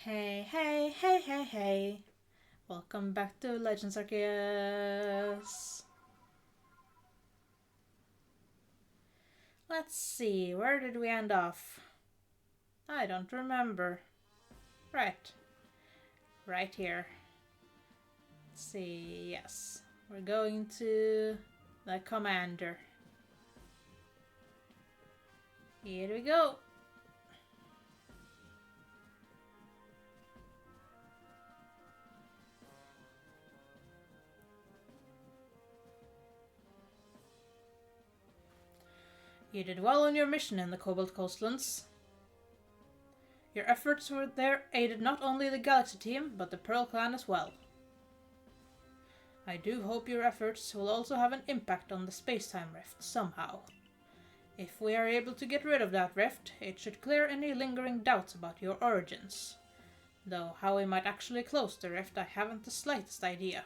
Hey, hey, hey, hey, hey. Welcome back to Legends Arceus. Let's see, where did we end off? I don't remember. Right here. Let's see, yes. We're going to the commander. Here we go. You did well on your mission in the Cobalt Coastlands. Your efforts were there aided not only the Galaxy team, but the Pearl Clan as well. I do hope your efforts will also have an impact on the space-time rift somehow. If we are able to get rid of that rift, it should clear any lingering doubts about your origins. Though how we might actually close the rift, I haven't the slightest idea.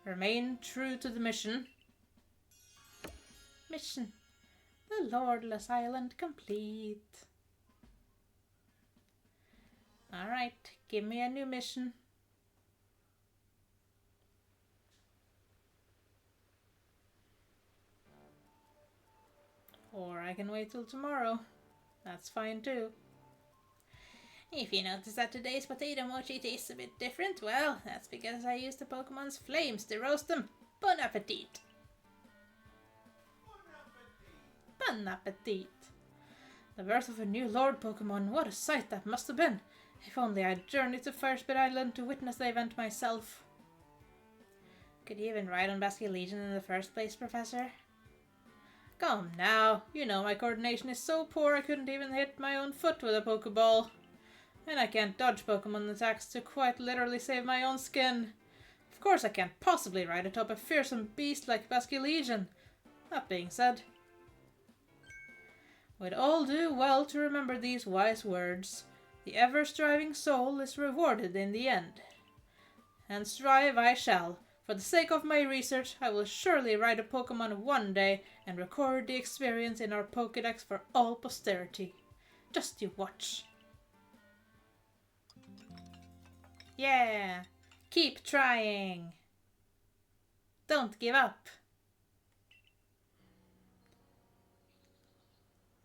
Remain true to the mission. Mission. The Lordless Island complete. Alright, give me a new mission. Or I can wait till tomorrow. That's fine too. If you notice that today's potato mochi tastes a bit different, well, that's because I used the Pokemon's flames to roast them. Bon appetit! Bon appetit! The birth of a new Lord Pokemon, what a sight that must have been! If only I'd journeyed to Firespit Island to witness the event myself. Could you even ride on Basque Legion in the first place, Professor? Come now, you know my coordination is so poor I couldn't even hit my own foot with a Pokeball. And I can't dodge Pokemon attacks to quite literally save my own skin. Of course I can't possibly ride atop a fearsome beast like Basque Legion. That being said, we'd all do well to remember these wise words. The ever-striving soul is rewarded in the end. And strive I shall. For the sake of my research, I will surely ride a Pokemon one day and record the experience in our Pokédex for all posterity. Just you watch. Yeah! Keep trying! Don't give up!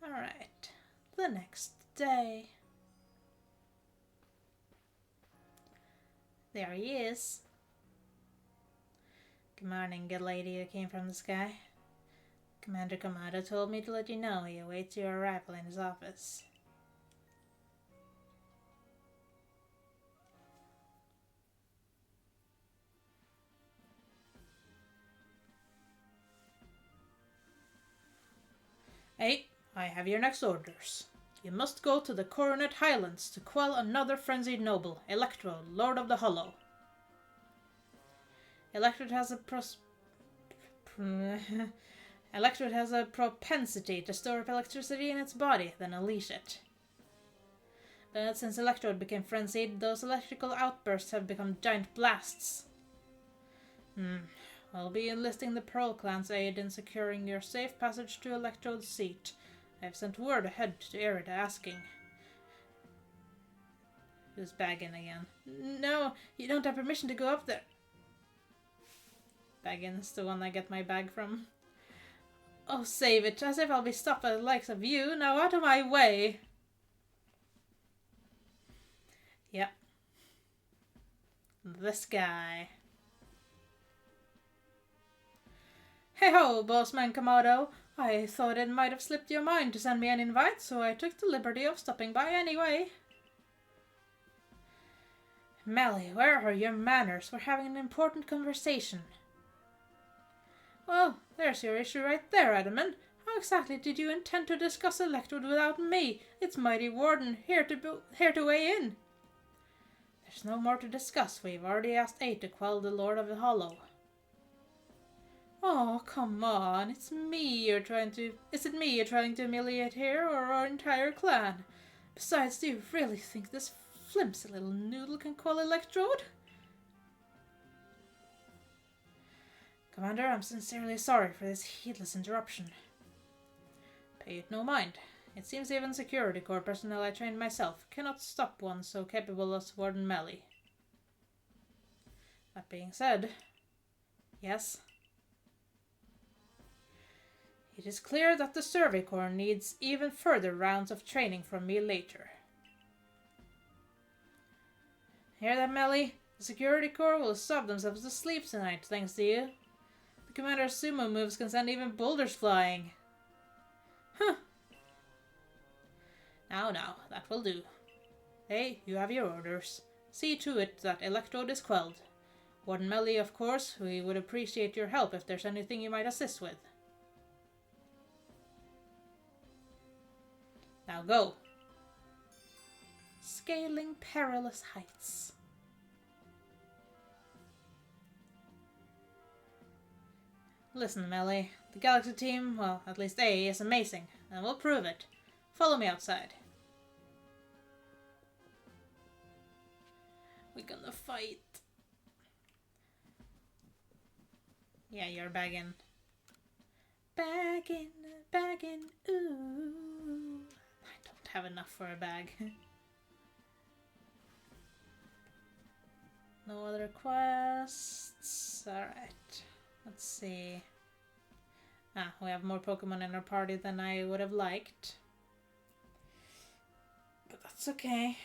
Alright, the next day. There he is. Good morning, good lady who came from the sky. Commander Kamado told me to let you know he awaits your arrival in his office. Hey, I have your next orders. You must go to the Coronet Highlands to quell another frenzied noble, Electrode, Lord of the Hollow. Electrode has a propensity to store up electricity in its body, then unleash it. But since Electrode became frenzied, those electrical outbursts have become giant blasts. I'll be enlisting the Pearl Clan's aid in securing your safe passage to Electrode's seat. I've sent word ahead to Erida asking. Who's Baggin again? No, you don't have permission to go up there. Baggin's the one I get my bag from. Oh, save it, as if I'll be stopped by the likes of you. Now out of my way. Yep. This guy. Hey-ho, Bossman Kamado. I thought it might have slipped your mind to send me an invite, so I took the liberty of stopping by anyway. Melly, where are your manners? We're having an important conversation. Well, there's your issue right there, Edmund. How exactly did you intend to discuss Electrode without me, its mighty warden, here to weigh in? There's no more to discuss. We've already asked aid to quell the Lord of the Hollow. Oh, come on. Is it me you're trying to humiliate here, or our entire clan? Besides, do you really think this flimsy little noodle can quell Electrode? Commander, I'm sincerely sorry for this heedless interruption. Pay it no mind. It seems even security corps personnel I trained myself cannot stop one so capable as Warden Melly. That being said, yes. It is clear that the Survey Corps needs even further rounds of training from me later. Hear that, Melly? The Security Corps will sob themselves to sleep tonight, thanks to you. The Commander's sumo moves can send even boulders flying. Huh. Now, that will do. Hey, you have your orders. See to it that Electrode is quelled. Warden Melly, of course, we would appreciate your help if there's anything you might assist with. Now go. Scaling perilous heights. Listen, Melly. The Galaxy team, well, at least A, is amazing, and we'll prove it. Follow me outside. We're gonna fight. Yeah, you're bagging. Bagging, ooh. I don't have enough for a bag. No other quests. Alright. Let's see. We have more Pokemon in our party than I would have liked. But that's okay.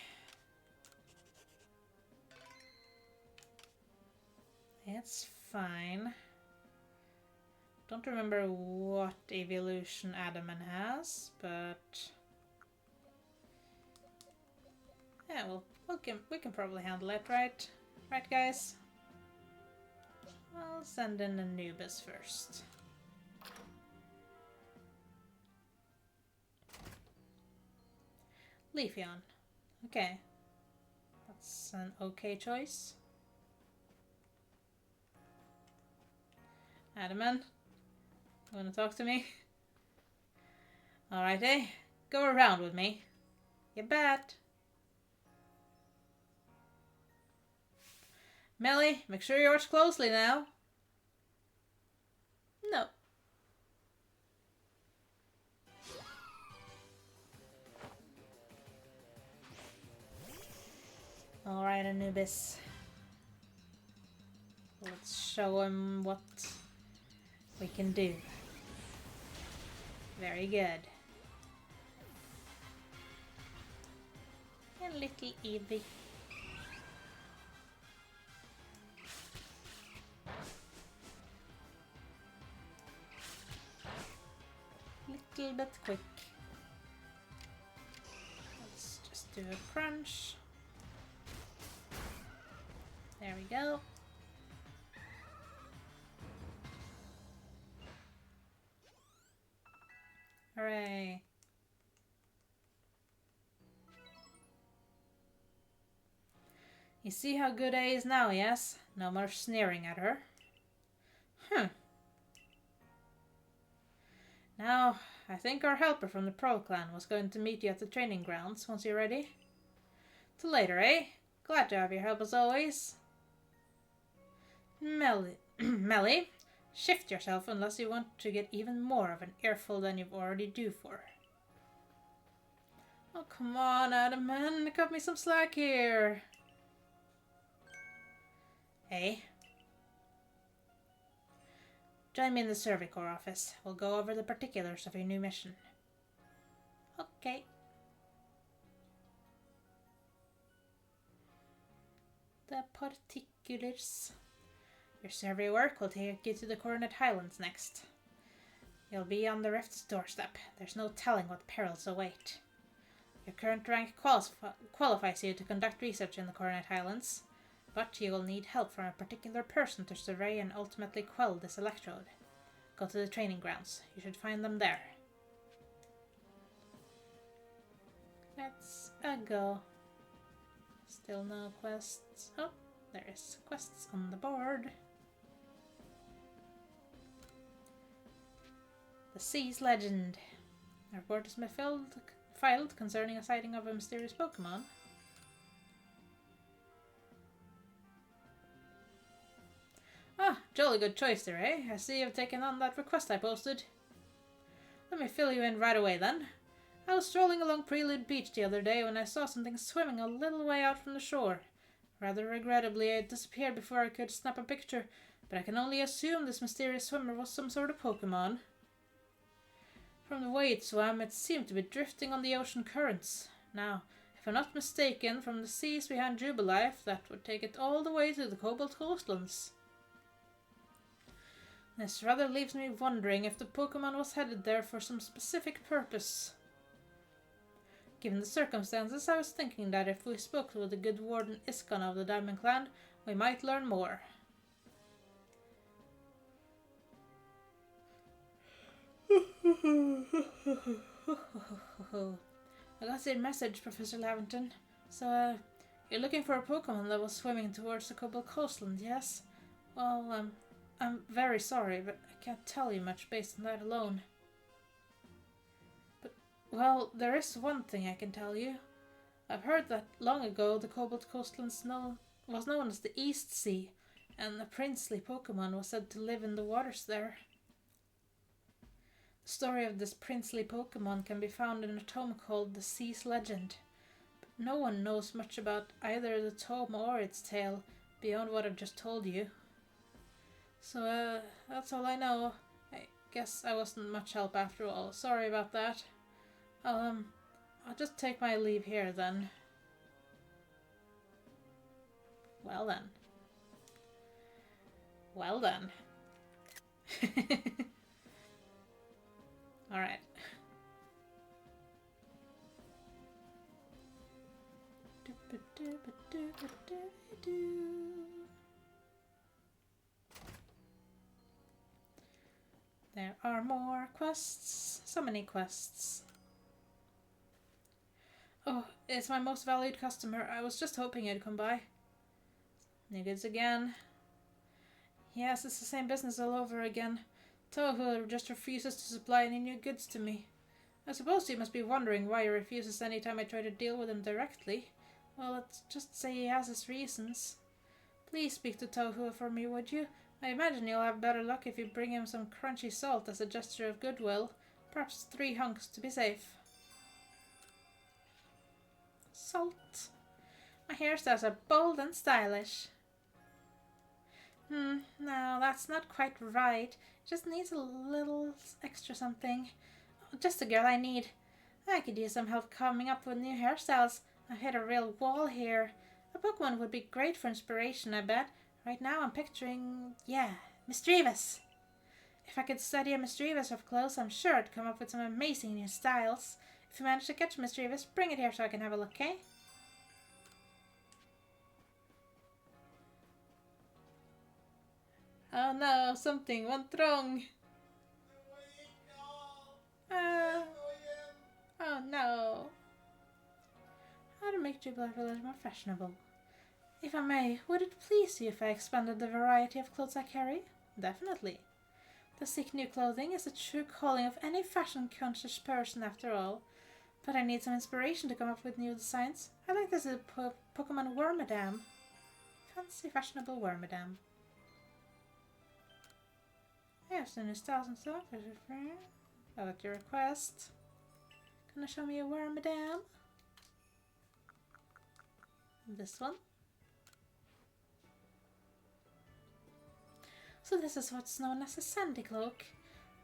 It's fine. Don't remember what evolution Adamant has, but yeah, we can probably handle it, right? Right, guys? I'll send in Anubis first. Leafeon. Okay. That's an okay choice. Adamant, you wanna talk to me? Alright, eh? Go around with me. You bet. Melly, make sure you watch closely now. No. Alright, Anubis. Let's show him what we can do. Very good. And little Eevee. Little bit quick. Let's just do a crunch. There we go. Hooray. You see how good A is now, yes? No more sneering at her. Now, I think our helper from the Pearl Clan was going to meet you at the training grounds once you're ready. Till later, eh? Glad to have your help as always. Melly, shift yourself unless you want to get even more of an earful than you've already due for. Oh, come on, Adamant. Cut me some slack here. Hey. Join me in the Survey Corps office. We'll go over the particulars of your new mission. Okay. The particulars. Your survey work will take you to the Coronet Highlands next. You'll be on the Rift's doorstep. There's no telling what perils await. Your current rank qualifies you to conduct research in the Coronet Highlands, but you will need help from a particular person to survey and ultimately quell this Electrode. Go to the training grounds. You should find them there. Let's go. Still no quests. Oh, there is quests on the board. The Sea's Legend. A report has been filed concerning a sighting of a mysterious Pokemon. Ah, jolly good choice there, eh? I see you've taken on that request I posted. Let me fill you in right away then. I was strolling along Prelude Beach the other day when I saw something swimming a little way out from the shore. Rather regrettably, it disappeared before I could snap a picture, but I can only assume this mysterious swimmer was some sort of Pokémon. From the way it swam, it seemed to be drifting on the ocean currents. Now, if I'm not mistaken, from the seas behind Jubilife, that would take it all the way to the Cobalt Coastlands. This rather leaves me wondering if the Pokémon was headed there for some specific purpose. Given the circumstances, I was thinking that if we spoke with the good warden Iskan of the Diamond Clan, we might learn more. I got your message, Professor Laventon. So, you're looking for a Pokémon that was swimming towards the Cobalt Coastland, yes? Well, I'm very sorry, but I can't tell you much based on that alone. But, well, there is one thing I can tell you. I've heard that long ago the Cobalt Coastlands was known as the East Sea, and the princely Pokémon was said to live in the waters there. The story of this princely Pokémon can be found in a tome called The Sea's Legend. But no one knows much about either the tome or its tale beyond what I've just told you. So, that's all I know. I guess I wasn't much help after all. Sorry about that. I'll just take my leave here then. Well then. Well then. Alright. There are more quests. So many quests. Oh, it's my most valued customer. I was just hoping you'd come by. New goods again. Yes, it's the same business all over again. Tohu just refuses to supply any new goods to me. I suppose he must be wondering why he refuses any time I try to deal with him directly. Well, let's just say he has his reasons. Please speak to Tohu for me, would you? I imagine you'll have better luck if you bring him some crunchy salt as a gesture of goodwill. Perhaps 3 hunks to be safe. Salt. My hairstyles are bold and stylish. No, that's not quite right. It just needs a little extra something. Just the girl I need. I could use some help coming up with new hairstyles. I've hit a real wall here. A Pokemon would be great for inspiration, I bet. Right now I'm picturing, Misdreavus. If I could study a Misdreavus up close, I'm sure I'd come up with some amazing new styles. If you manage to catch Misdreavus, bring it here so I can have a look, eh? Oh no, something went wrong. Oh no. How to make Jubilife a little more fashionable. If I may, would it please you if I expanded the variety of clothes I carry? Definitely. To seek new clothing is a true calling of any fashion-conscious person after all. But I need some inspiration to come up with new designs. I like this Pokemon Wormadam. Fancy fashionable Wormadam. Yes, the new styles and stuff. I'll at your request. Gonna show me a Wormadam? This one. So this is what's known as a sandy cloak.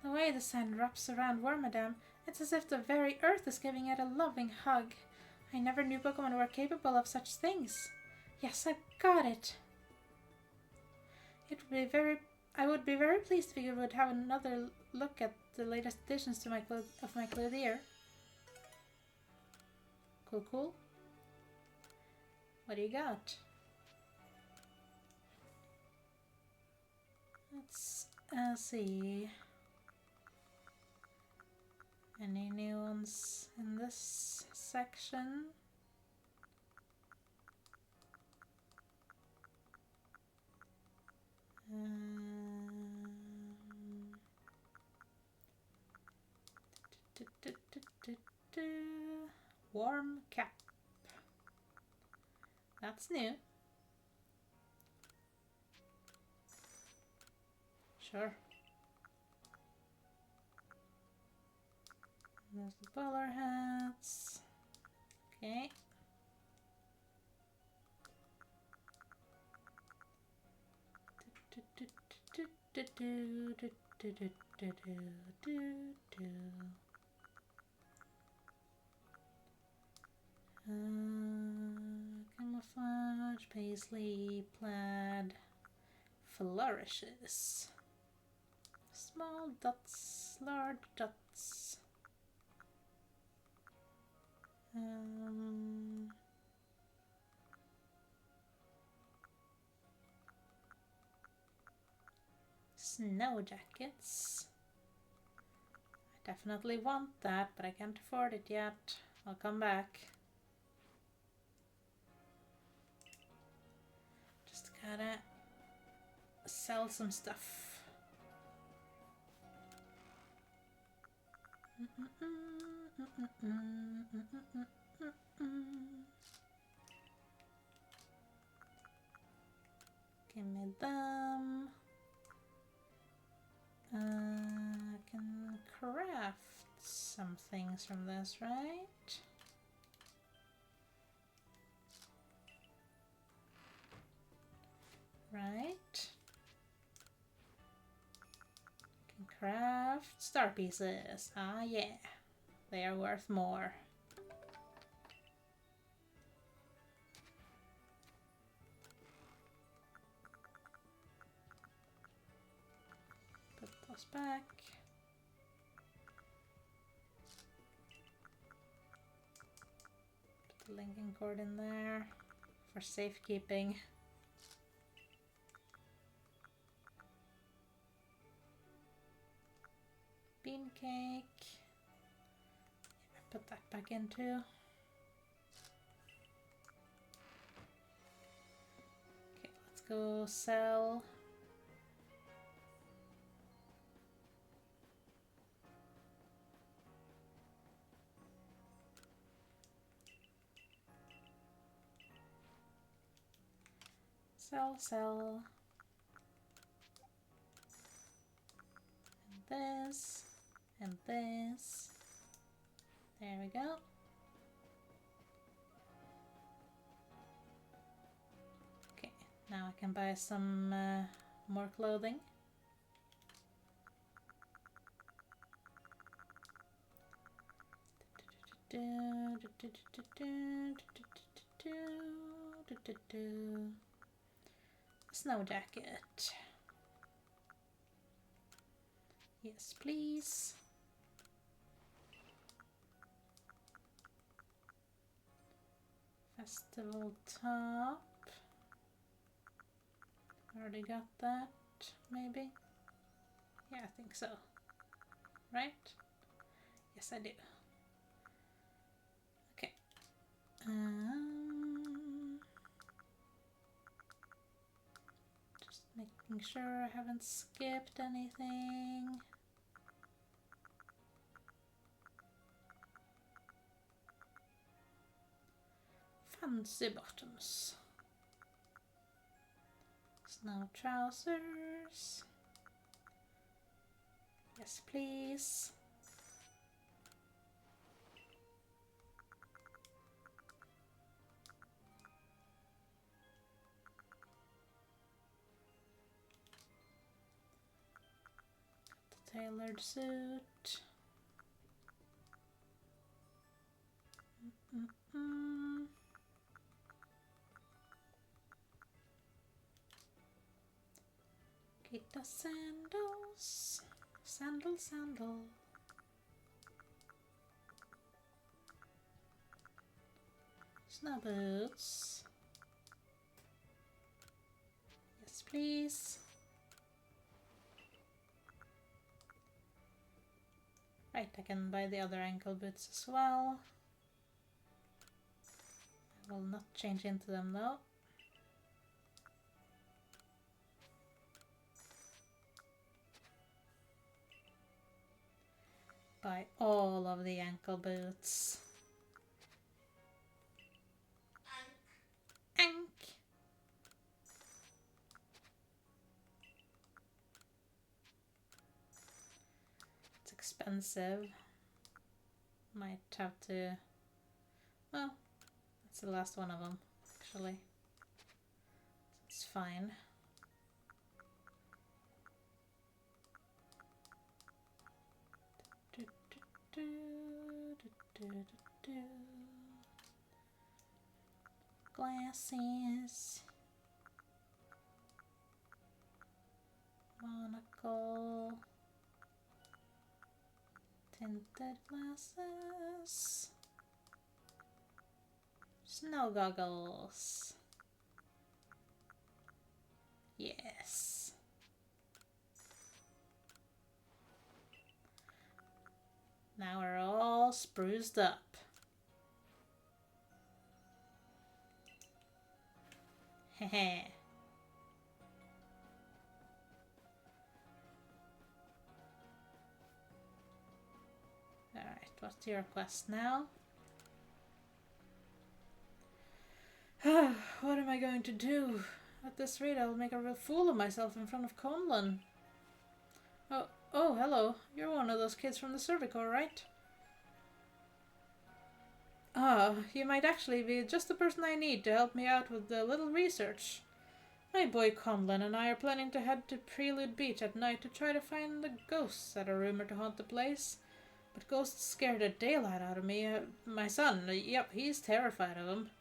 The way the sand wraps around Wormadam, it's as if the very earth is giving it a loving hug. I never knew Pokemon were capable of such things. Yes, I've got it. I would be very pleased if you would have another look at the latest additions to my Clothier. Cool. What do you got? Let's see. Any new ones in this section? Warm cap. That's new. Sure. There's the bowler hat. Camouflage, paisley, plaid, flourishes. Small dots, large dots. Snow jackets. I definitely want that, but I can't afford it yet. I'll come back. Just gotta sell some stuff. Give me them. I can craft some things from this, right? Right. Can craft star pieces. Ah, yeah. They are worth more. Put those back. Put the linking cord in there for safekeeping. Bean cake. Put that back in too. Okay, let's go sell. Sell. And this. And this. There we go. Okay, now I can buy some more clothing. Snow jacket. Yes, please. Festival top. Already got that, maybe? Yeah, I think so. Right? Yes, I do. Okay. Just making sure I haven't skipped anything. Fancy bottoms. Snow trousers. Yes, please. The tailored suit. Get the sandals. Sandal. Snow boots. Yes, please. Right, I can buy the other ankle boots as well. I will not change into them though. Buy all of the ankle boots. Ank! It's expensive. Might have to... Well, that's the last one of them, actually. So it's fine. Glasses. Monocle. Tinted glasses. Snow goggles. Yes. Now we're all spruced up. Heh. Alright, what's your quest now? What am I going to do? At this rate, I'll make a real fool of myself in front of Conlon. Oh, hello. You're one of those kids from the Cervical, right? Ah, you might actually be just the person I need to help me out with the little research. My boy Conlon and I are planning to head to Prelude Beach at night to try to find the ghosts that are rumored to haunt the place. But ghosts scare the daylight out of me. My son, yep, he's terrified of them.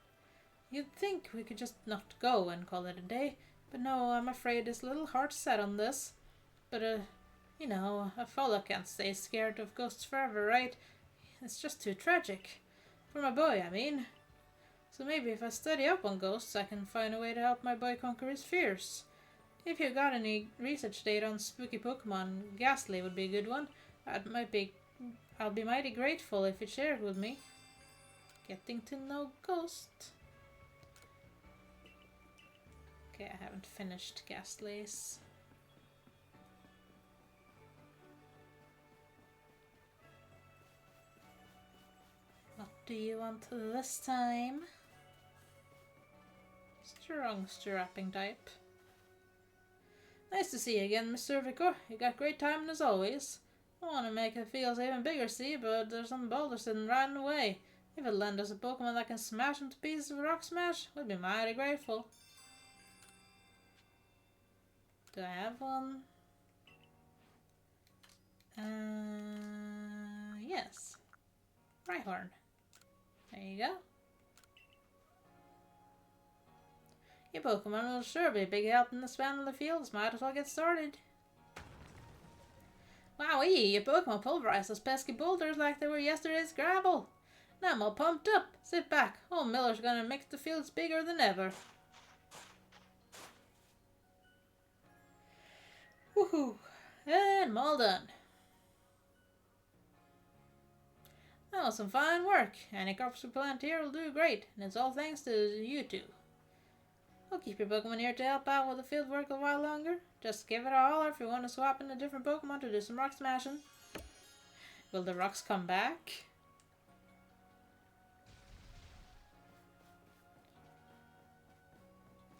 You'd think we could just not go and call it a day, but no, I'm afraid his little heart's set on this. But, you know, a fellow can't stay scared of ghosts forever, right? It's just too tragic. For my boy, I mean. So maybe if I study up on ghosts, I can find a way to help my boy conquer his fears. If you got any research data on spooky Pokemon, Ghastly would be a good one. I'll be mighty grateful if you share it with me. Getting to know Ghost. Okay, I haven't finished Ghastly's. What do you want this time? Strong strapping type. Nice to see you again, Mr. Vicar. You got great timing as always. I want to make it feel even bigger, see, but there's some boulders sitting right in the way. If it'll lend us a Pokemon that can smash into pieces with Rock Smash, we'd be mighty grateful. Do I have one? Yes. Rhyhorn. There you go. Your Pokemon will sure be a big help in the span of the fields. Might as well get started. Wowee, your Pokemon pulverized those pesky boulders like they were yesterday's gravel. Now I'm all pumped up. Sit back. Old Miller's gonna make the fields bigger than ever. Woohoo! And I'm all done. That was some fine work. Any crops we plant here will do great, and it's all thanks to you two. We'll keep your Pokemon here to help out with the field work a while longer. Just give it a holler if you want to swap in a different Pokemon to do some rock smashing. Will the rocks come back?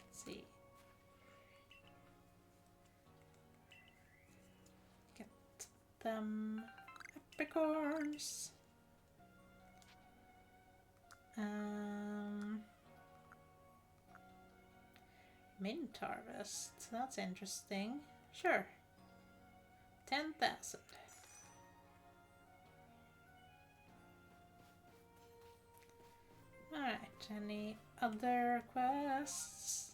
Let's see. Get them apricorns. Mint harvest. That's interesting. Sure. 10,000. Alright, any other quests?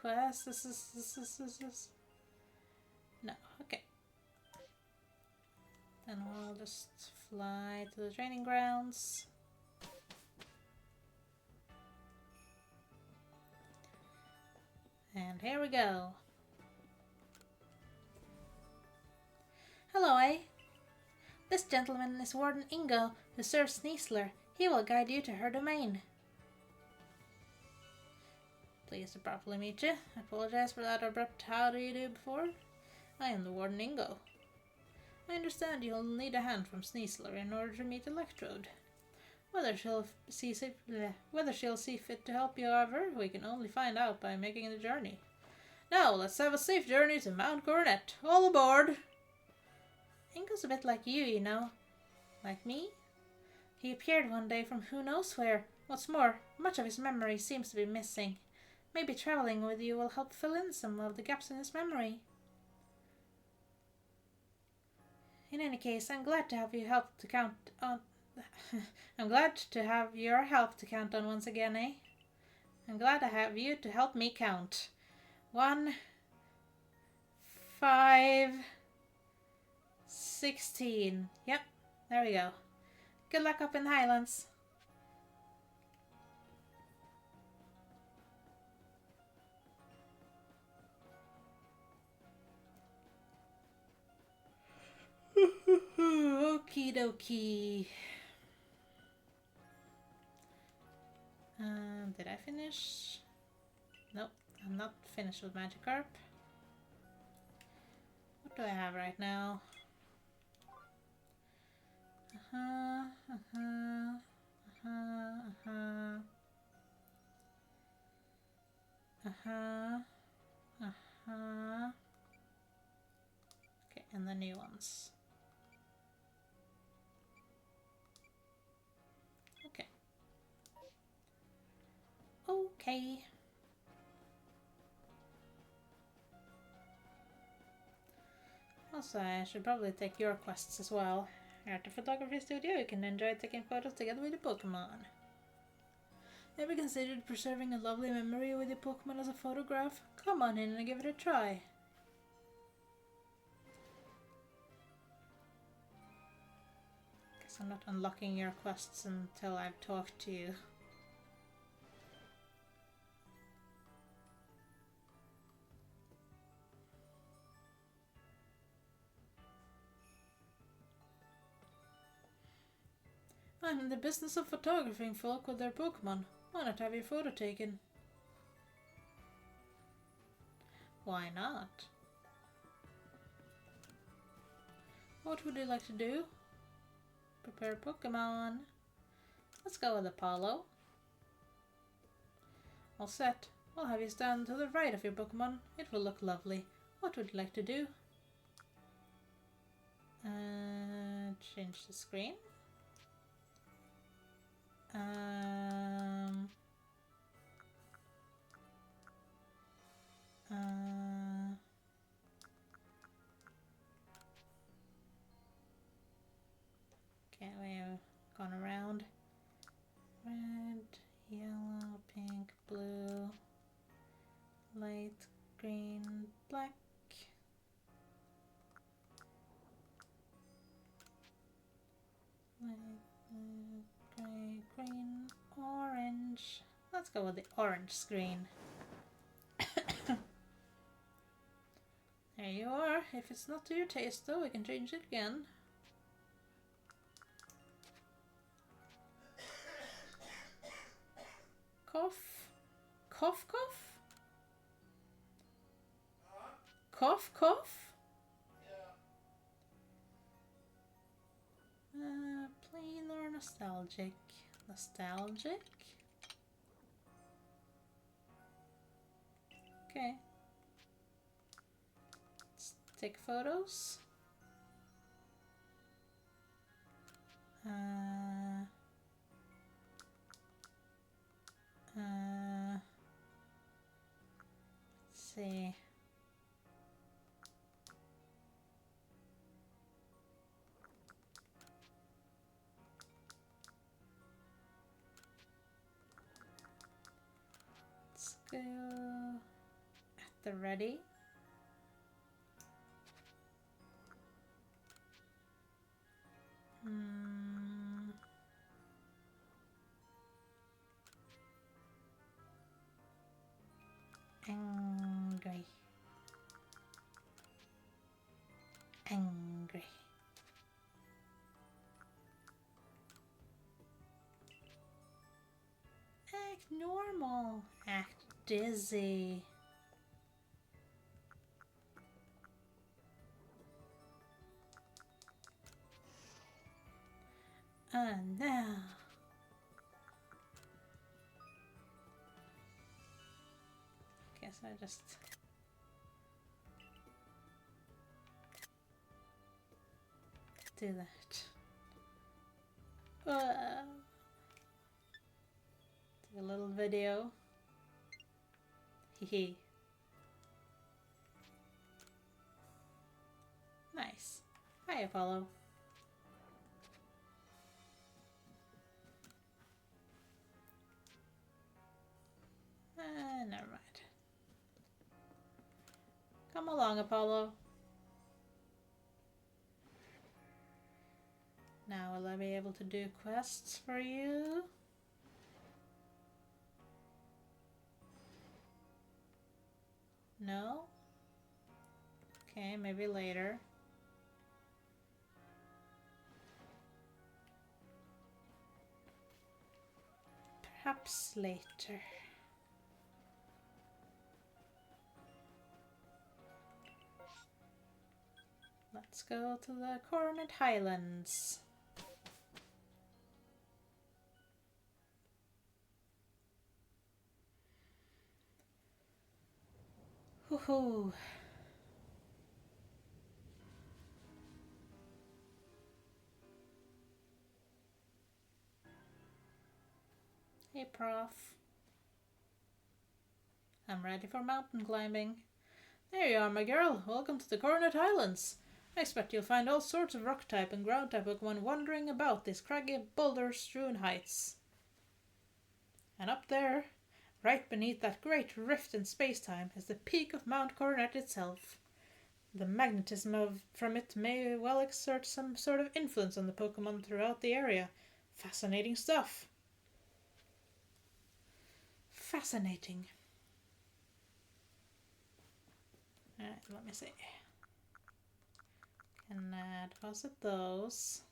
This. No, okay. Then we'll just fly to the training grounds. And here we go. Hello, eh? This gentleman is Warden Ingo, who serves Sneasler. He will guide you to her domain. Pleased to properly meet you. I apologize for that abrupt how do you do before. I am the Warden Ingo. I understand you'll need a hand from Sneasler in order to meet Electrode. Whether she'll see fit to help you, however, we can only find out by making the journey. Now, let's have a safe journey to Mount Coronet. All aboard! Ingo's a bit like you know. Like me? He appeared one day from who knows where. What's more, much of his memory seems to be missing. Maybe traveling with you will help fill in some of the gaps in his memory. In any case, I'm glad to have you help to count on. I'm glad to have your help to count on once again, eh? I'm glad to have you to help me count. 1, 5, 16. Yep, there we go. Good luck up in the Highlands. Okie dokie. Did I finish? Nope, I'm not finished with Magikarp. What do I have right now? Okay, and the new ones. Okay. Okay. Also, I should probably take your quests as well. Here at the photography studio, you can enjoy taking photos together with your Pokémon. Ever considered preserving a lovely memory with your Pokémon as a photograph? Come on in and give it a try. Guess I'm not unlocking your quests until I've talked to you. I'm in the business of photographing folk with their Pokémon. Why not have your photo taken? Why not? What would you like to do? Prepare Pokémon. Let's go with Apollo. All set. I'll have you stand to the right of your Pokémon. It will look lovely. What would you like to do? Change the screen. Okay, we've gone around. Red, yellow, pink, blue, light, green, black. Light, gray, green, orange. Let's go with the orange screen. There you are. If it's not to your taste though, we can change it again. Cough. Cough, cough? Cough, cough? Plain or nostalgic? Nostalgic? Okay. Let's take photos. Let's see. Let's go at the ready. Angry. Angry. Act normal. Act dizzy. No. Guess I just do that. Do a little video. Hehe. Nice. Hi, Apollo. Never mind. Come along, Apollo. Now will I be able to do quests for you? No? Okay, maybe later. Perhaps later. Let's go to the Coronet Highlands. Woohoo! Hey, Prof. I'm ready for mountain climbing. There you are, my girl. Welcome to the Coronet Highlands. I expect you'll find all sorts of rock type and ground type Pokemon wandering about these craggy, boulder-strewn heights. And up there, right beneath that great rift in space-time, is the peak of Mount Coronet itself. The magnetism from it may well exert some sort of influence on the Pokemon throughout the area. Fascinating stuff. Fascinating. Alright, let me see. Can deposit those.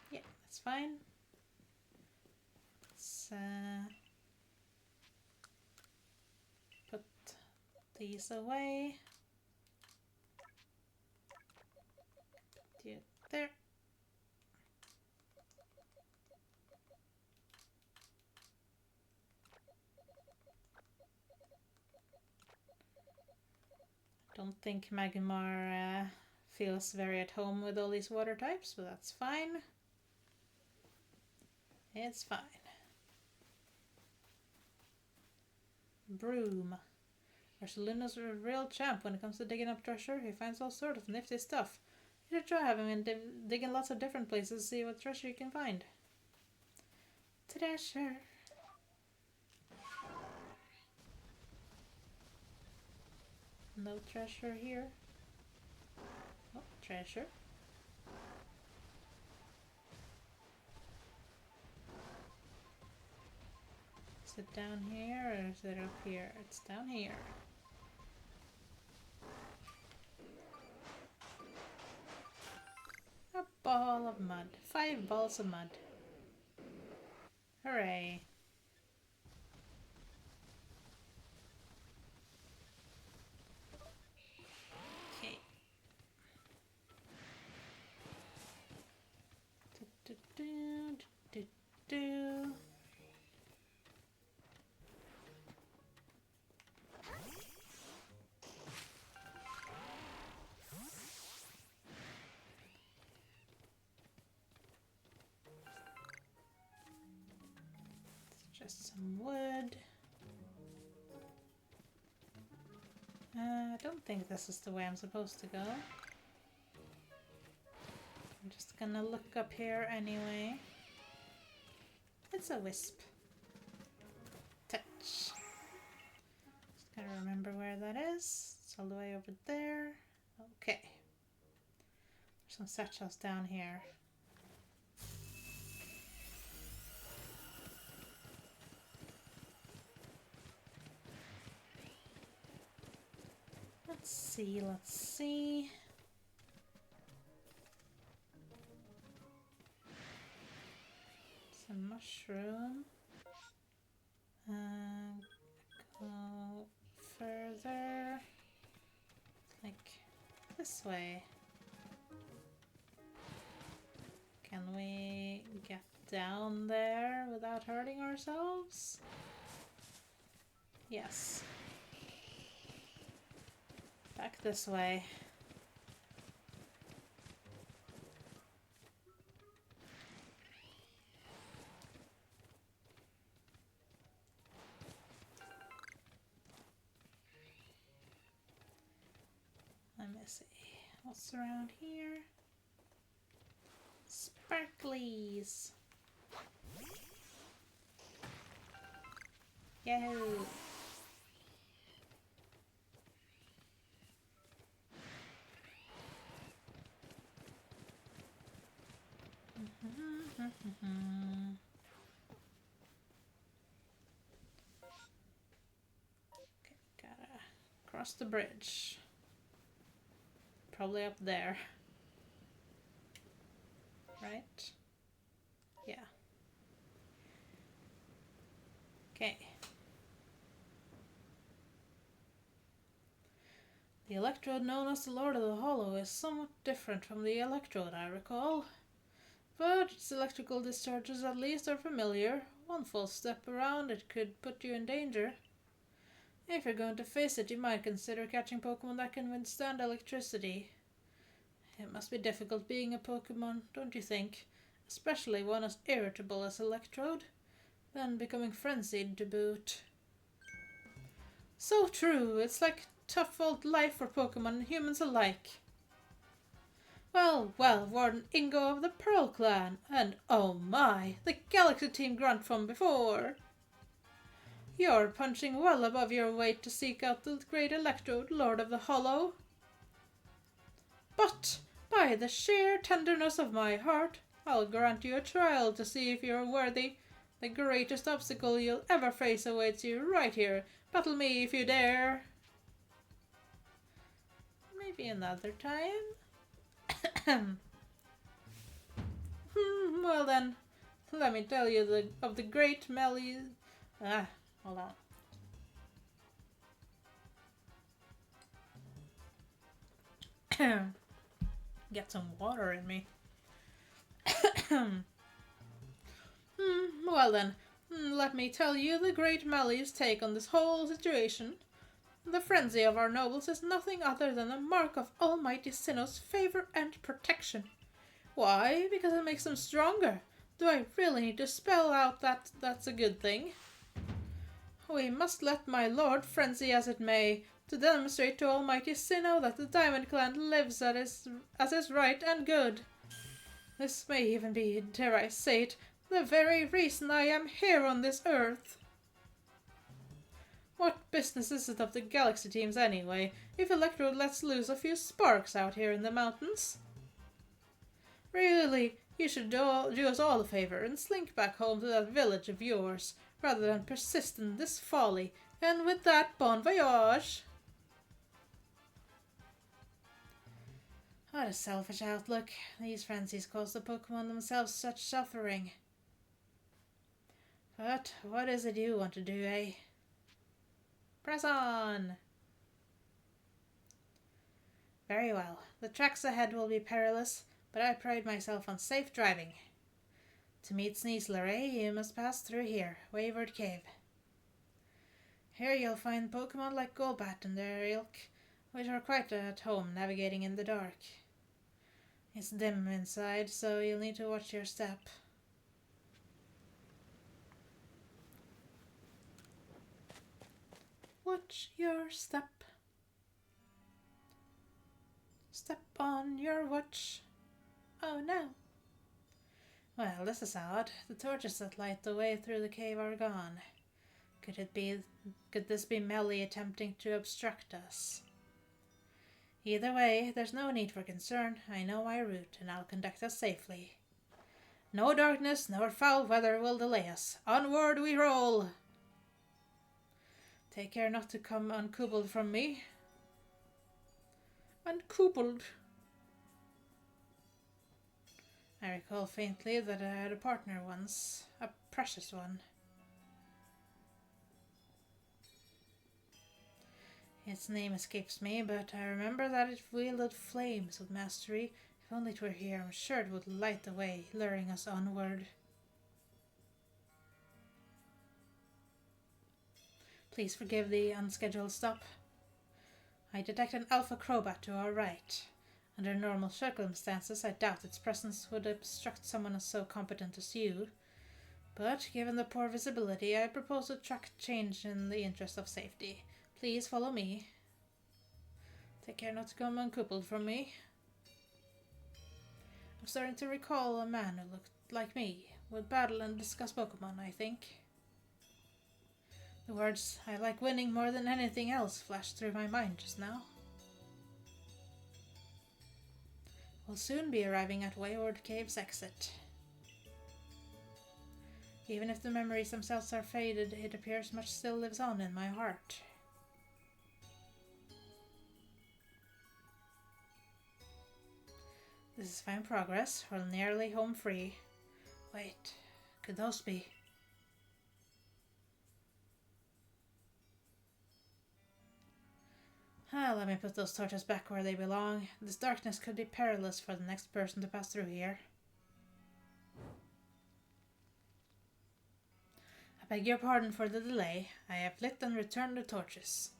Yeah, that's fine. Let's put these away. Put you there. Don't think Magmar feels very at home with all these water types, but that's fine. It's fine. Broom. Ursaluna's a real champ when it comes to digging up treasure. He finds all sorts of nifty stuff. You should try having him dig in lots of different places to see what treasure you can find. Treasure. No treasure here. Oh, treasure. Is it down here or is it up here? It's down here. A ball of mud. 5 balls of mud. Hooray. Okay. Do. Just some wood. I don't think this is the way I'm supposed to go. I'm just gonna look up here anyway. It's a wisp. Touch. Just gotta remember where that is. It's all the way over there. Okay. There's some satchels down here. Let's see. Some mushroom. Go further. Like this way. Can we get down there without hurting ourselves? Yes. Back this way. Let me see. What's around here? Sparklies. Yahoo! Okay, gotta cross the bridge. Probably up there. Right? Yeah. Okay. The Electrode known as the Lord of the Hollow is somewhat different from the Electrode I recall. But its electrical discharges at least are familiar. One false step around it could put you in danger. If you're going to face it, you might consider catching Pokemon that can withstand electricity. It must be difficult being a Pokemon, don't you think? Especially one as irritable as Electrode, then becoming frenzied to boot. So true, it's like tough old life for Pokemon and humans alike. Well, Warden Ingo of the Pearl Clan, and oh my, the Galaxy Team grunt from before. You're punching well above your weight to seek out the great Electrode, Lord of the Hollow. But, by the sheer tenderness of my heart, I'll grant you a trial to see if you're worthy. The greatest obstacle you'll ever face awaits you right here. Battle me if you dare. Maybe another time? Well then, let me tell you of the great Melly... hold on. Get some water in me. Well then, let me tell you the great Melly's take on this whole situation. The frenzy of our nobles is nothing other than a mark of Almighty Sinnoh's favor and protection. Why? Because it makes them stronger. Do I really need to spell out that that's a good thing? We must let my lord, frenzy as it may, to demonstrate to Almighty Sinnoh that the Diamond Clan lives as is right and good. This may even be, dare I say it, the very reason I am here on this earth. What business is it of the Galaxy Teams anyway, if Electrode lets loose a few sparks out here in the mountains? Really, you should do us all a favor and slink back home to that village of yours, rather than persist in this folly, and with that, bon voyage! What a selfish outlook. These frenzies cause the Pokemon themselves such suffering. But what is it you want to do, eh? Press on! Very well. The tracks ahead will be perilous, but I pride myself on safe driving. To meet Sneasler, eh? You must pass through here, Wayward Cave. Here you'll find Pokemon like Golbat and their ilk, which are quite at home navigating in the dark. It's dim inside, so you'll need to watch your step. Watch your step. Step on your watch. Oh no. Well, this is odd. The torches that light the way through the cave are gone. Could this be Melly attempting to obstruct us? Either way, there's no need for concern. I know my route, and I'll conduct us safely. No darkness nor foul weather will delay us. Onward we roll! Take care not to come uncoupled from me. Uncoupled? I recall faintly that I had a partner once. A precious one. Its name escapes me, but I remember that it wielded flames with mastery. If only it were here, I'm sure it would light the way, luring us onward. Please forgive the unscheduled stop. I detect an Alpha Crobat to our right. Under normal circumstances, I doubt its presence would obstruct someone so competent as you. But given the poor visibility, I propose a track change in the interest of safety. Please follow me. Take care not to come uncoupled from me. I'm starting to recall a man who looked like me, would battle and discuss Pokemon, I think. The words, "I like winning more than anything else," flashed through my mind just now. We'll soon be arriving at Wayward Cave's exit. Even if the memories themselves are faded, it appears much still lives on in my heart. This is fine progress. We're nearly home free. Wait, could those be? Let me put those torches back where they belong. This darkness could be perilous for the next person to pass through here. I beg your pardon for the delay. I have lit and returned the torches.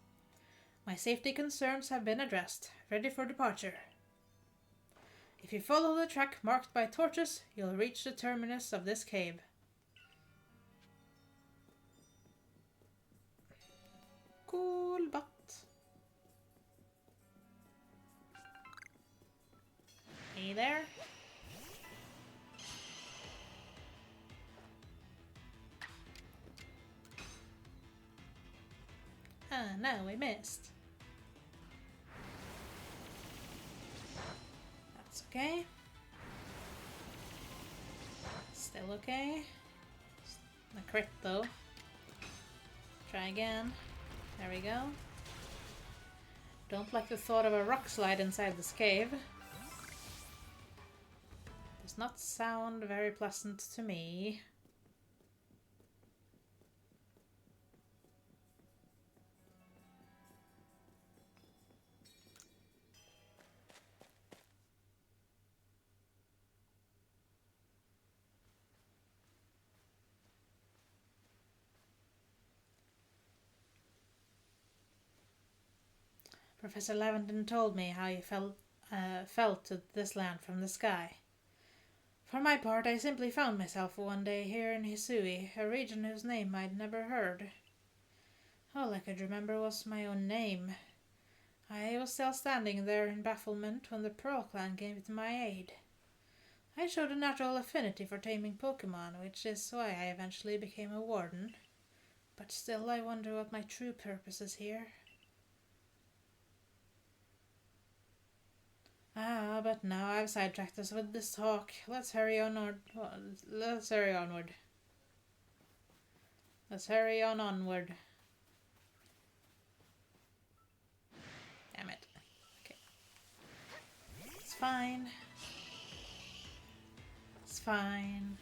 My safety concerns have been addressed. Ready for departure. If you follow the track marked by torches, you'll reach the terminus of this cave. Cool butt. Hey there. Ah, no, we missed. That's okay. Still okay. A crit though. Try again. There we go. Don't like the thought of a rock slide inside this cave. Does not sound very pleasant to me. Professor Lavenden told me how you fell to this land from the sky. For my part, I simply found myself one day here in Hisui, a region whose name I'd never heard. All I could remember was my own name. I was still standing there in bafflement when the Pearl Clan came to my aid. I showed a natural affinity for taming Pokemon, which is why I eventually became a warden. But still I wonder what my true purpose is here. But now I've sidetracked us with this talk. Let's hurry onward. Let's hurry onward. Let's hurry on onward. Damn it. Okay. It's fine. It's fine.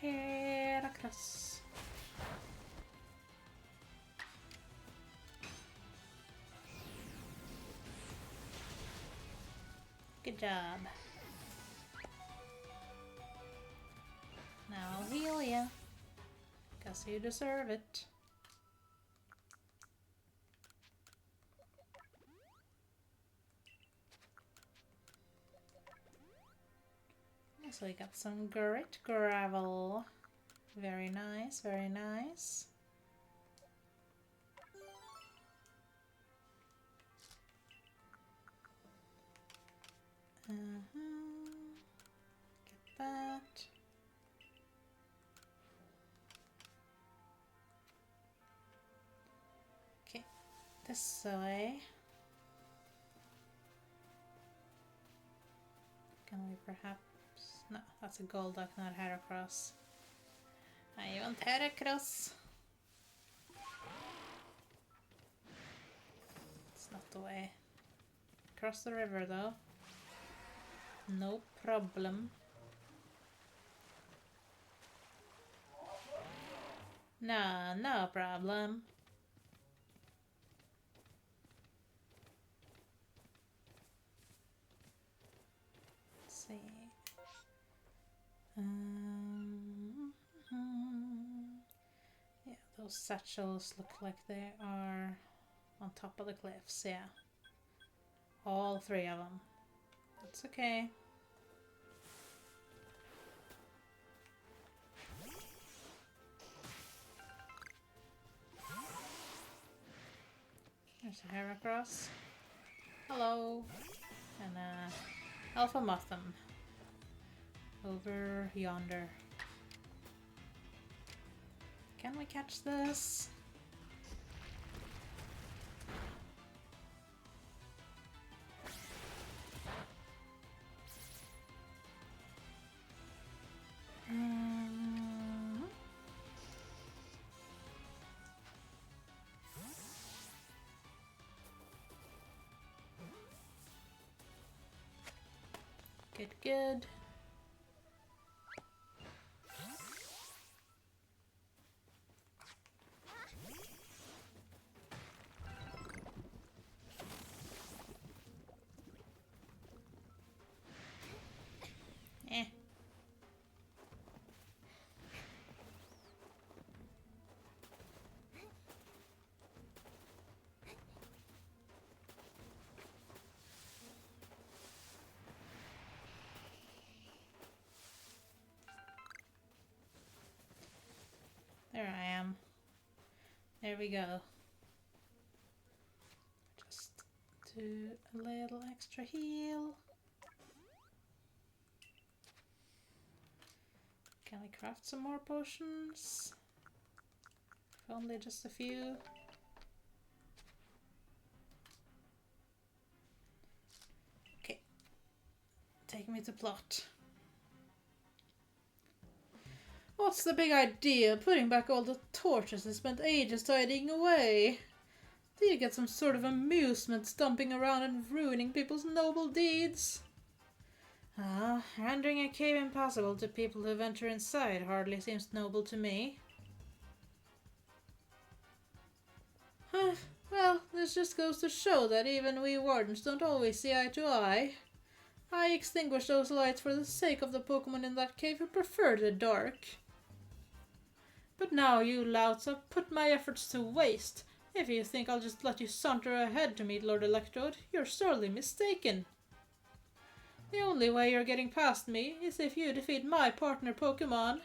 Heracross. Good job. Now I'll heal ya. 'Cause you deserve it. So we got some grit gravel. Very nice, very nice. Get that. Okay, this way. Can we perhaps... No, that's a Golduck, not Heracross. I want Heracross. It's not the way. Cross the river though. No problem. No, no problem. Let's see. Yeah, those satchels look like they are on top of the cliffs, yeah. All three of them. That's okay. There's a Heracross. Hello. And Alpha Motham. Over yonder. Can we catch this? Good. Eh. There I am. There we go. Just do a little extra heal. Can we craft some more potions? If only just a few. Okay. Take me to plot. What's the big idea? Putting back all the torches I spent ages tidying away. Do you get some sort of amusement stomping around and ruining people's noble deeds? Rendering a cave impossible to people who venture inside hardly seems noble to me. Well, this just goes to show that even we wardens don't always see eye to eye. I extinguished those lights for the sake of the Pokemon in that cave who prefer the dark. But now you louts have put my efforts to waste. If you think I'll just let you saunter ahead to meet Lord Electrode, you're sorely mistaken. The only way you're getting past me is if you defeat my partner Pokemon.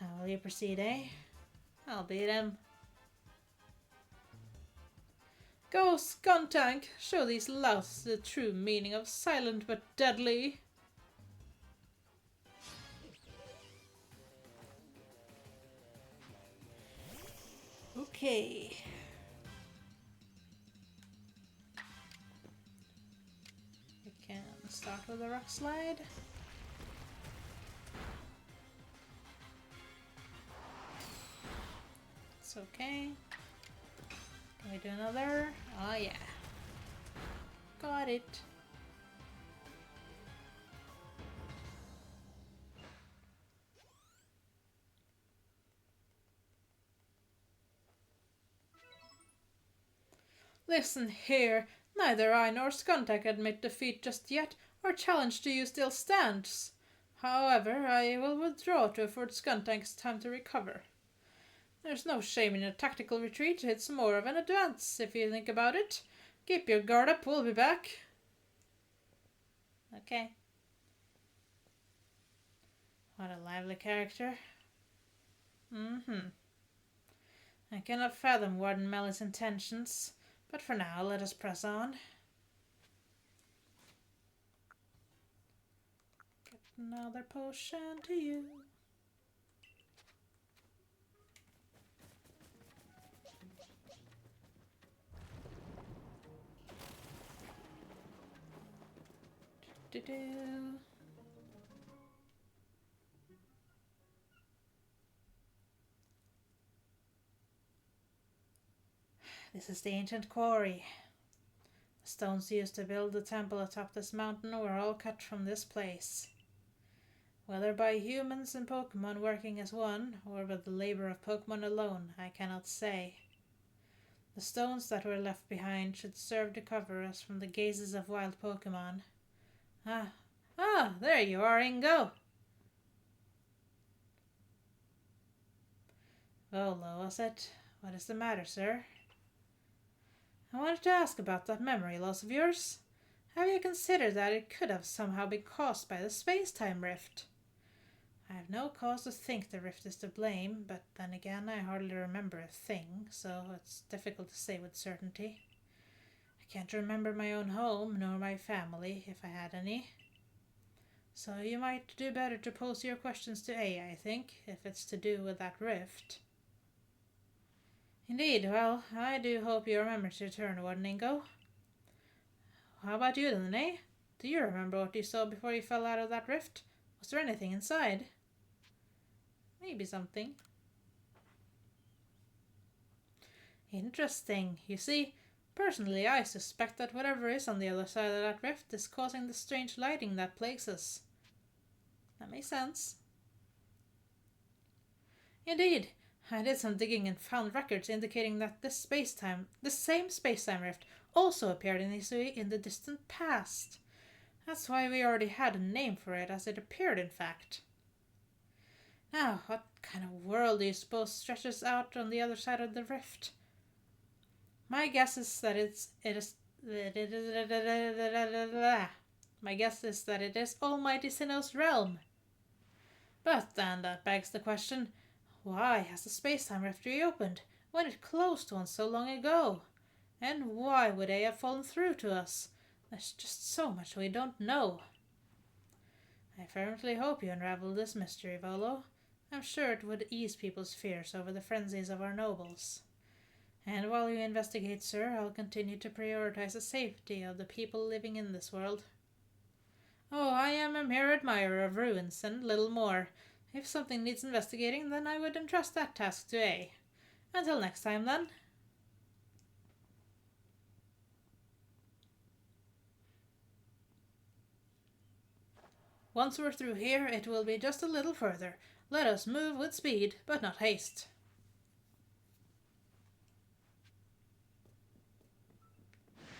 How will you proceed, eh? I'll beat him. Go, Skuntank! Show these louts the true meaning of silent but deadly. Okay. We can start with a rock slide. It's okay. Can we do another? Oh yeah. Got it. Listen here, neither I nor Skuntank admit defeat just yet. Our challenge to you still stands. However, I will withdraw to afford Skuntank's time to recover. There's no shame in a tactical retreat, it's more of an advance, if you think about it. Keep your guard up, we'll be back. Okay. What a lively character. I cannot fathom Warden Mellon's intentions. But for now, let us press on. Get another potion to you. This is the ancient quarry. The stones used to build the temple atop this mountain were all cut from this place. Whether by humans and Pokemon working as one, or by the labor of Pokemon alone, I cannot say. The stones that were left behind should serve to cover us from the gazes of wild Pokemon. There you are, Ingo! Volo, was it? What is the matter, sir? I wanted to ask about that memory loss of yours. Have you considered that it could have somehow been caused by the space-time rift? I have no cause to think the rift is to blame, but then again I hardly remember a thing, so it's difficult to say with certainty. I can't remember my own home, nor my family, if I had any. So you might do better to pose your questions to A, I think, if it's to do with that rift. Indeed, well, I do hope you remember to return one, Ingo. How about you then, eh? Do you remember what you saw before you fell out of that rift? Was there anything inside? Maybe something. Interesting. You see, personally I suspect that whatever is on the other side of that rift is causing the strange lighting that plagues us. That makes sense. Indeed, I did some digging and found records indicating that this same space-time rift also appeared in Isui in the distant past. That's why we already had a name for it, as it appeared in fact. Now, what kind of world do you suppose stretches out on the other side of the rift? My guess is that it is Almighty Sinnoh's realm. But then that begs the question, why has the space-time rift reopened when it closed once so long ago? And why would they have fallen through to us? There's just so much we don't know. I fervently hope you unravel this mystery, Volo. I'm sure it would ease people's fears over the frenzies of our nobles. And while you investigate, sir, I'll continue to prioritize the safety of the people living in this world. Oh, I am a mere admirer of ruins, and little more. If something needs investigating, then I would entrust that task to A. Until next time, then. Once we're through here, it will be just a little further. Let us move with speed, but not haste.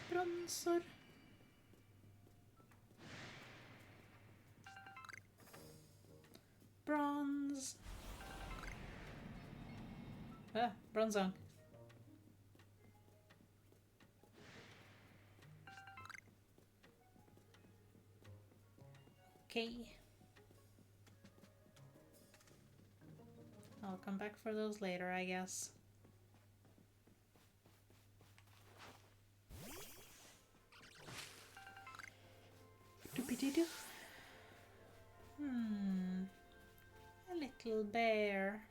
Bronsor. Bronze. Bronzong. Okay. I'll come back for those later, I guess. Doopy-doo-doo. A little bear.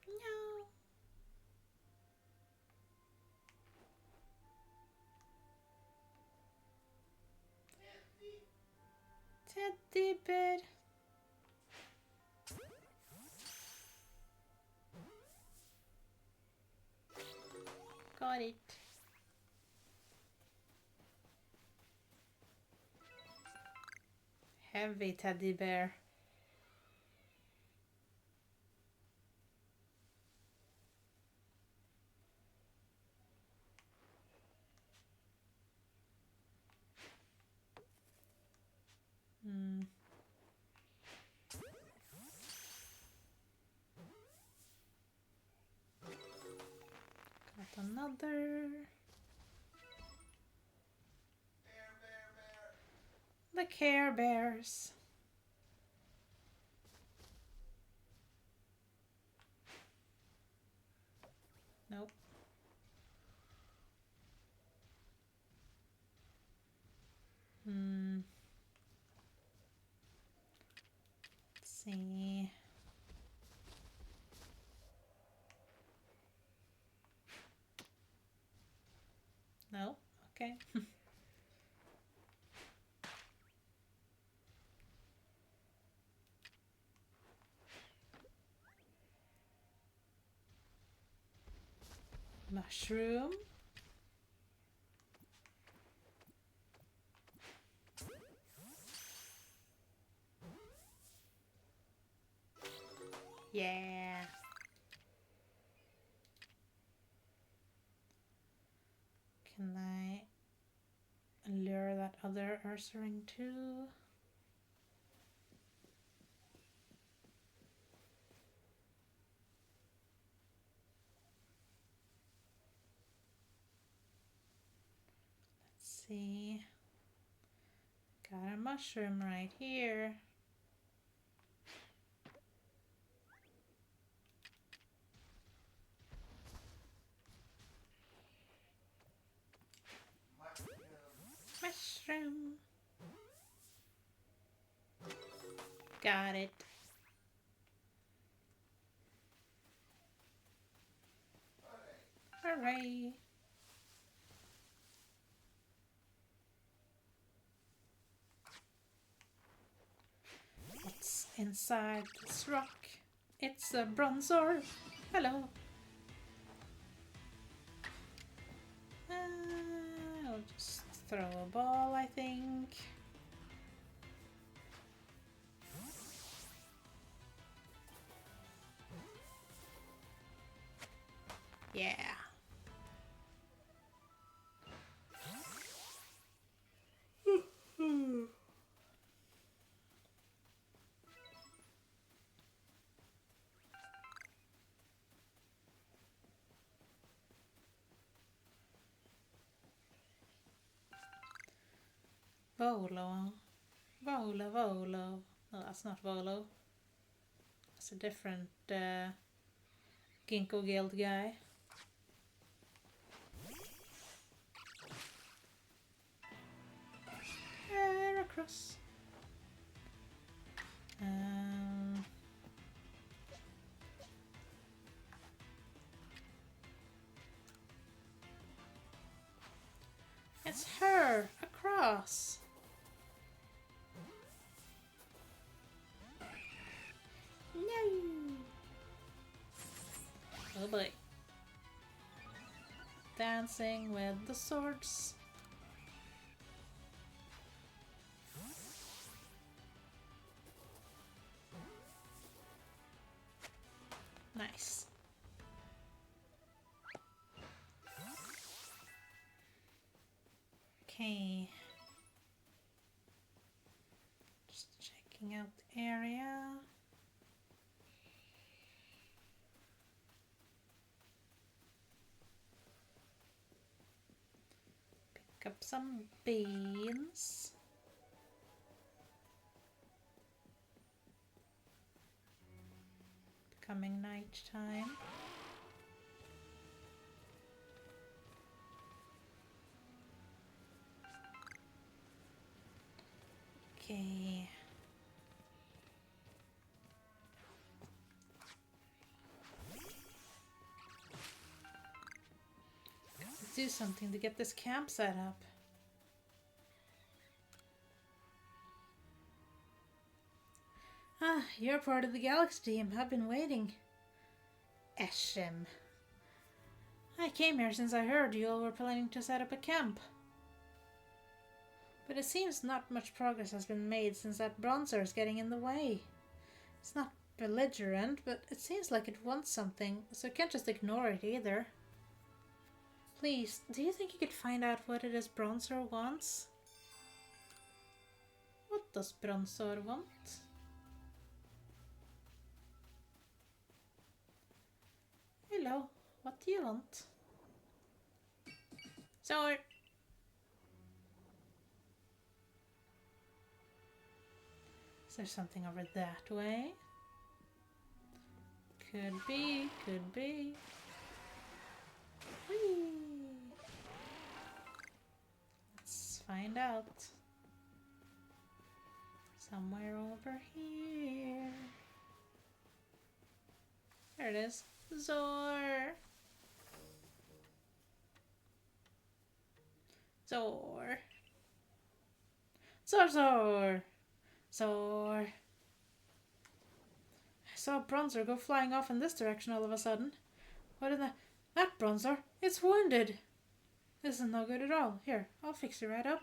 No. Teddy bear. Got it. Heavy teddy bear. Got another. The Care Bears. Nope. Let's see. No? Okay. Mushroom. Yeah. Can I lure that other Ursaring too. Let's see. Got a mushroom right here. Mushroom. Got it. Hooray. What's inside this rock? It's a bronzor. Hello. I'll just throw a ball, I think. Yeah. Volo. Volo. No, that's not Volo. That's a different Ginkgo Guild guy. Heracross. It's her! Across! No! Oh boy. Dancing with the swords. Nice. Okay. Just checking out the area. Pick up some beans. Becoming night time. Okay. Let's do something to get this camp set up. Ah, you're part of the Galaxy team. I've been waiting. Eshem. I came here since I heard you all were planning to set up a camp. But it seems not much progress has been made since that bronzer is getting in the way. It's not belligerent, but it seems like it wants something, so I can't just ignore it either. Please, do you think you could find out what it is Bronzor wants? What does Bronzor want? Hello, what do you want? Sword! Is there something over that way? Could be, could be. Whee! Let's find out. Somewhere over here. There it is. Zor. Zor. Zor, Zor. Zor. I saw Bronzer go flying off in this direction all of a sudden. What in the... That Bronzer! It's wounded! This is no good at all. Here, I'll fix you right up.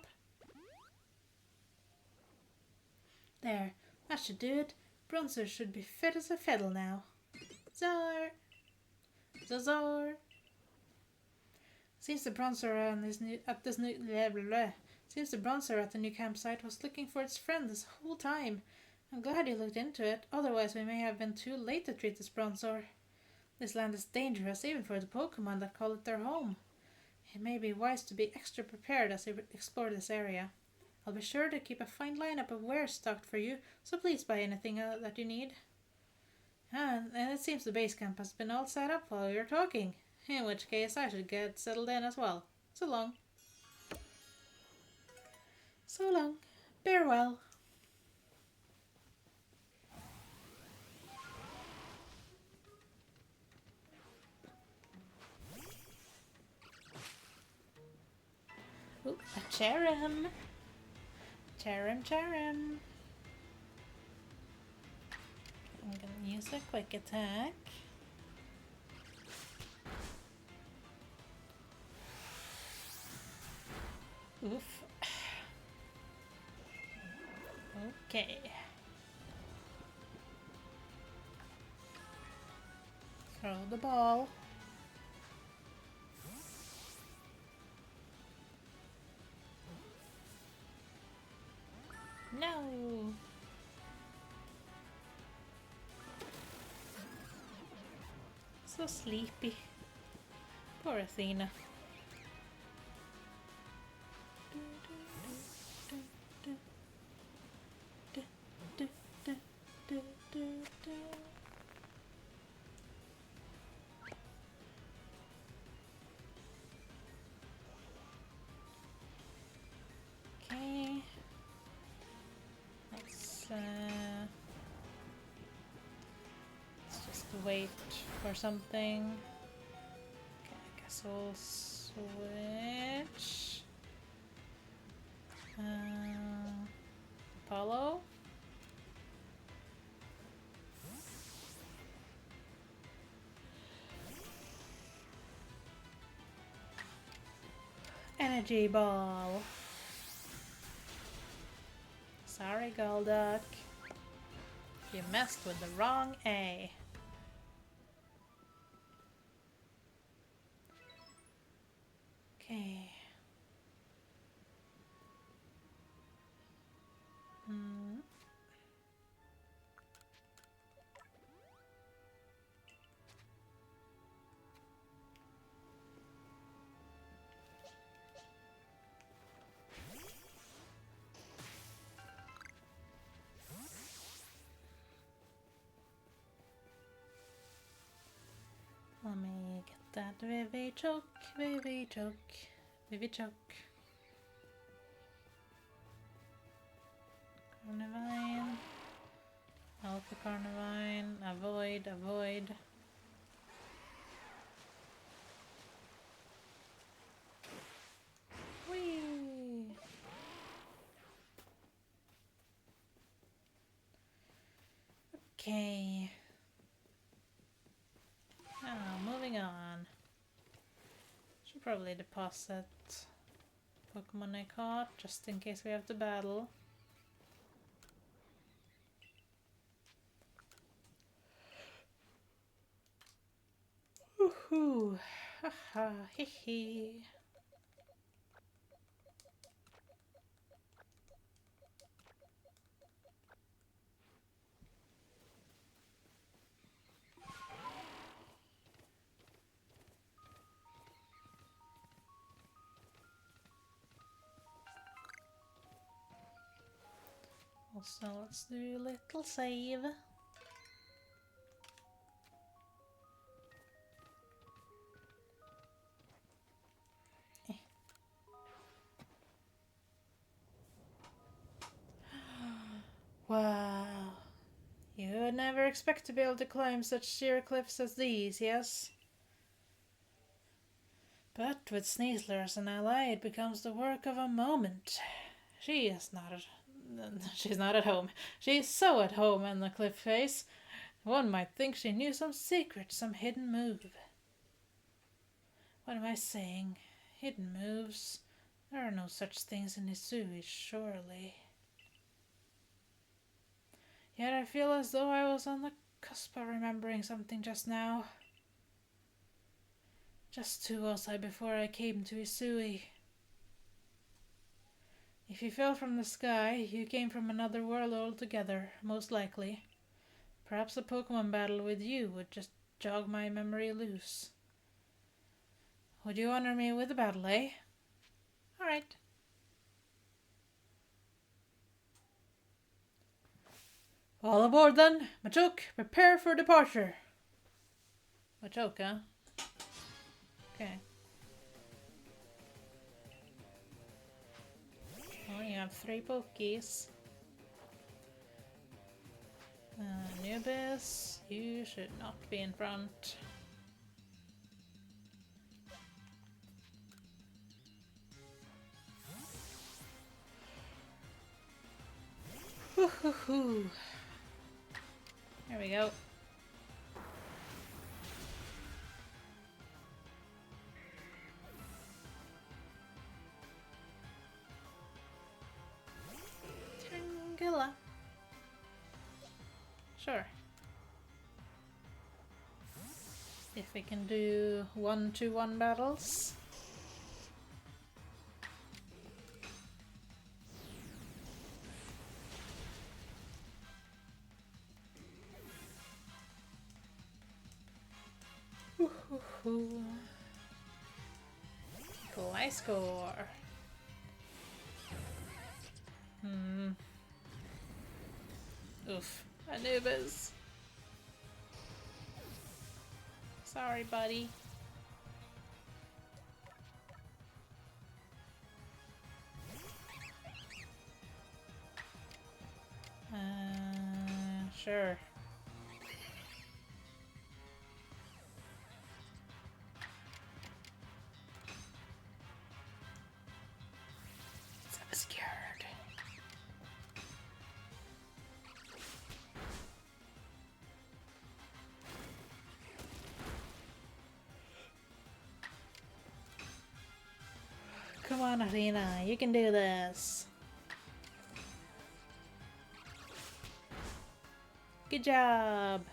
There, that should do it. Bronzer should be fit as a fiddle now. Zor! Zor! Seems the Bronzer on this new... At this new... Blah, blah, blah. Seems the Bronzer at the new campsite was looking for its friend this whole time. I'm glad you looked into it, otherwise we may have been too late to treat this Bronzer. This land is dangerous even for the Pokémon that call it their home. It may be wise to be extra prepared as we explore this area. I'll be sure to keep a fine lineup of wares stocked for you, so please buy anything that you need. And it seems the base camp has been all set up while we were talking, in which case I should get settled in as well. So long. So long. Bear well. Ooh, a Cherim. Cherim. I'm gonna use a quick attack. Oof. Okay. Throw the ball. No. So sleepy. Poor Athena. Okay. Let's just wait for something. Okay, I guess we'll switch. Apollo. Energy ball. Sorry, Golduck. You messed with the wrong A. Okay. Let me get that Vivichoke. Carnivine. Alpha Carnivine. Avoid. Whee! Okay. Moving on. Should probably deposit Pokemon I caught, just in case we have to battle. Woohoo! Haha, hee. Also, let's do a little save. Wow. You would never expect to be able to climb such sheer cliffs as these, yes? But with Sneasler as an ally, it becomes the work of a moment. She's not at home. She's so at home in the cliff face. One might think she knew some secret, some hidden move. What am I saying? Hidden moves? There are no such things in Hisui, surely. Yet I feel as though I was on the cusp of remembering something just now. Just who was I before I came to Hisui? If you fell from the sky, you came from another world altogether, most likely. Perhaps a Pokemon battle with you would just jog my memory loose. Would you honor me with a battle, eh? Alright. All aboard then. Machoke, prepare for departure. Machoke, huh? Okay. Well, you have 3 Pokies. Nubis, you should not be in front. Woo-hoo-hoo. There we go. Tangela. Sure. If we can do 1-to-1 battles. High score. Oof. Anubis. Sorry, buddy. Sure. It's obscured. Come on, Arena, you can do this. Good job.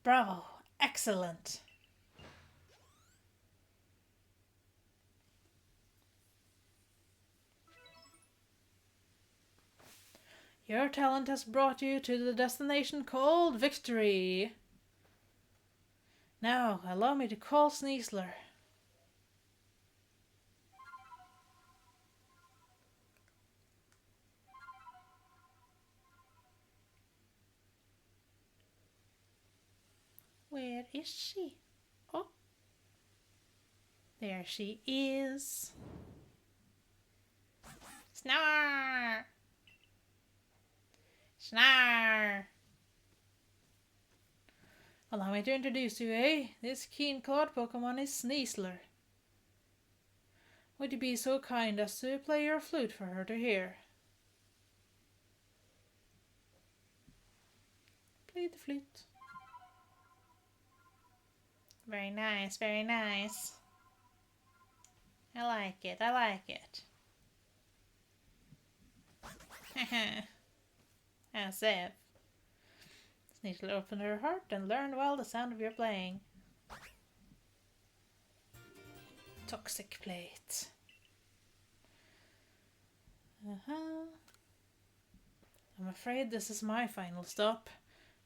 Bravo. Excellent. Your talent has brought you to the destination called Victory. Now, allow me to call Sneasler. Where is she? Oh. There she is. Snar! Snar! Allow me to introduce you, eh? This keen-clawed Pokemon is Sneasler. Would you be so kind as to play your flute for her to hear? Play the flute. Very nice, very nice. I like it, I like it. Haha. As if. Sneasler opened her heart and learned well the sound of your playing. Toxic plate. I'm afraid this is my final stop.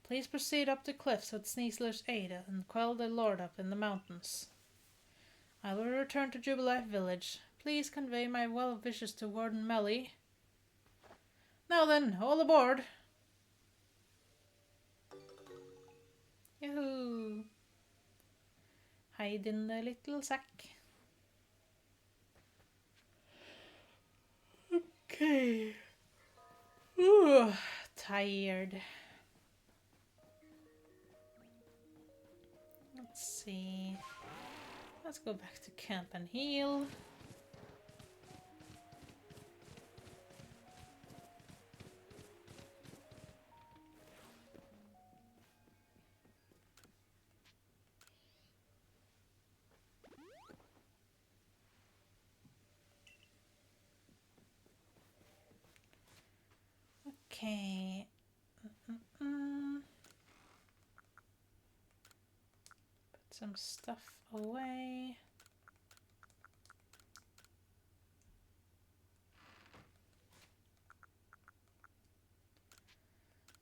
Please proceed up the cliffs with Sneasler's aid and quell the lord up in the mountains. I will return to Jubilife Village. Please convey my well wishes to Warden Melly. Now then, all aboard! Yoo-hoo! Hide in the little sack. Okay. Ooh, tired. Let's see. Let's go back to camp and heal. Okay. some stuff away.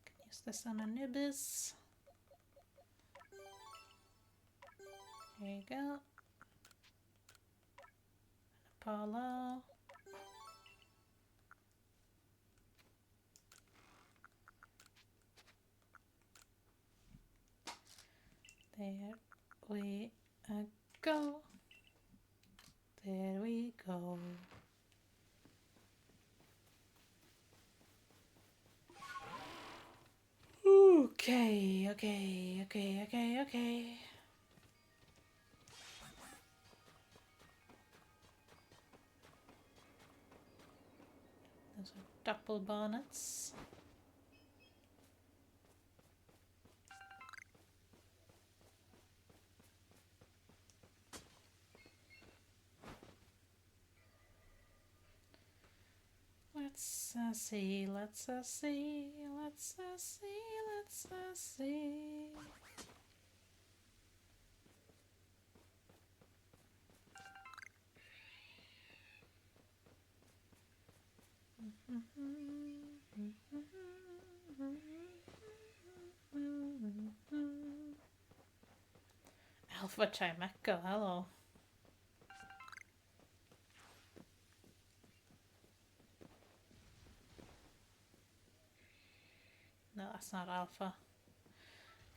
Can use this on Anubis. There you go. Apollo. There we go. There we go. Okay. Those are double bonnets. Let's see. Alpha Chimeco, hello. No, that's not Alpha.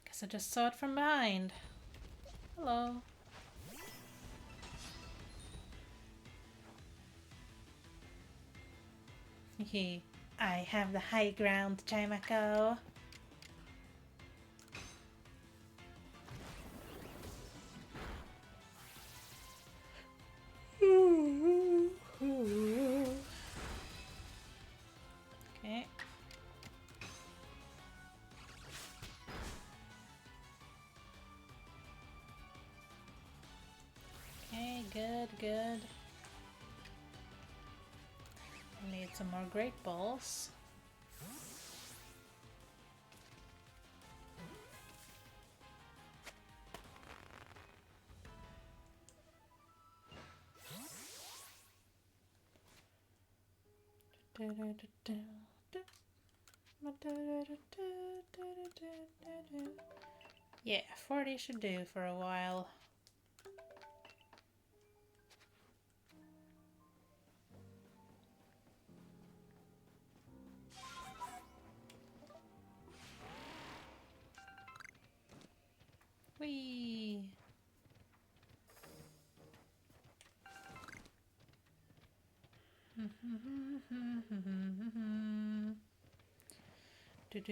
Guess I just saw it from behind. Hello. Hehe. I have the high ground, Chimeco. Okay. Okay, good. I need some more great balls. Yeah, 40 should do for a while. Whee! Do.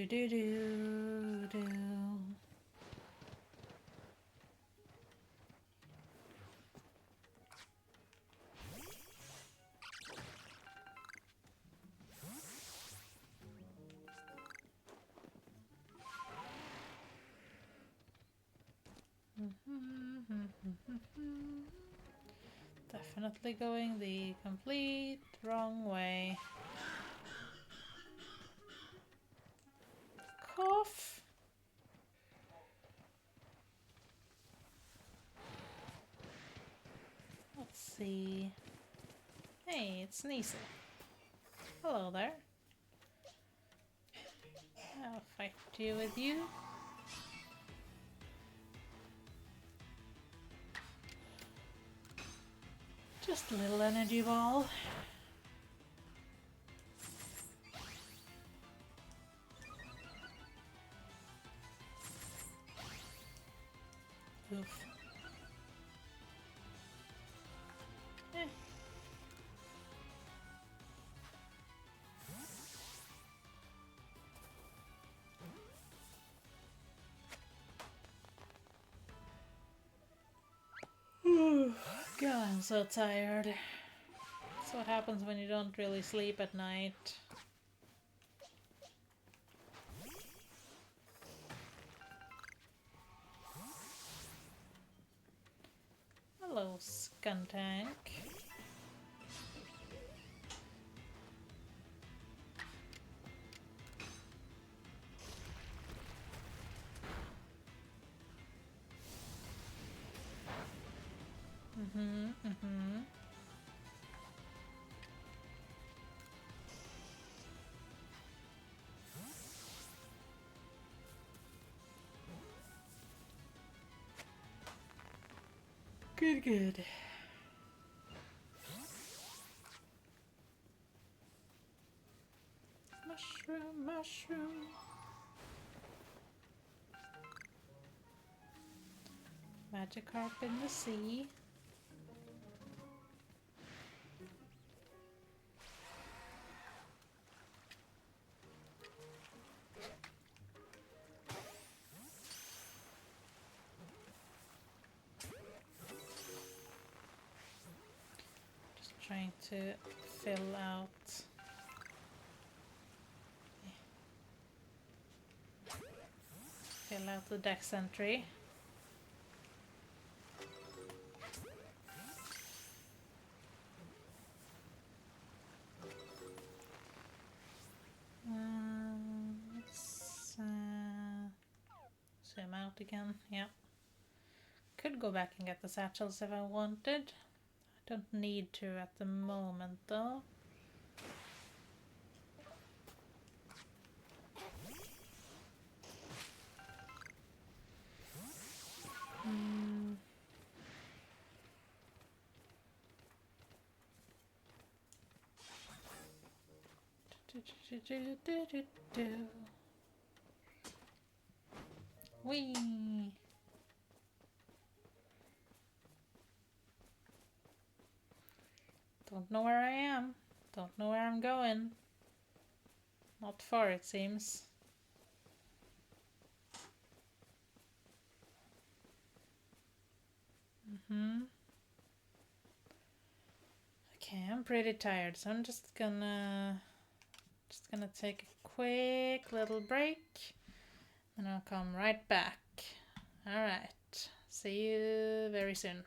Definitely going the complete wrong way. Cough. Let's see. Hey, it's Nisa. Hello there. I'll fight you with you. Just a little energy ball. Oof. God, I'm so tired. That's what happens when you don't really sleep at night. Hello, Skuntank. Good, good. Mushroom, mushroom. Magikarp in the sea. Just trying to fill out. Fill out the dex entry. Let's zoom out again. Yeah. Could go back and get the satchels if I wanted. I don't need to at the moment though. Whee! Don't know where I am. Don't know where I'm going. Not far, it seems. Okay, I'm pretty tired, so I'm just gonna take a quick little break, and I'll come right back. All right. See you very soon.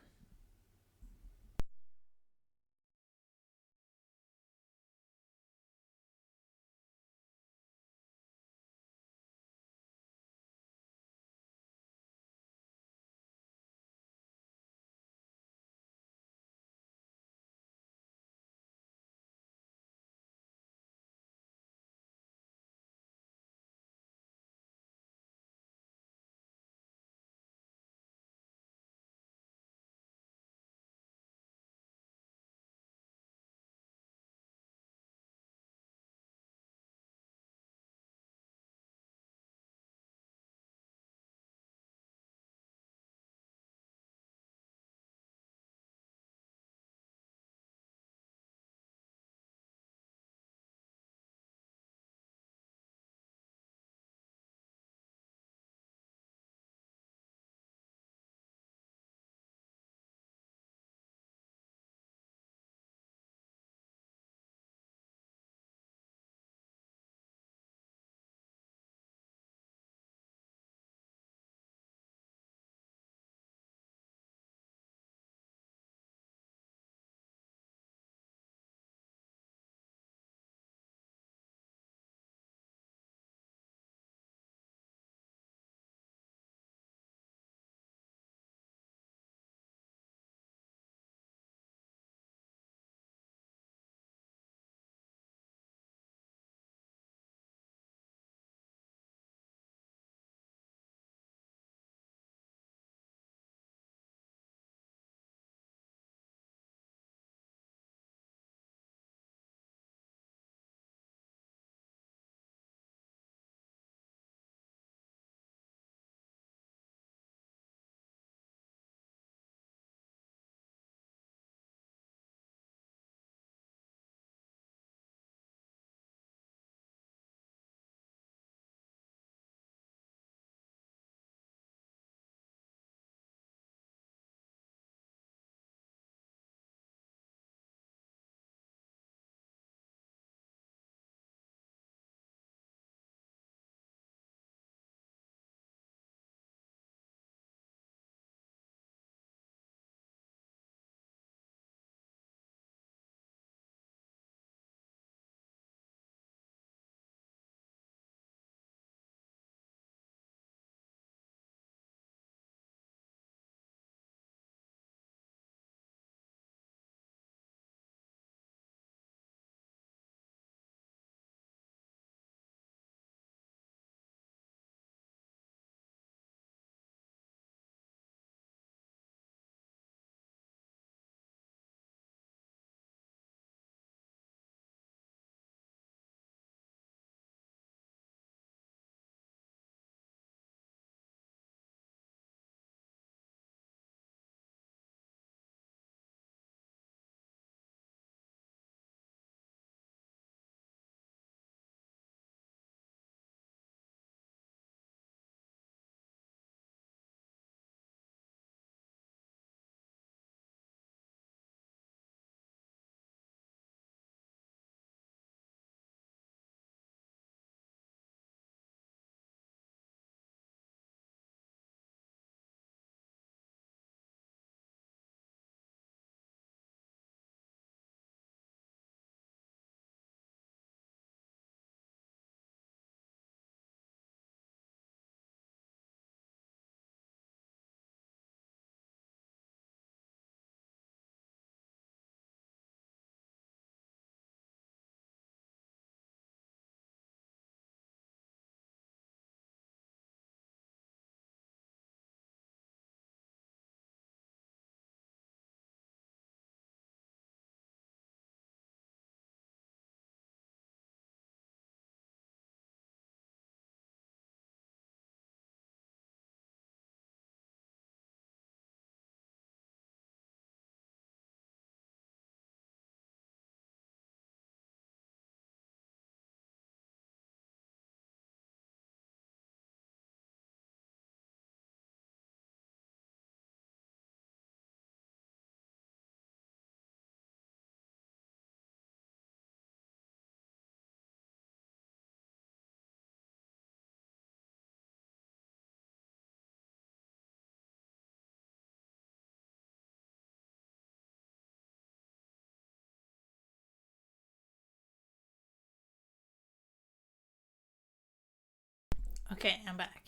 Okay, I'm back.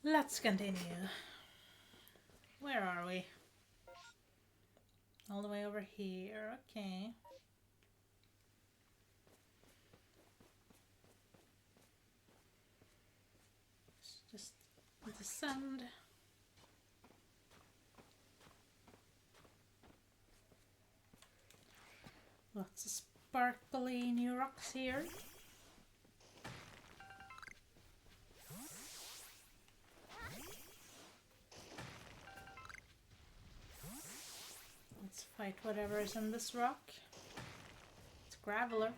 Let's continue. Where are we? All the way over here, okay. Let's just descend. Lots of sparkly new rocks here. Let's fight whatever is in this rock. It's Graveler.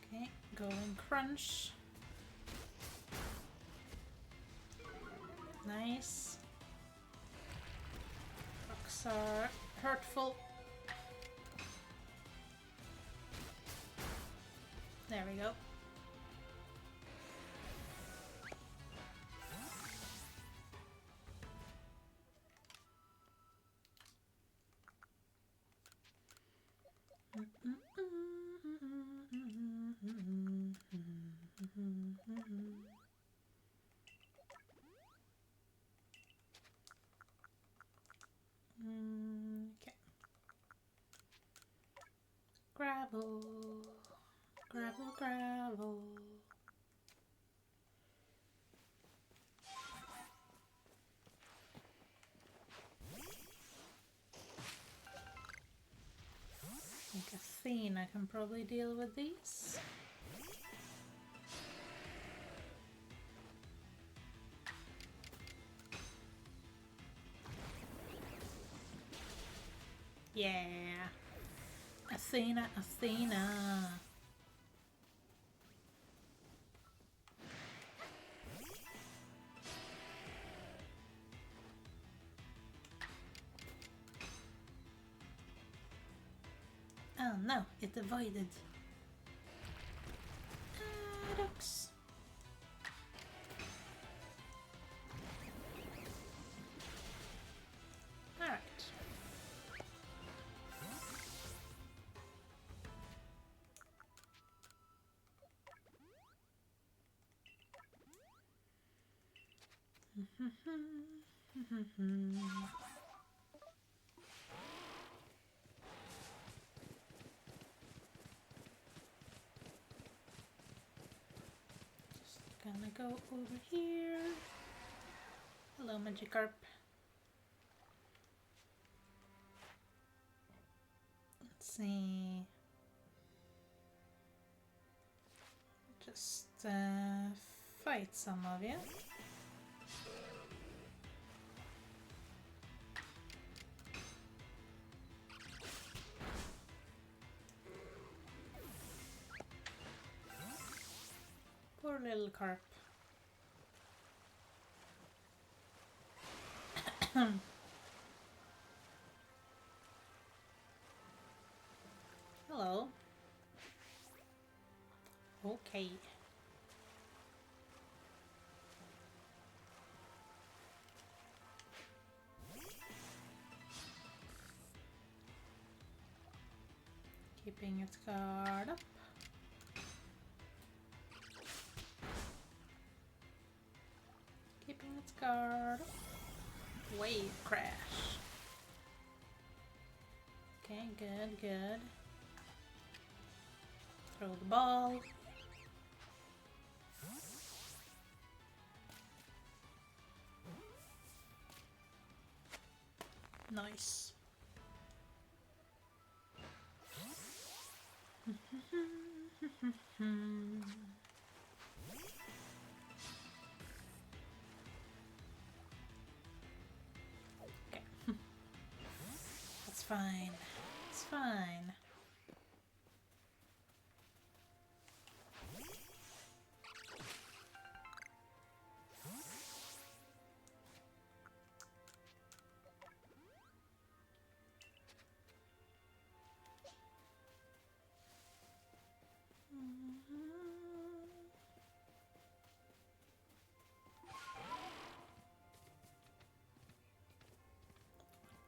Okay, going crunch. Nice. Rocks are hurtful. There we go. Okay. Gravel, gravel, gravel. I think Athena can probably deal with these. Yeah. Athena, Athena. Oh no, it avoided. Ducks. Alright. Just gonna go over here. Hello, Magikarp. Let's see. Just fight some of you. Poor little carp. Hello. Okay. Keeping its guard up. Keeping its guard up. Wave crash. Okay, good, good. Throw the ball. Nice. Okay. That's fine. It's fine.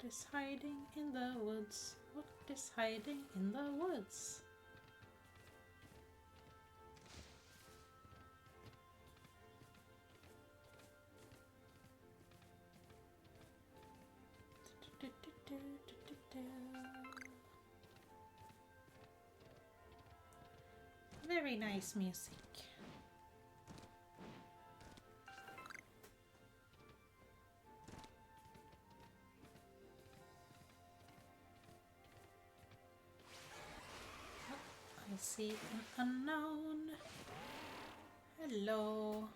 Just hiding in the woods. What is hiding in the woods? Very nice music. I see an unknown. Hello.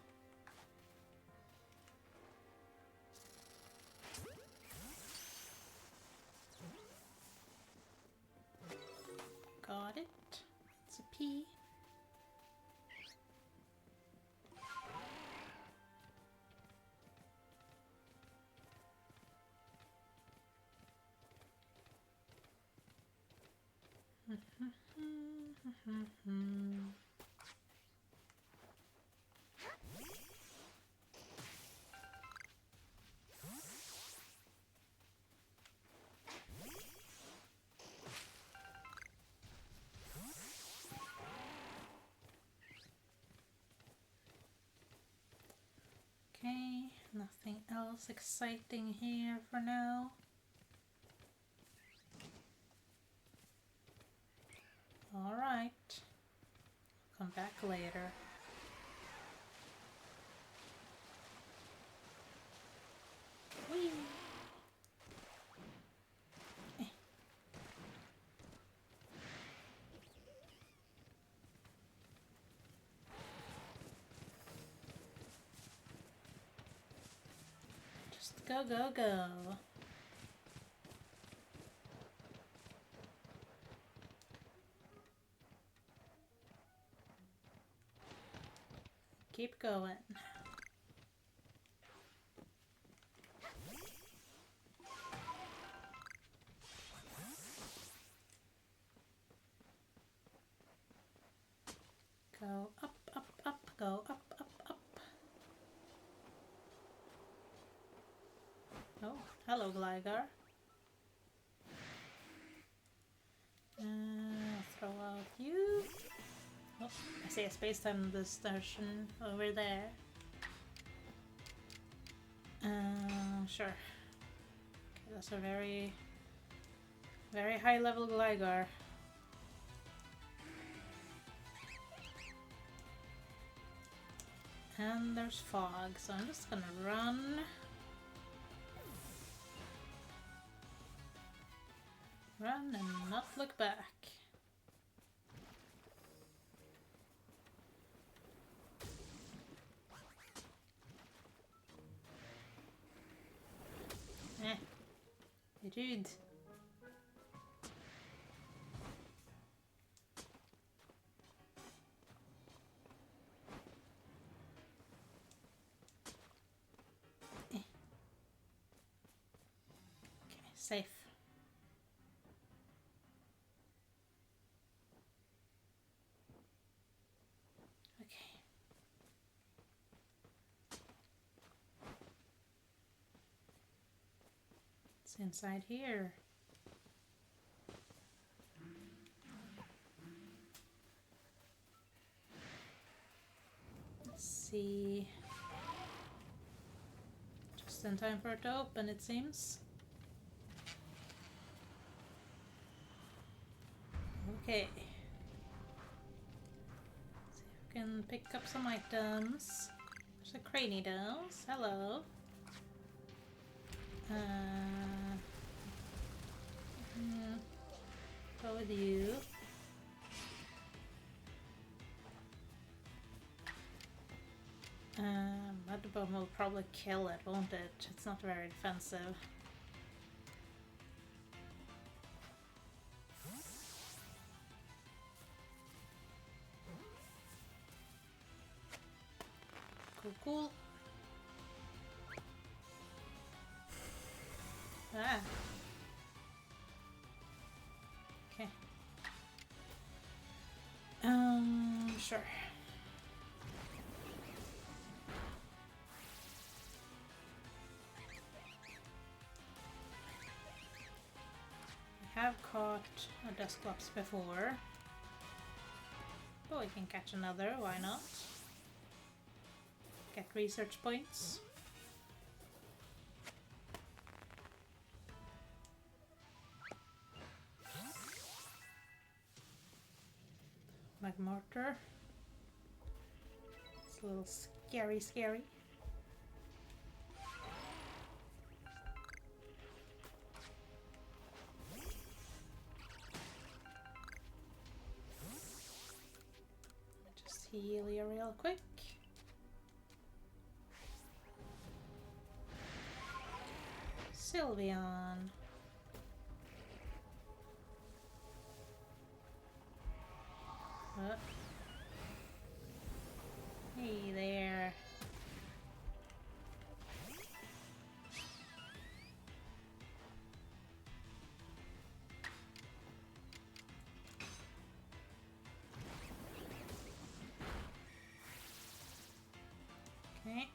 Got it. It's a P. Okay, nothing else exciting here for now. Alright, come back later. Whee! Just go, go, go. Keep going. Go up, up, up, go up, up, up. Oh, hello, Gligar. Throw out you. Oh, I see a space-time distortion over there. Sure. Okay, that's a very, very high-level Gligar. And there's fog, so I'm just gonna run. Run and not look back. Rude. Okay, safe. Okay. It's inside here. Let's see. Just in time for it to open, it seems. Okay. See if we can pick up some items. There's a Cranidos. Hello. Go with you. Mudbomb will probably kill it, won't it? It's not very defensive. Cool, cool. Ah. Okay. Sure. have caught a Dusclops before. But we can catch another, why not? Get research points. Magmortar. It's a little scary. Just heal you real quick. Sylveon. Hey there. Okay.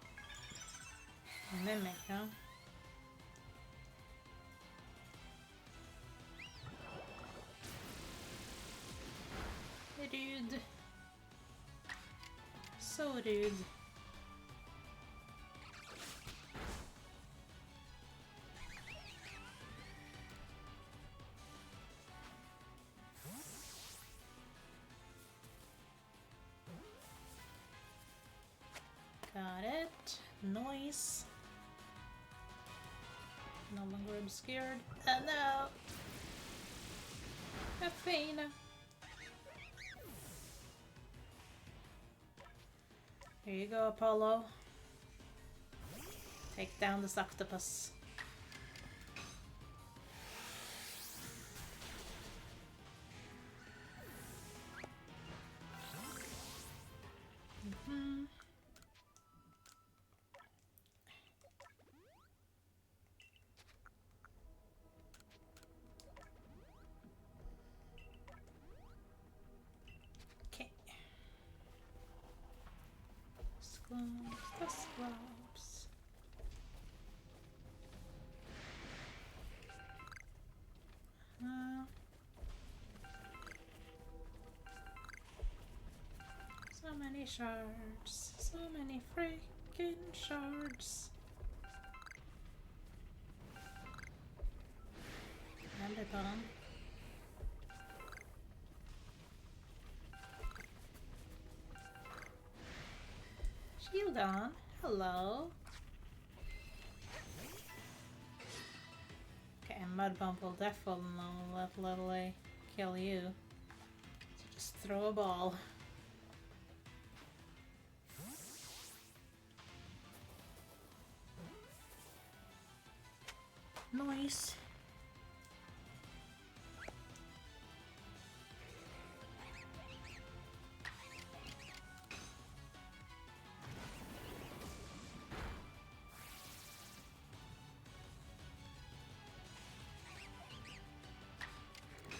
Mimic, huh? Rude. So rude. Got it. Noise. No longer obscured. Oh no! Athena! Here you go, Apollo. Take down this octopus. The scrubs. So many shards. So many freaking shards. And a bomb. Shield on. Hello. Okay, and Mud Bump will definitely kill you. So just throw a ball. Nice.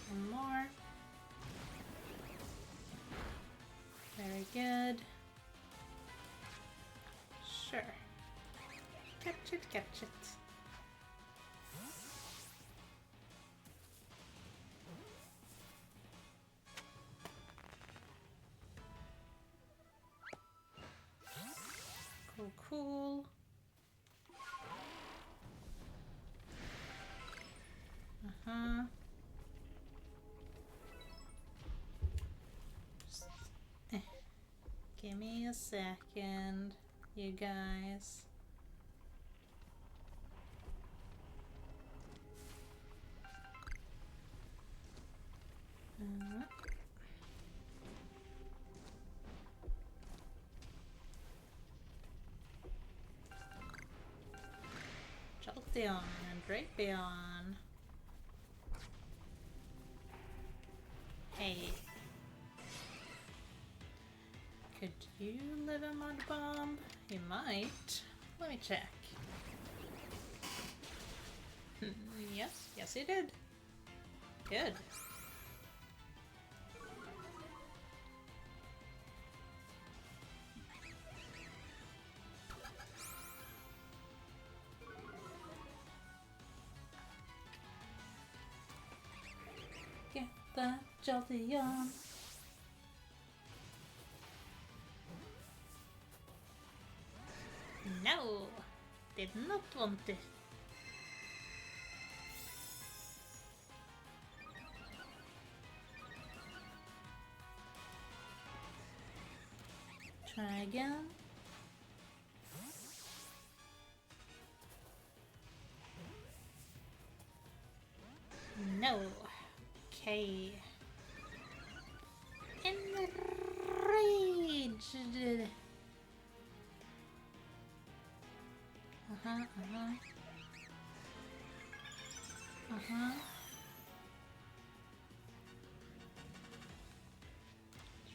One more. Very good. Sure. Catch it, catch it. Cool, cool. Uh-huh. Give me a second, you guys. Jolteon and Drapion. Hey. Could you live a mud bomb? You might. Let me check. Yes, you did. Good. the Jolteon. No, did not want to. Try again. No. Okay. Enraged.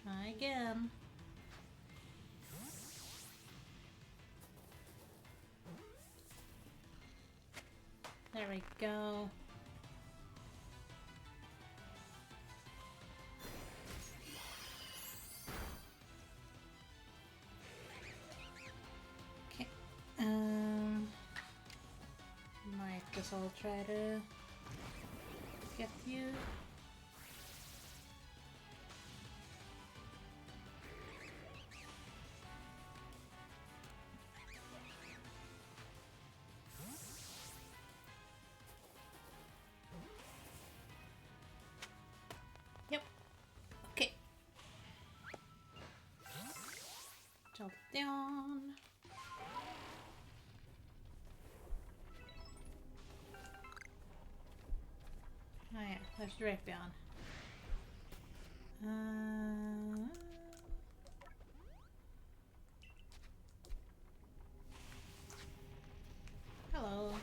Try again. There we go. Okay. Might guess I'll try to get you. Yep. Okay. Jump down. Oh yeah, there's Drapion. Hello.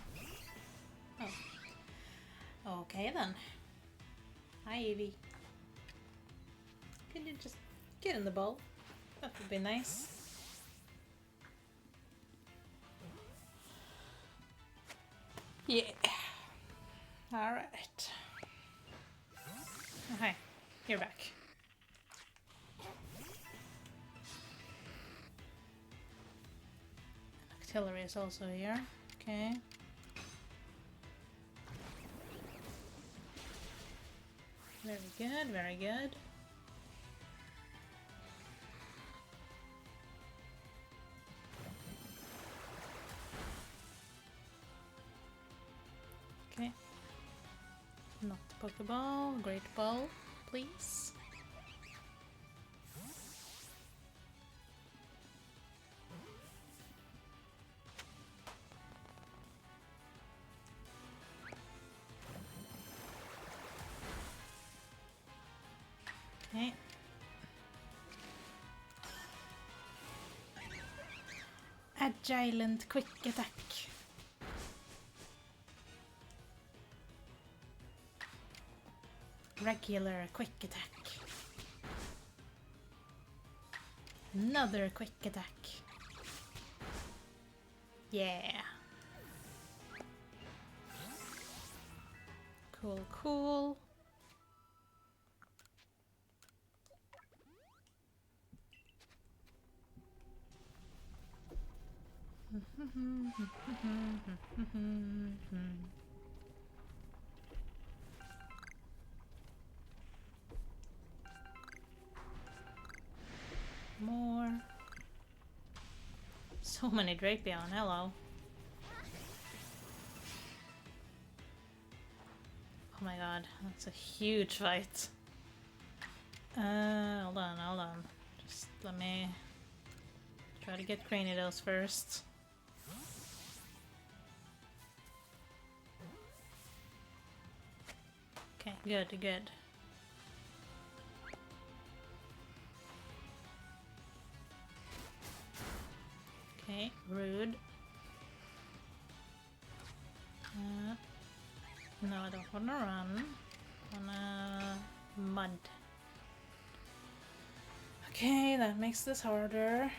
Oh. Okay then. Hi Evie. Can you just get in the bowl? That would be nice. Yeah. Alright. Oh, hi. You're back. Artillery is also here. Okay. Very good, very good. Okay. Not the Pokeball. Great ball, please. Okay. Agile and quick attack. Regular quick attack. Another quick attack. Yeah. Cool, cool. More. So many Drapion, hello. Oh my god, that's a huge fight. Hold on. Just let me try to get Cranidos first. Okay, good. Okay, rude. No, I don't wanna run. I wanna mud. Okay, that makes this harder.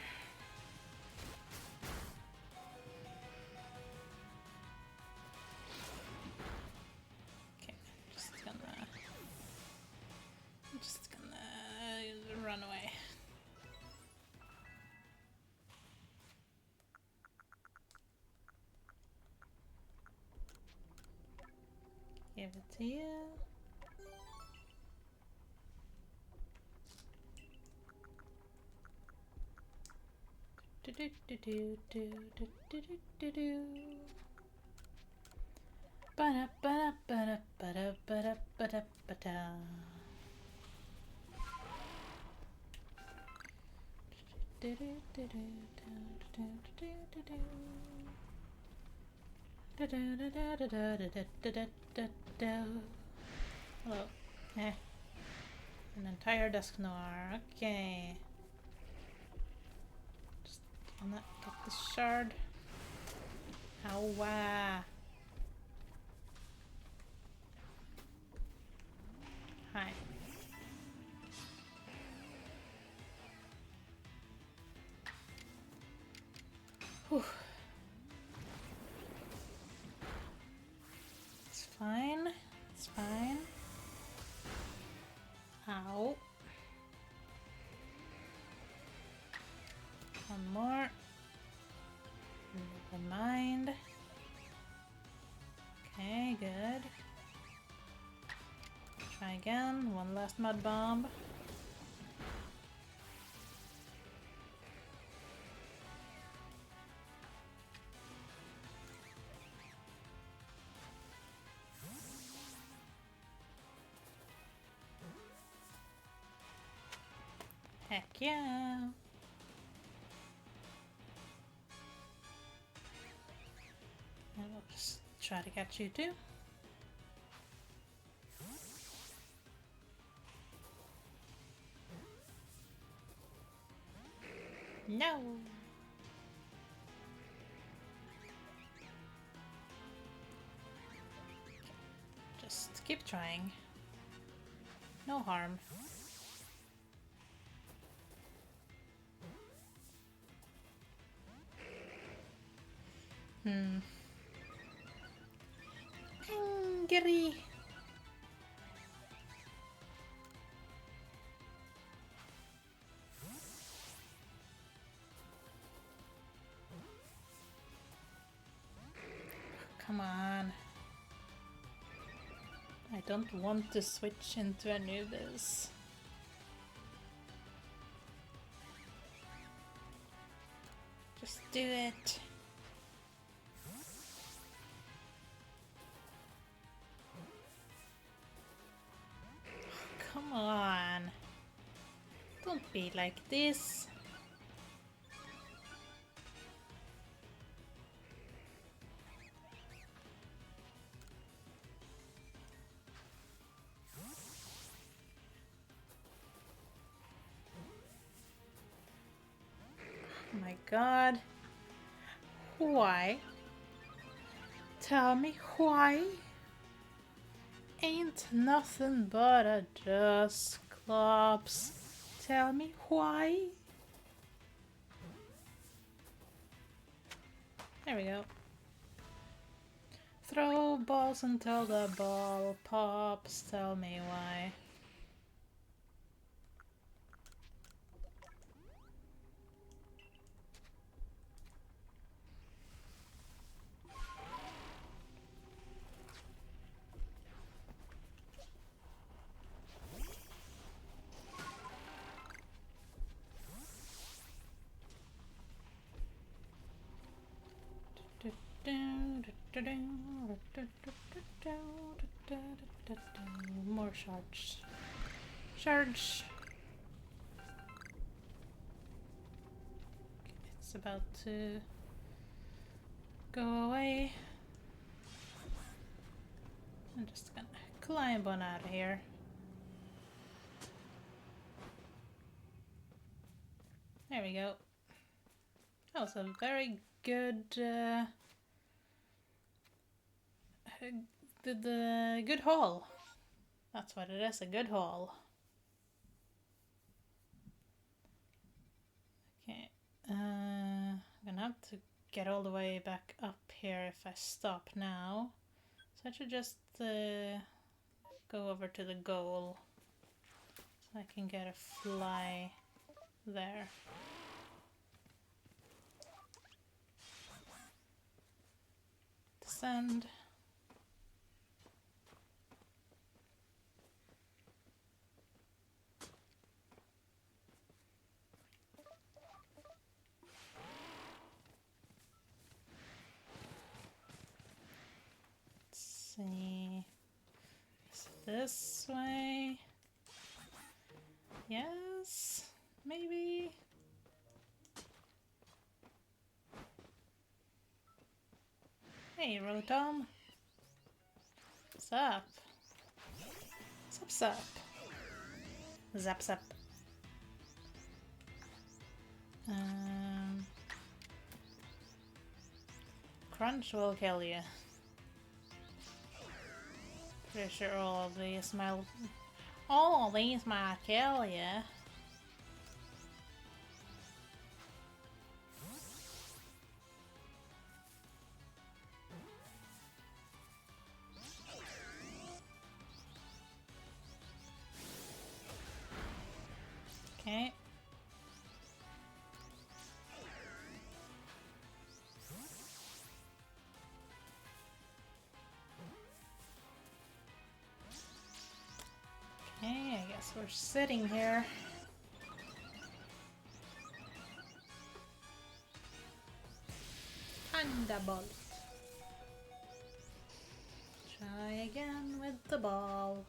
Okay, I'm just gonna run away. Give it to you. Hello. Eh. An entire desk noir. Okay. Just gonna get the shard. Ow. Hi. Whew. It's fine. It's fine. Ow. One more. Never mind. Okay, good. Try again. One last mud bomb. Heck yeah! And we'll just try to catch you too. No! Just keep trying. No harm. Angry. Come on. I don't want to switch into Anubis. Just do it. Come on. Don't be like this. Oh my god. Why? Tell me why? Ain't nothing but a Dusclops. Tell me why? There we go. Throw balls until the ball pops. Tell me why. More shards. Shards. Okay, it's about to go away. I'm just gonna climb on out of here. There we go. That was a very good good haul. That's what it is, a good haul. Okay, I'm gonna have to get all the way back up here if I stop now. So I should just go over to the goal so I can get a fly there. Descend. this way. Yes, maybe. Hey, Rotom. What's up? Sup. Zap. Crunch will kill you. Pretty sure all of these might kill you. Okay. Okay, I guess we're sitting here. Thunderbolt. Try again with the ball.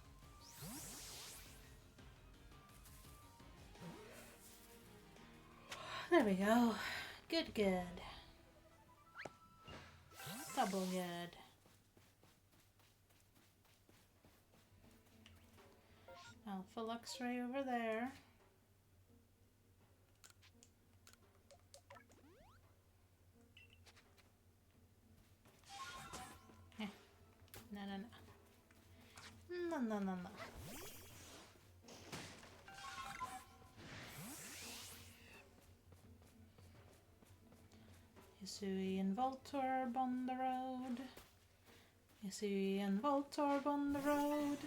There we go. Good. Double good. Alpha Luxray over there. No. Hisui and Voltorb on the road. Hisui and Voltorb on the road.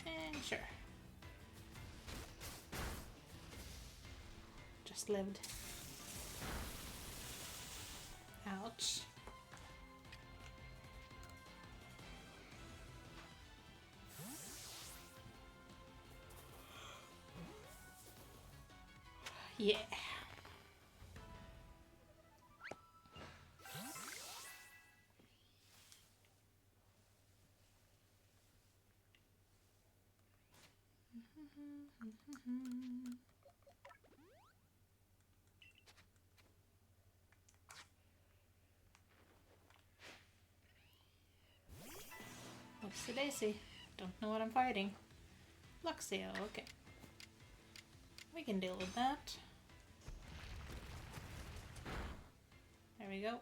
And sure. Just lived. Ouch. Yeah. Oopsie daisy. Don't know what I'm fighting. Luxio, okay. We can deal with that. There we go.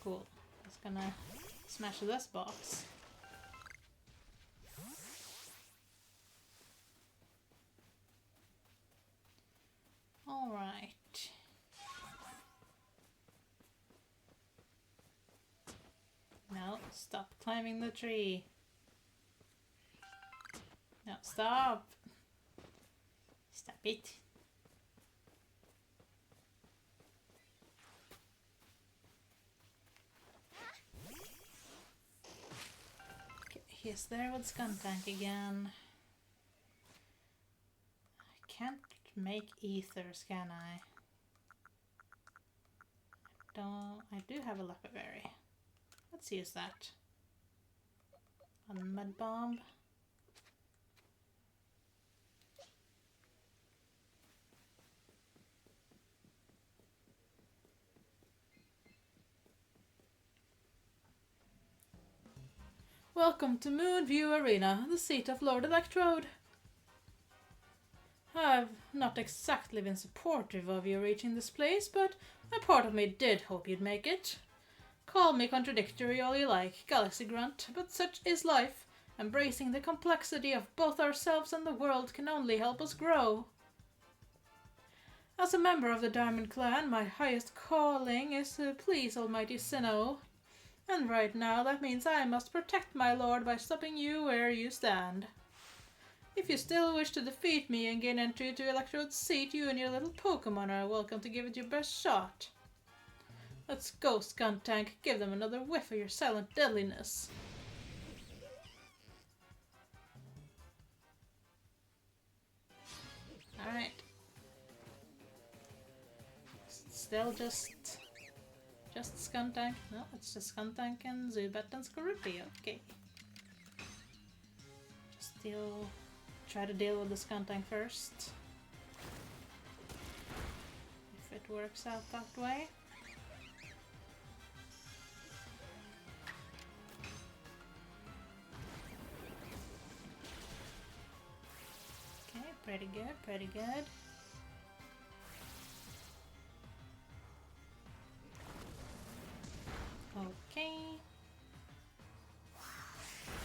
Cool. Just gonna smash this box. Alright. No, stop climbing the tree. No, stop. Stop it. Okay, he's there with Skuntank again. I can't make ethers, can I? I do have a Leopard Berry. Let's use that. On Mud Bomb. Welcome to Moonview Arena, the seat of Lord Electrode. I've not exactly been supportive of you reaching this place, but a part of me did hope you'd make it. Call me contradictory all you like, Galaxy Grunt, but such is life. Embracing the complexity of both ourselves and the world can only help us grow. As a member of the Diamond Clan, my highest calling is to please Almighty Sinnoh. And right now that means I must protect my lord by stopping you where you stand. If you still wish to defeat me and gain entry to Electrode's seat, you and your little Pokémon are welcome to give it your best shot. Let's go, Skuntank. Give them another whiff of your silent deadliness. Alright. still just Skuntank? No, it's just Skuntank and Zubat and Skorupi, okay. Try to deal with the Skuntank first. If it works out that way. Okay, pretty good, pretty good. Okay.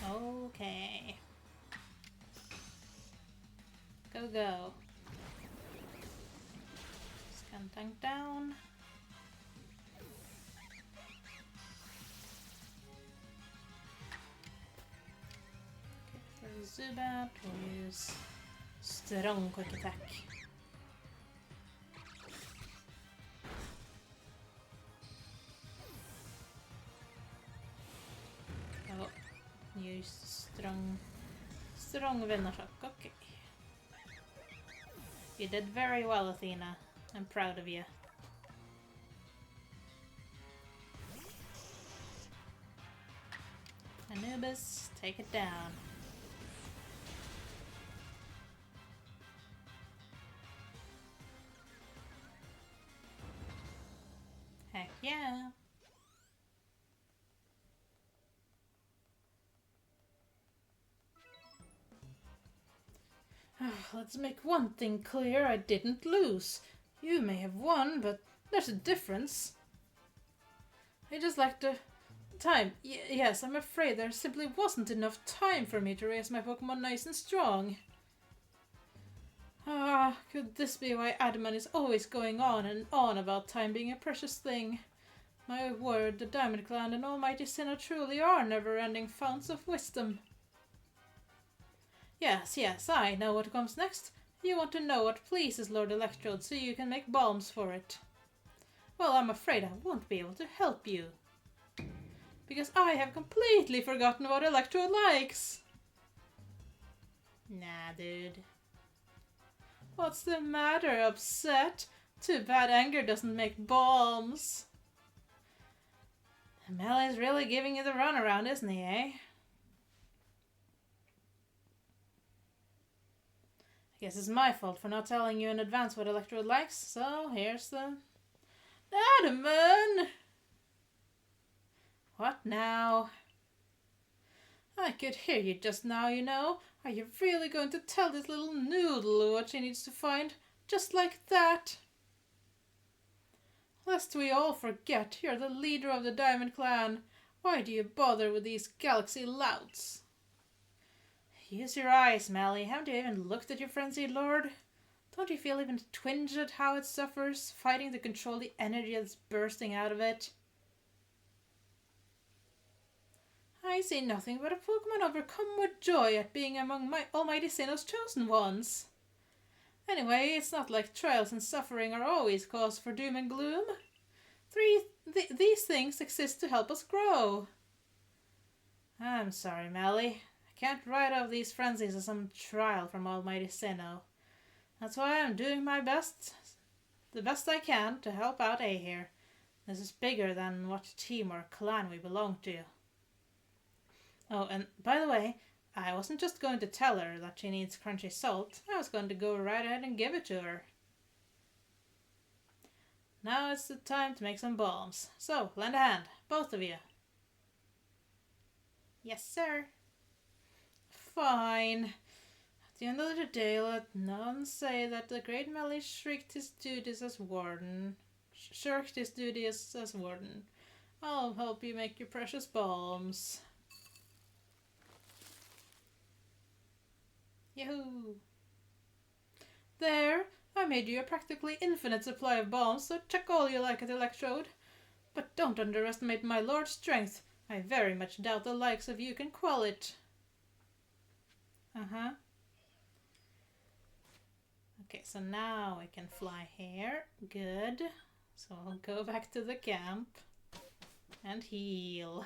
Okay. Go, go. Skuntank down. Okay, for Zubat, we'll use strong quick attack. Oh, use strong Venoshock, okay. You did very well, Athena. I'm proud of you. Anubis, take it down. Heck yeah. Let's make one thing clear, I didn't lose. You may have won, but there's a difference. I just lacked the time. Yes, I'm afraid there simply wasn't enough time for me to raise my Pokemon nice and strong. Ah, could this be why Adamant is always going on and on about time being a precious thing? My word, the Diamond Clan and Almighty Sinnoh truly are never-ending founts of wisdom. Yes, I know what comes next. You want to know what pleases Lord Electrode so you can make balms for it. Well, I'm afraid I won't be able to help you. Because I have completely forgotten what Electrode likes. Nah, dude. What's the matter, upset? Too bad Anger doesn't make balms. Melly's really giving you the runaround, isn't he, eh? Guess it's my fault for not telling you in advance what Electrode likes, so here's the... Adamant! What now? I could hear you just now, you know. Are you really going to tell this little noodle what she needs to find? Just like that? Lest we all forget, you're the leader of the Diamond Clan. Why do you bother with these galaxy louts? Use your eyes, Mally. Haven't you even looked at your frenzied lord? Don't you feel even a twinge at how it suffers, fighting to control the energy that's bursting out of it? I see nothing but a Pokemon overcome with joy at being among my Almighty Sinnoh's chosen ones. Anyway, it's not like trials and suffering are always cause for doom and gloom. These things exist to help us grow. I'm sorry, Mally. Can't write off these frenzies as some trial from Almighty Sinnoh. That's why I'm doing my best, the best I can, to help out A here. This is bigger than what team or clan we belong to. Oh, and by the way, I wasn't just going to tell her that she needs crunchy salt. I was going to go right ahead and give it to her. Now it's the time to make some balms. So, lend a hand, both of you. Yes, sir. Fine. At the end of the day, let none say that the great Melly shirked his duties as warden. I'll help you make your precious balms. Yahoo! There! I made you a practically infinite supply of balms, so check all you like at Electrode. But don't underestimate my lord's strength. I very much doubt the likes of you can quell it. Uh-huh. Okay, so now we can fly here. Good. So I'll go back to the camp and heal.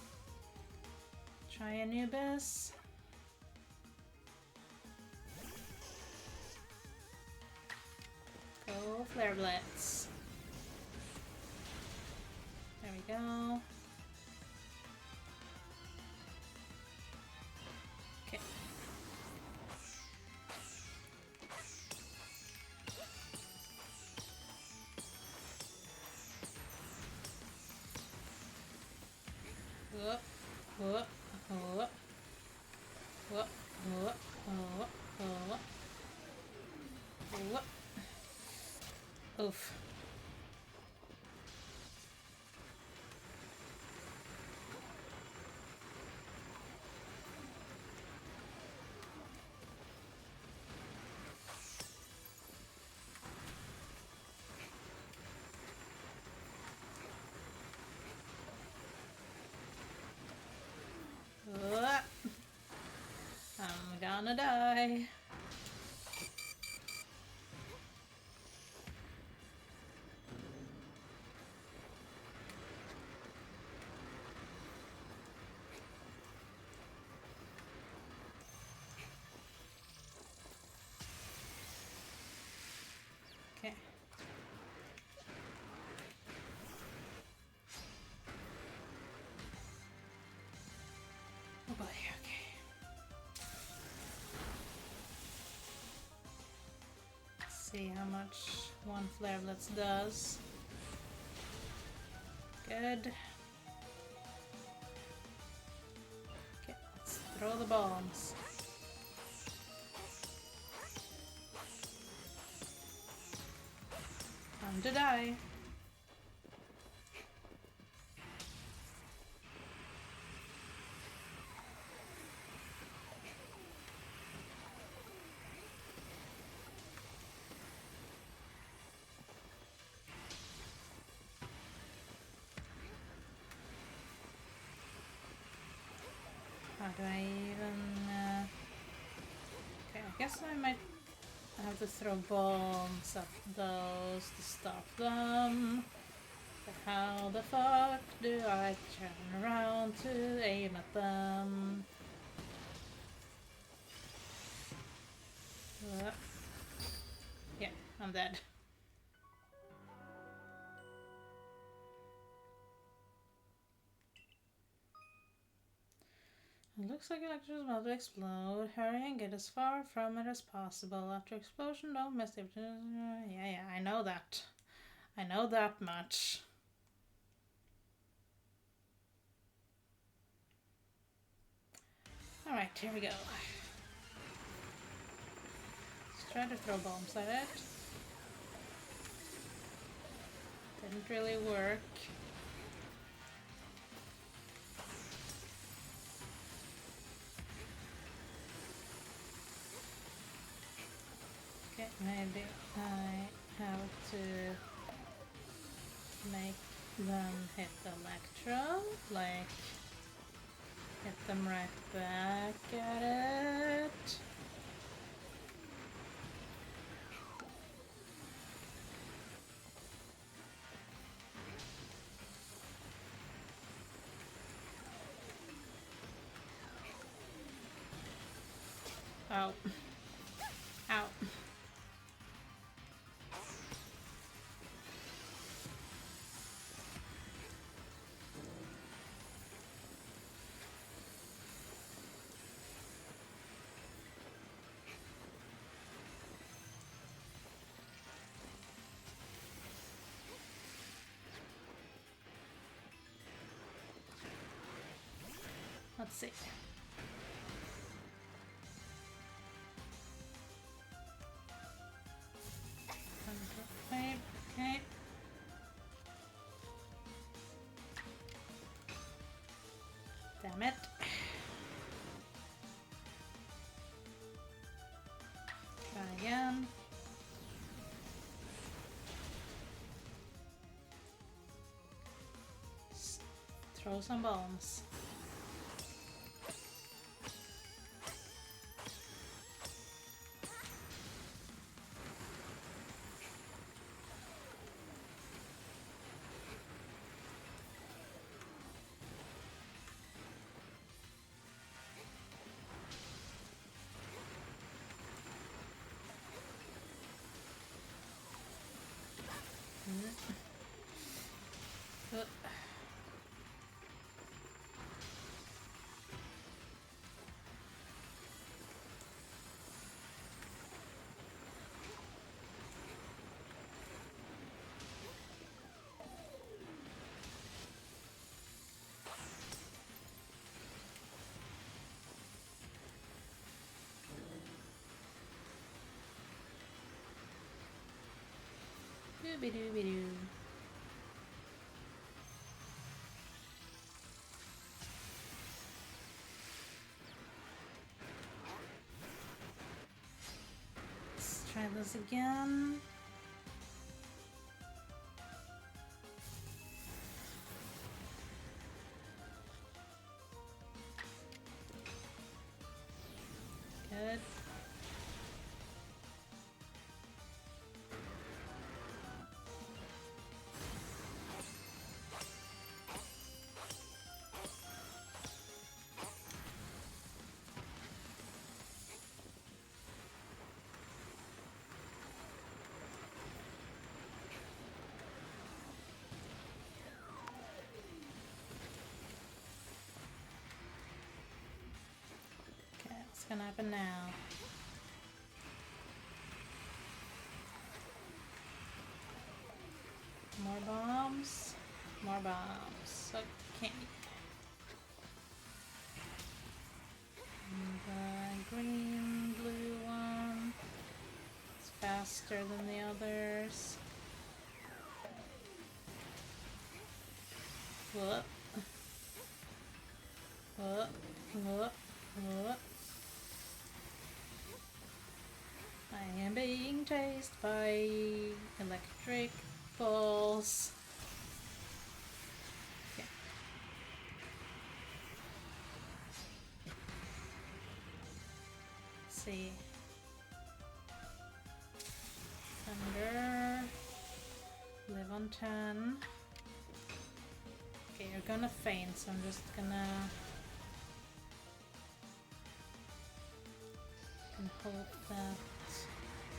try Anubis. Go Flare Blitz. There we go. Okay. Whoop, whoop, whoop. Whoop, whoop, whoop, whoop. Whoop. Oof. I'm gonna die. Okay. Oh boy, okay. Let's see how much one Flare Blitz does. Good. Okay, let's throw the bombs. Time to die. How do I even... Okay, I guess I might have to throw bombs at those to stop them. But how the fuck do I turn around to aim at them? Yeah, I'm dead. It looks like Electrode is about to explode. Hurry and get as far from it as possible. After explosion, don't miss the opportunity. Yeah, I know that. I know that much. Alright, here we go. Let's try to throw bombs at it. Didn't really work. Okay, maybe I have to make them hit the Electrode, like hit them right back at it. Ow. Ow. Let's see. Okay. Damn it. Try again. Throw some bombs. Dooby-dooby-doo. Let's try this again. Good. Okay, what's gonna happen now? More bombs. More bombs. Okay. And the green, blue one. It's faster than the others. Whoop. Whoop. Whoop. Whoop. I am being chased by electric balls. Okay. Let's see. Thunder. Live on 10. Okay, you're gonna faint, so I'm just gonna hope that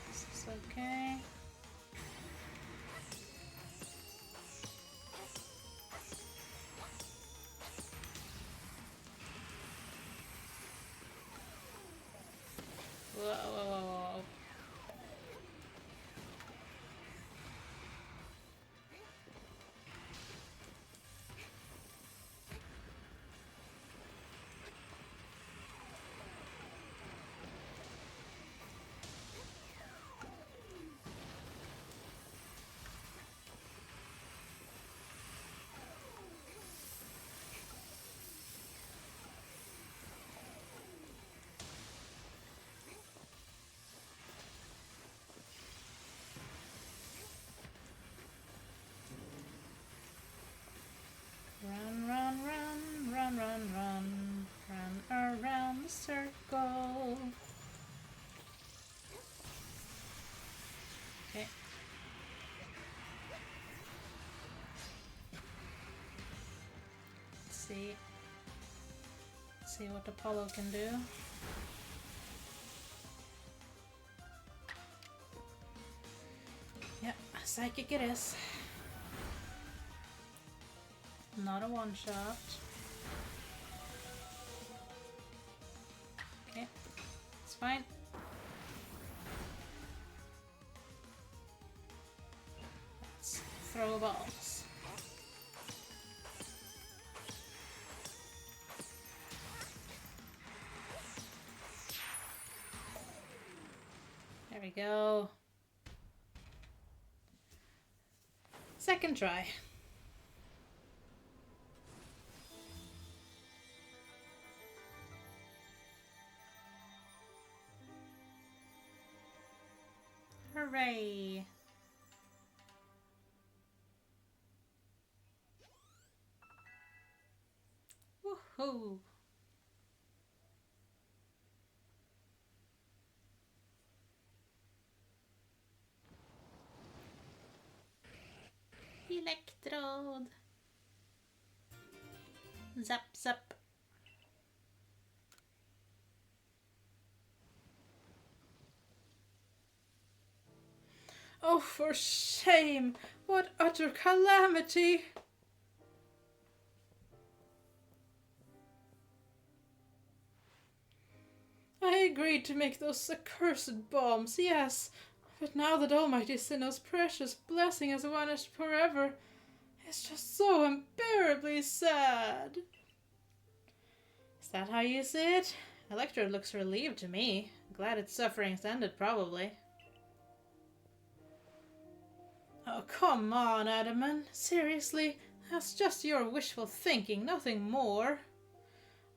this is okay. Whoa, whoa, whoa, whoa. Run, run, run, run, run, run, run around the circle. Okay. Let's see what Apollo can do. Yep, psychic it is. Not a one shot. Okay, it's fine. Let's throw balls. There we go. Second try. Hooray! Woohoo! Electrode! Zap zap! Oh, for shame! What utter calamity! I agreed to make those accursed bombs, yes, but now that Almighty Sinnoh's precious blessing has vanished forever, it's just so unbearably sad. Is that how you see it? Electrode looks relieved to me. Glad its suffering's ended, probably. Oh, come on, Adaman. Seriously, that's just your wishful thinking, nothing more.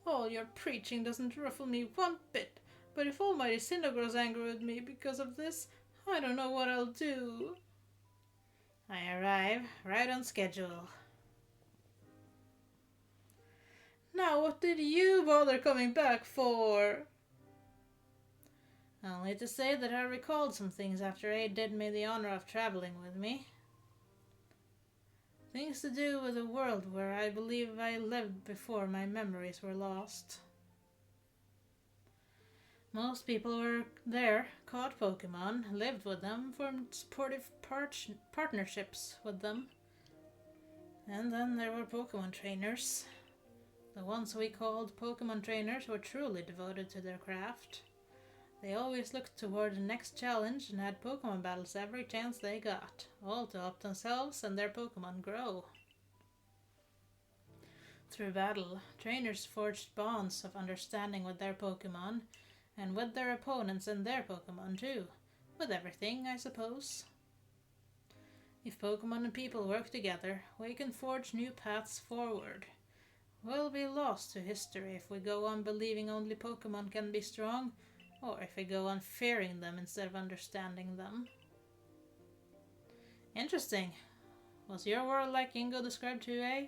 All your preaching doesn't ruffle me one bit, but if Almighty Sinnoh grows angry with me because of this, I don't know what I'll do. I arrive right on schedule. Now what did you bother coming back for? Only to say that I recalled some things after Aid did me the honor of traveling with me. Things to do with a world where I believe I lived before my memories were lost. Most people were there, caught Pokemon, lived with them, formed supportive partnerships with them. And then there were Pokemon trainers. The ones we called Pokemon trainers were truly devoted to their craft. They always looked toward the next challenge and had Pokemon battles every chance they got, all to help themselves and their Pokemon grow. Through battle, trainers forged bonds of understanding with their Pokemon, and with their opponents and their Pokemon too. With everything, I suppose. If Pokemon and people work together, we can forge new paths forward. We'll be lost to history if we go on believing only Pokemon can be strong, or if we go on fearing them instead of understanding them. Interesting. Was your world like Ingo described too, eh?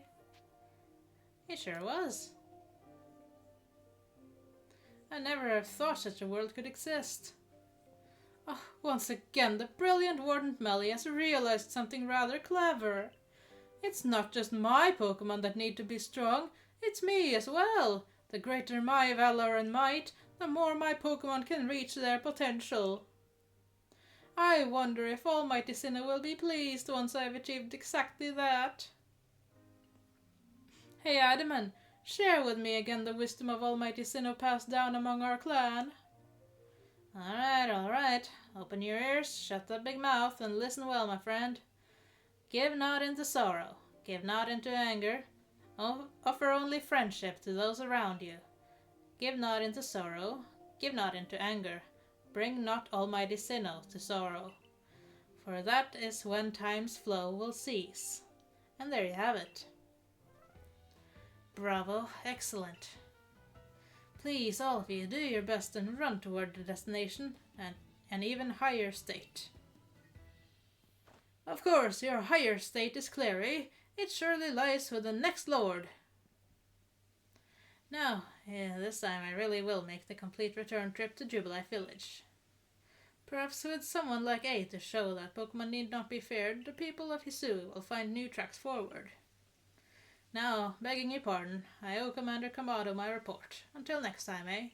It sure was. I never have thought such a world could exist. Oh, once again, the brilliant Warden Melly has realized something rather clever. It's not just my Pokemon that need to be strong, it's me as well. The greater my valor and might, the more my Pokemon can reach their potential. I wonder if Almighty Sinnoh will be pleased once I've achieved exactly that. Hey Adaman, share with me again the wisdom of Almighty Sinnoh passed down among our clan. Alright. Open your ears, shut that big mouth, and listen well, my friend. Give not into sorrow, give not into anger. Offer only friendship to those around you. Give not into sorrow, give not into anger. Bring not Almighty Sinnoh to sorrow. For that is when time's flow will cease. And there you have it. Bravo, excellent. Please, all of you, do your best and run toward the destination and an even higher state. Of course, your higher state is Clary. It surely lies with the next lord. Now, this time I really will make the complete return trip to Jubilife Village. Perhaps with someone like A to show that Pokemon need not be feared, the people of Hisui will find new tracks forward. Now, begging your pardon, I owe Commander Kamado my report. Until next time, eh?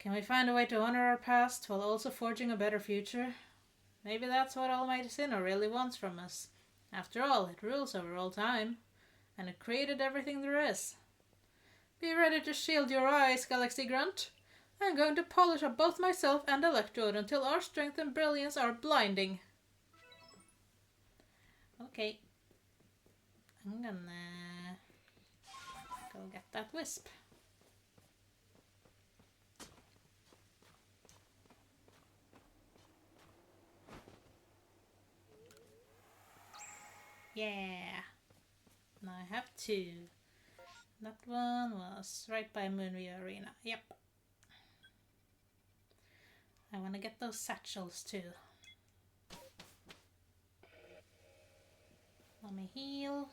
Can we find a way to honor our past while also forging a better future? Maybe that's what Almighty Sinnoh really wants from us. After all, it rules over all time, and it created everything there is. Be ready to shield your eyes, Galaxy Grunt. I'm going to polish up both myself and Electrode until our strength and brilliance are blinding. Okay. I'm gonna go get that wisp. Yeah. Now I have two. That one was right by Moonview Arena. Yep. I want to get those satchels too. Let me heal.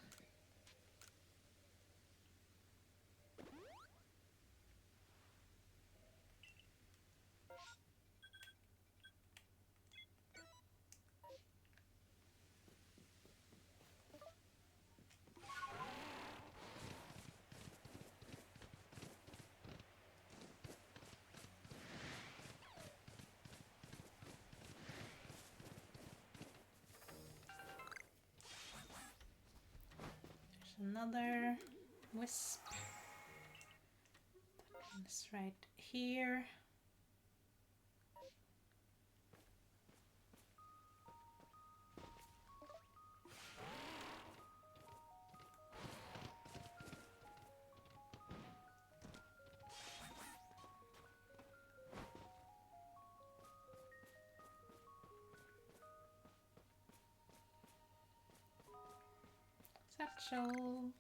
Another wisp. That one is right here. Satchel.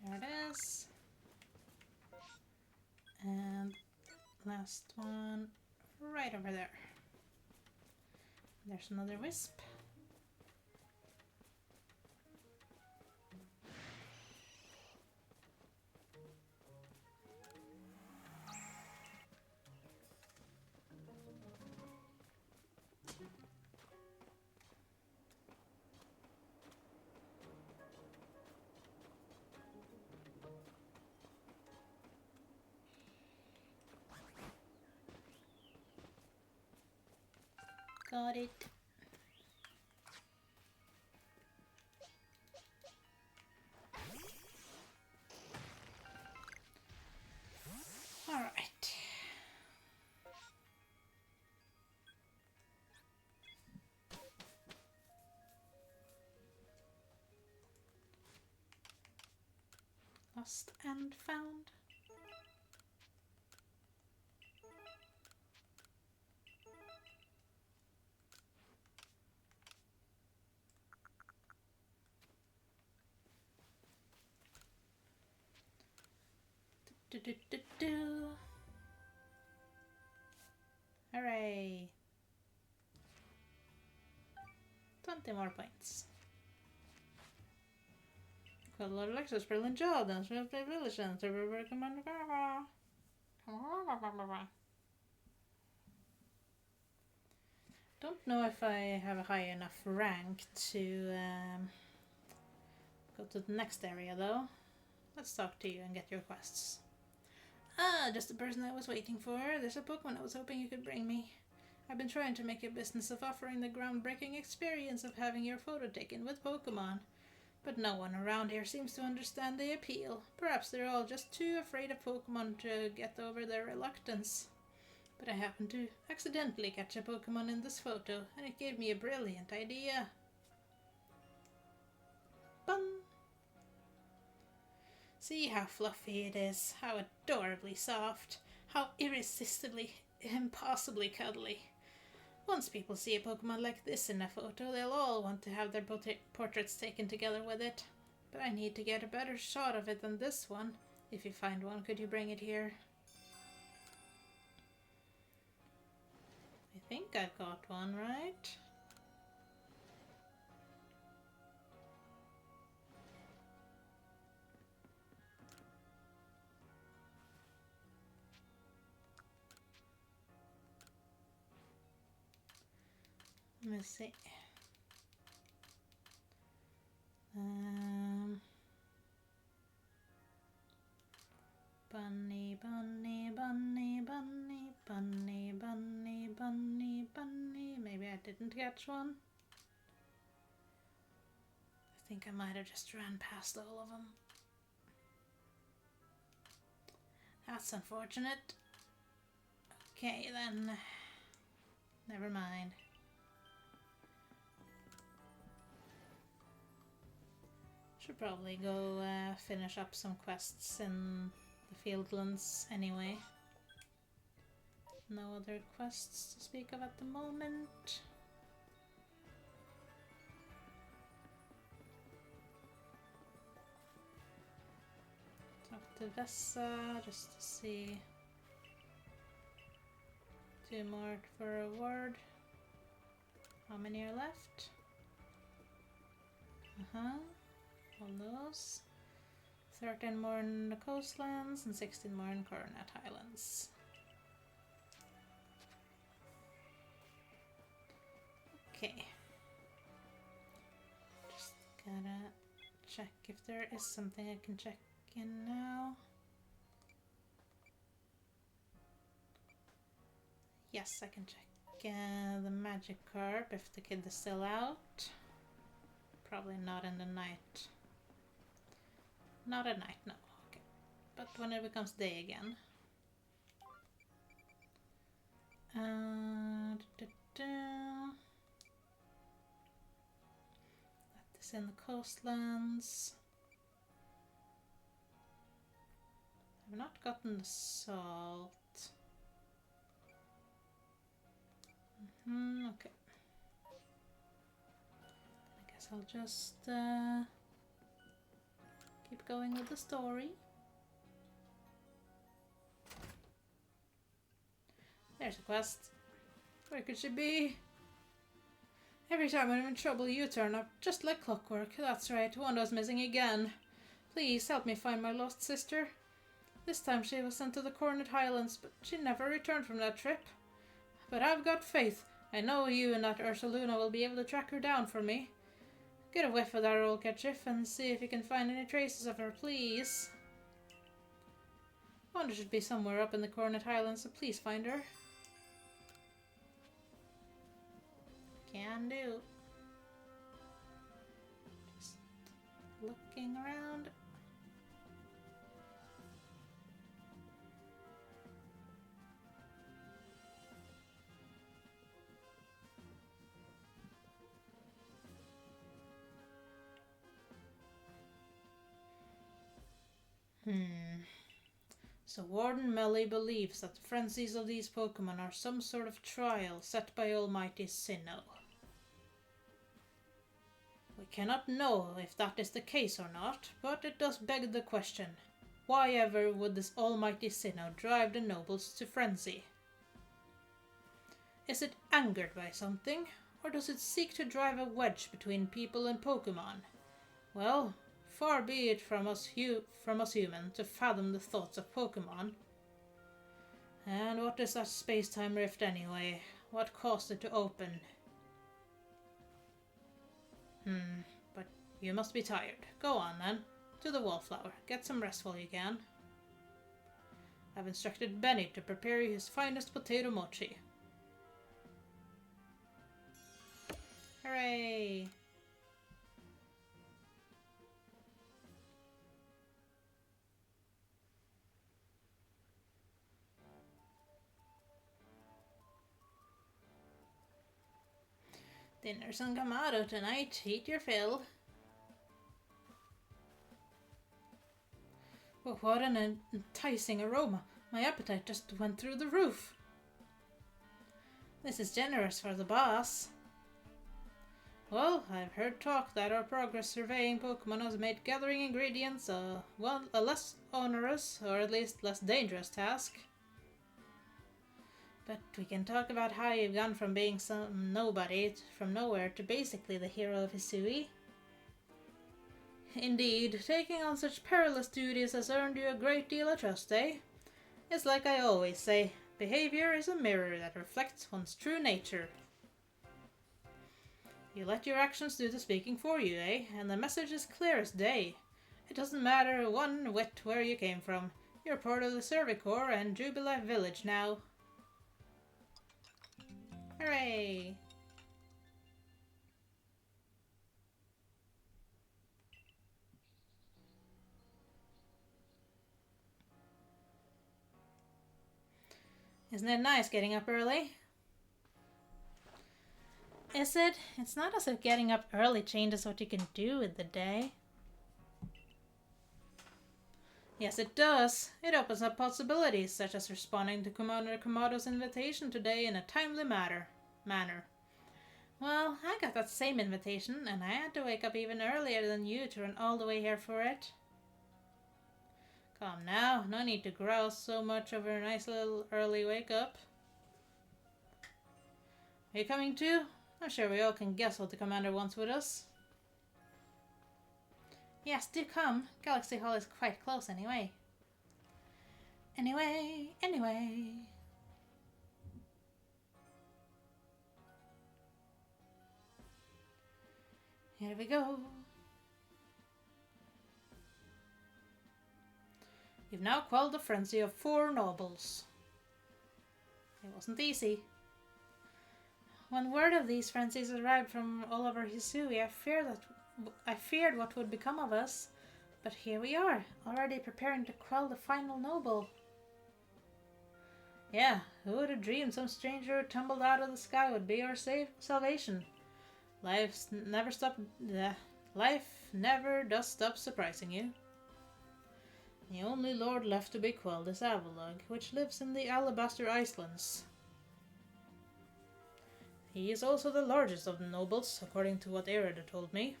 There it is. And last one right over there. There's another wisp. Got it. All right. Lost and found. Do. Hooray! 20 more points. Got a lot of Alexis, brilliant job. That's what I really sent. Don't know if I have a high enough rank to go to the next area though. Let's talk to you and get your quests. Ah, just the person I was waiting for. There's a Pokemon I was hoping you could bring me. I've been trying to make a business of offering the groundbreaking experience of having your photo taken with Pokemon. But no one around here seems to understand the appeal. Perhaps they're all just too afraid of Pokemon to get over their reluctance. But I happened to accidentally catch a Pokemon in this photo, and it gave me a brilliant idea. Bun! See how fluffy it is, how adorably soft, how irresistibly, impossibly cuddly. Once people see a Pokemon like this in a photo, they'll all want to have their portraits taken together with it. But I need to get a better shot of it than this one. If you find one, could you bring it here? I think I've got one, right? Let me see. Bunny, bunny, bunny, bunny, bunny, bunny, bunny, bunny. Maybe I didn't catch one. I think I might have just ran past all of them. That's unfortunate. Okay, then. Never mind. Should probably go finish up some quests in the Fieldlands anyway. No other quests to speak of at the moment. Talk to Vessa just to see 2 more for a reward. How many are left? All those. 13 more in the coastlands and 16 more in Coronet Highlands. Okay. Just gotta check if there is something I can check in now. Yes, I can check the magic carp if the kid is still out. Probably not in the night. Not at night, no. Okay. But when it becomes day again. That is in the coastlands. I've not gotten the salt. Okay. I guess I'll just keep going with the story. There's a quest. Where could she be? Every time I'm in trouble, you turn up, just like clockwork. That's right, Wanda's missing again. Please help me find my lost sister. This time she was sent to the Coronet Highlands, but she never returned from that trip. But I've got faith. I know you and that Ursaluna will be able to track her down for me. Get a whiff of that old kerchief and see if you can find any traces of her, please. Wanda should be somewhere up in the Coronet Highlands, so please find her. Can do. Just looking around. So Warden Melly believes that the frenzies of these Pokemon are some sort of trial set by Almighty Sinnoh. We cannot know if that is the case or not, but it does beg the question. Why ever would this Almighty Sinnoh drive the nobles to frenzy? Is it angered by something, or does it seek to drive a wedge between people and Pokemon? Well, far be it from us human to fathom the thoughts of Pokemon. And what is that space-time rift anyway? What caused it to open? But you must be tired. Go on then, to the Wallflower. Get some rest while you can. I've instructed Benny to prepare you his finest potato mochi. Hooray! Dinner's on Kamado tonight. Eat your fill. Oh, what an enticing aroma. My appetite just went through the roof. This is generous for the boss. Well, I've heard talk that our progress surveying Pokemon has made gathering ingredients a less onerous, or at least less dangerous task. But we can talk about how you've gone from being some nobody from nowhere to basically the hero of Hisui. Indeed, taking on such perilous duties has earned you a great deal of trust, eh? It's like I always say, behavior is a mirror that reflects one's true nature. You let your actions do the speaking for you, eh? And the message is clear as day. It doesn't matter one whit where you came from. You're part of the Servicor and Jubilife Village now. Hooray! Isn't it nice getting up early? Is it? It's not as if getting up early changes what you can do with the day. Yes, it does. It opens up possibilities, such as responding to Commander Kamado's invitation today in a timely manner. Well, I got that same invitation, and I had to wake up even earlier than you to run all the way here for it. Come now, no need to grouse so much over a nice little early wake up. Are you coming too? I'm sure we all can guess what the commander wants with us. Yes, do come. Galaxy Hall is quite close anyway. Anyway. Here we go. You've now quelled the frenzy of 4 nobles. It wasn't easy. When word of these frenzies arrived from all over Hisui, I feared what would become of us. But here we are, already preparing to quell the final noble. Yeah, who would have dreamed some stranger who tumbled out of the sky would be our salvation? Life never does stop surprising you. The only lord left to be quelled is Avalugg, which lives in the Alabaster Islands. He is also the largest of the nobles, according to what Erida told me.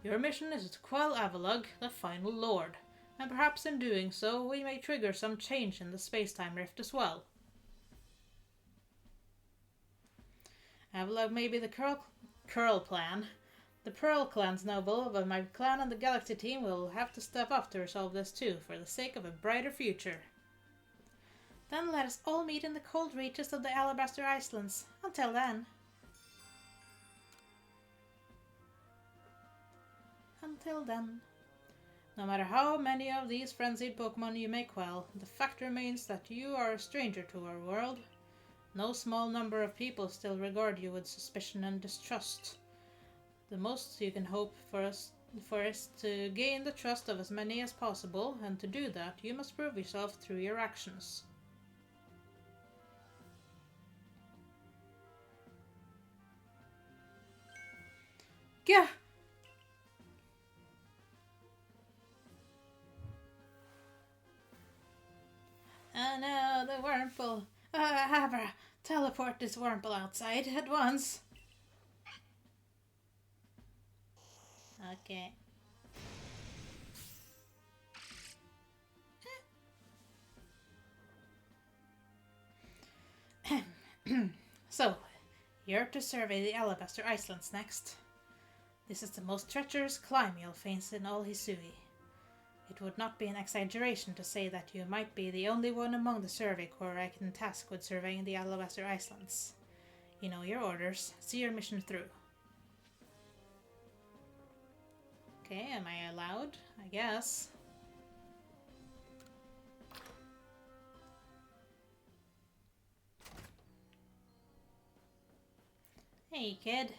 Your mission is to quell Avalugg, the final lord, and perhaps in doing so we may trigger some change in the space-time rift as well. Avalugg may be the Curl clan. The Pearl clan's noble, but my clan and the Galaxy team will have to step up to resolve this too, for the sake of a brighter future. Then let us all meet in the cold reaches of the Alabaster Islands. Until then. No matter how many of these frenzied Pokemon you may quell, the fact remains that you are a stranger to our world. No small number of people still regard you with suspicion and distrust. The most you can hope for is to gain the trust of as many as possible, and to do that you must prove yourself through your actions. Gah! Oh no, the Wurmple. Abra, teleport this Wurmple outside at once. Okay. So, you're to survey the Alabaster Islands next. This is the most treacherous climb you'll face in all Hisui. It would not be an exaggeration to say that you might be the only one among the Survey Corps I can task with surveying the Alabaster Islands. You know your orders. See your mission through. Okay, am I allowed? I guess. Hey, kid.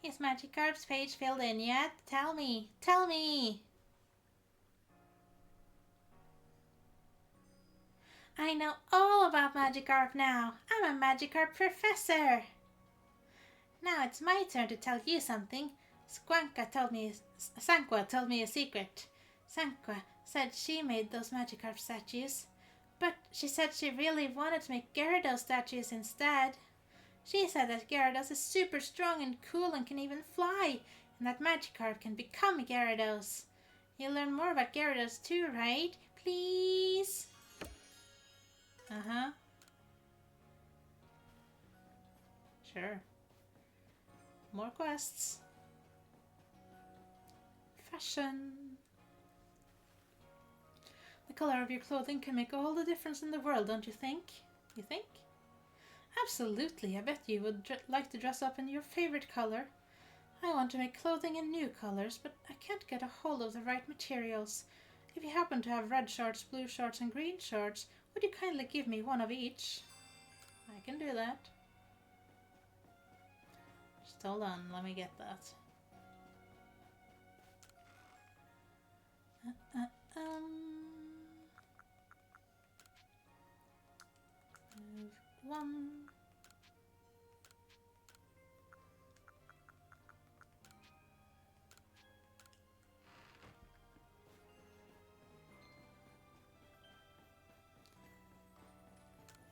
Is Magikarp's page filled in yet? Tell me! Tell me! I know all about Magikarp now. I'm a Magikarp professor. Now it's my turn to tell you something. Sanqua told me a secret. Sanqua said she made those Magikarp statues. But she said she really wanted to make Gyarados statues instead. She said that Gyarados is super strong and cool and can even fly, and that Magikarp can become Gyarados. You'll learn more about Gyarados too, right? Please? Uh-huh. Sure. More quests. Fashion. The color of your clothing can make all the difference in the world, don't you think? You think? Absolutely, I bet you would like to dress up in your favorite color. I want to make clothing in new colors, but I can't get a hold of the right materials. If you happen to have red shorts, blue shorts, and green shorts, would you kindly give me one of each? I can do that. Just hold on, let me get that. Move one.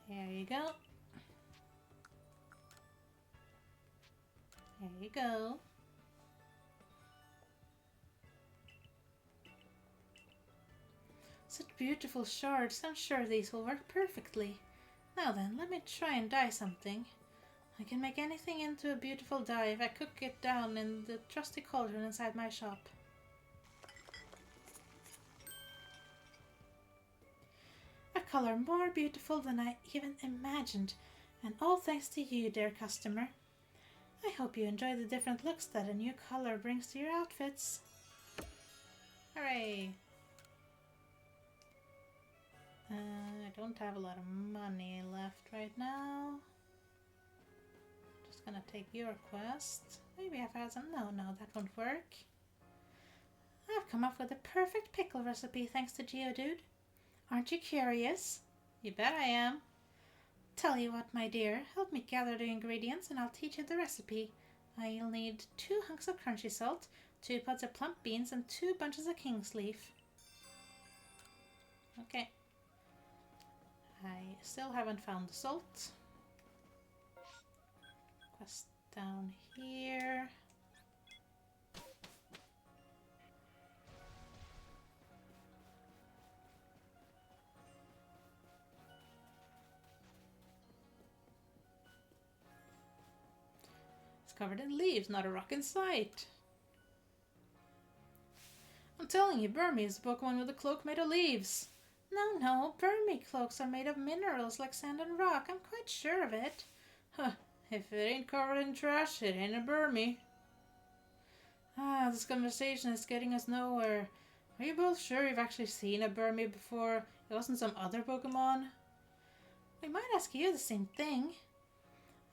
There you go. There you go. Such beautiful shards. I'm sure these will work perfectly. Now then, let me try and dye something. I can make anything into a beautiful dye if I cook it down in the trusty cauldron inside my shop. A color more beautiful than I even imagined, and all thanks to you, dear customer. I hope you enjoy the different looks that a new color brings to your outfits. Hooray! I don't have a lot of money left right now. Just gonna take your quest. Maybe I've had some. No, that won't work. I've come up with a perfect pickle recipe thanks to Geodude. Aren't you curious? You bet I am. Tell you what, my dear, help me gather the ingredients and I'll teach you the recipe. I'll need 2 hunks of crunchy salt, 2 pods of plump beans, and 2 bunches of king's leaf. Okay. I still haven't found the salt. Quest down here. It's covered in leaves, not a rock in sight. I'm telling you, Bergmite is the Pokemon with a cloak made of leaves. No, Bergmite cloaks are made of minerals like sand and rock. I'm quite sure of it. Huh, if it ain't covered in trash, it ain't a Bergmite. This conversation is getting us nowhere. Are you both sure you've actually seen a Bergmite before? It wasn't some other Pokemon? We might ask you the same thing.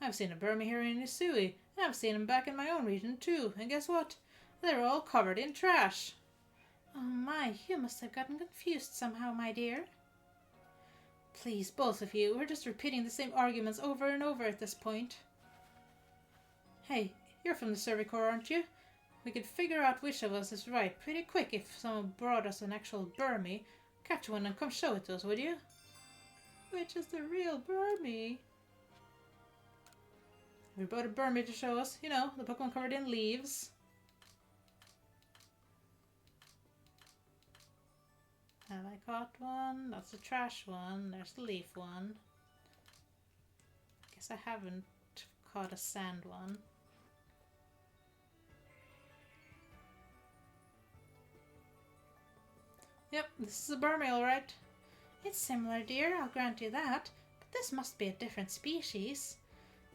I've seen a Bergmite here in Isui, and I've seen them back in my own region too, and guess what? They're all covered in trash. Oh my, you must have gotten confused somehow, my dear. Please, both of you, we're just repeating the same arguments over and over at this point. Hey, you're from the Survey Corps, aren't you? We could figure out which of us is right pretty quick if someone brought us an actual Bergmite. Catch one and come show it to us, would you? Which is the real Bergmite? We brought a Bergmite to show us, you know, the Pokemon covered in leaves. Have I caught one? That's the trash one. There's the leaf one. Guess I haven't caught a sand one. Yep, this is a Bergmite, alright. It's similar, dear, I'll grant you that. But this must be a different species.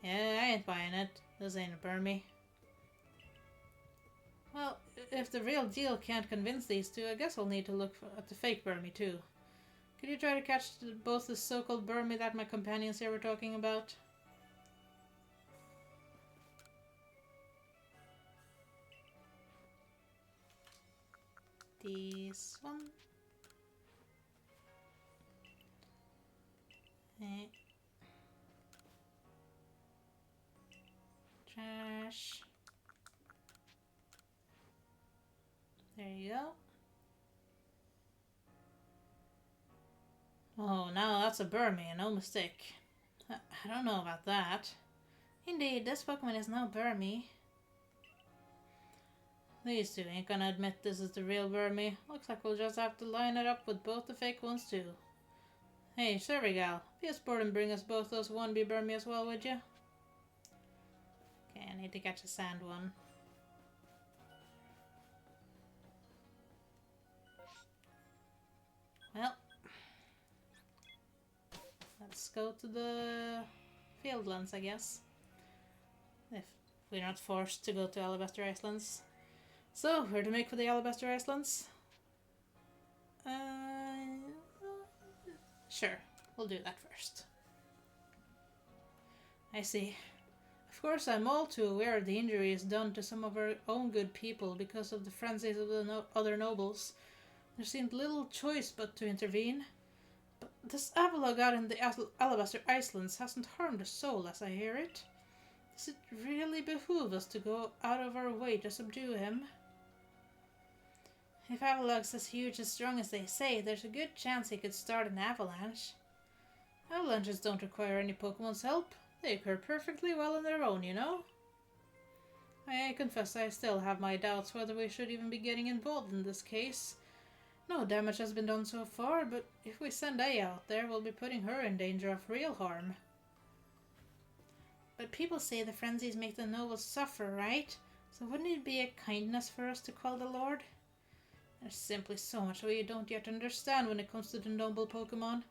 Yeah, I ain't buying it. This ain't a Bergmite. Well, if the real deal can't convince these two, I guess I'll need to look at the fake Bergmite too. Could you try to catch both the so-called Bergmite that my companions here were talking about? This one. Trash. There you go. Oh, now that's a Bergmite, no mistake. I don't know about that. Indeed, this Pokemon is no Bergmite. These two ain't gonna admit this is the real Bergmite. Looks like we'll just have to line it up with both the fake ones too. Hey, Survey Gal, be a sport and bring us both those wannabe Bergmite as well, would you? Okay, I need to catch a sand one. Well, let's go to the Fieldlands, I guess. If we're not forced to go to Alabaster Islands. So, where to make for the Alabaster Islands? Sure, we'll do that first. I see. Of course, I'm all too aware of the injuries done to some of our own good people because of the frenzies of the other nobles. There seemed little choice but to intervene. But this Avalog out in the Alabaster Islands hasn't harmed a soul as I hear it. Does it really behoove us to go out of our way to subdue him? If Avalog's as huge and strong as they say, there's a good chance he could start an avalanche. Avalanches don't require any Pokemon's help. They occur perfectly well on their own, you know? I confess I still have my doubts whether we should even be getting involved in this case. No damage has been done so far, but if we send A out there, we'll be putting her in danger of real harm. But people say the frenzies make the nobles suffer, right? So wouldn't it be a kindness for us to quell the Lord? There's simply so much we don't yet understand when it comes to the noble Pokemon.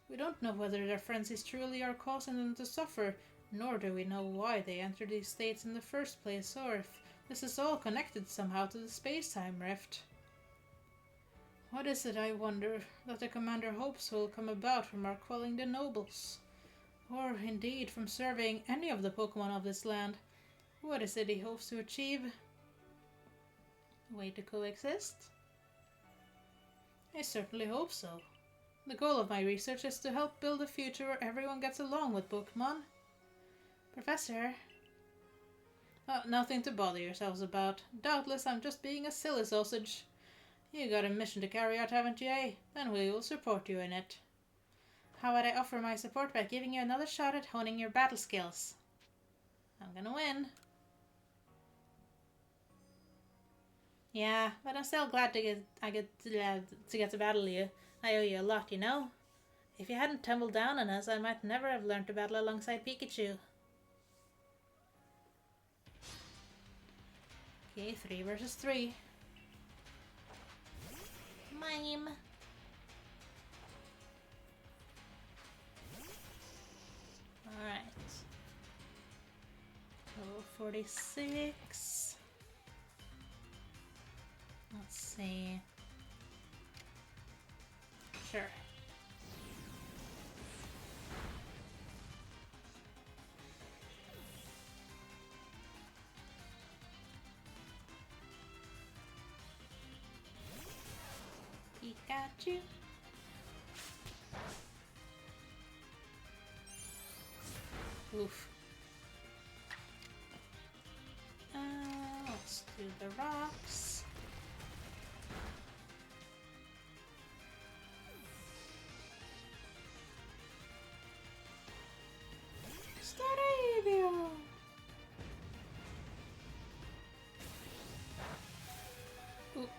We don't know whether their frenzies truly are causing them to suffer, nor do we know why they enter these states in the first place, or if this is all connected somehow to the space-time rift. What is it, I wonder, that the commander hopes will come about from our quelling the nobles? Or indeed from surveying any of the Pokemon of this land? What is it he hopes to achieve? A way to coexist? I certainly hope so. The goal of my research is to help build a future where everyone gets along with Pokemon. Professor? Oh, nothing to bother yourselves about. Doubtless I'm just being a silly sausage. You got a mission to carry out, haven't you, eh? Then we will support you in it. How would I offer my support by giving you another shot at honing your battle skills? I'm gonna win. Yeah, but I'm still glad to get to battle you. I owe you a lot, you know. If you hadn't tumbled down on us, I might never have learned to battle alongside Pikachu. Okay, 3 versus 3. Mime. Alright. Level 46. Let's see. Sure. Pikachu. Oof. Let's do the rocks. Staravio. Ooh,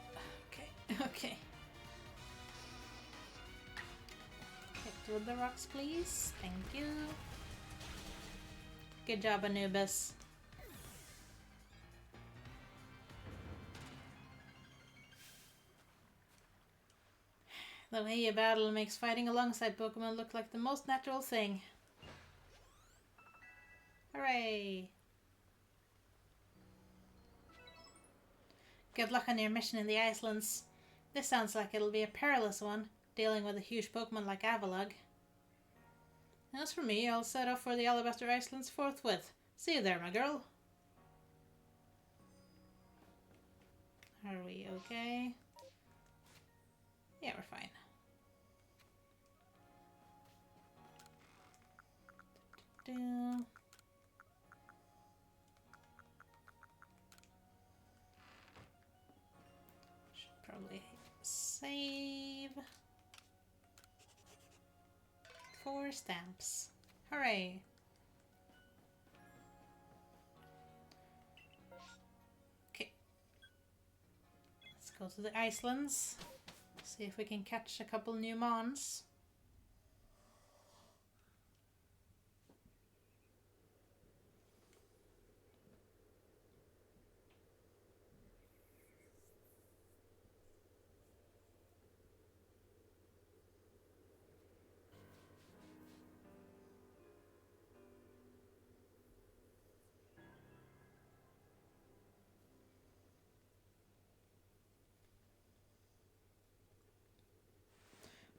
okay, okay. Hit with the rocks, please. Thank you. Good job, Anubis. The way you battle makes fighting alongside Pokemon look like the most natural thing. Hooray! Good luck on your mission in the Icelands. This sounds like it'll be a perilous one, dealing with a huge Pokemon like Avalugg. As for me, I'll set off for the Alabaster Islands forthwith. See you there, my girl. Are we okay? Yeah, we're fine. Should probably save. 4 stamps. Hooray! Okay. Let's go to the Icelands. See if we can catch a couple new Mons.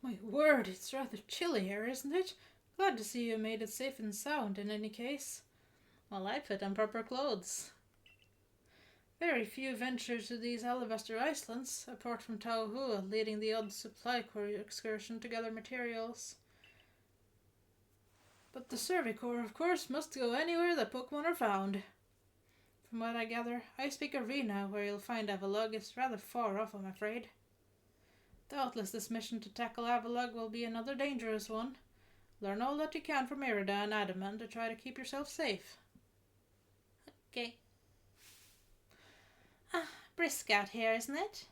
My word, it's rather chilly here, isn't it? Glad to see you made it safe and sound in any case. Well, I put on proper clothes. Very few venture to these Alabaster Islands, apart from Tauhua leading the odd supply corps excursion to gather materials. But the Survey Corps, of course, must go anywhere that Pokemon are found. From what I gather, Ice Peak Arena, where you'll find Avalugg, is rather far off, I'm afraid. Doubtless this mission to tackle Avalugg will be another dangerous one. Learn all that you can from Irida and Adamant to try to keep yourself safe. Okay. Brisk out here, isn't it?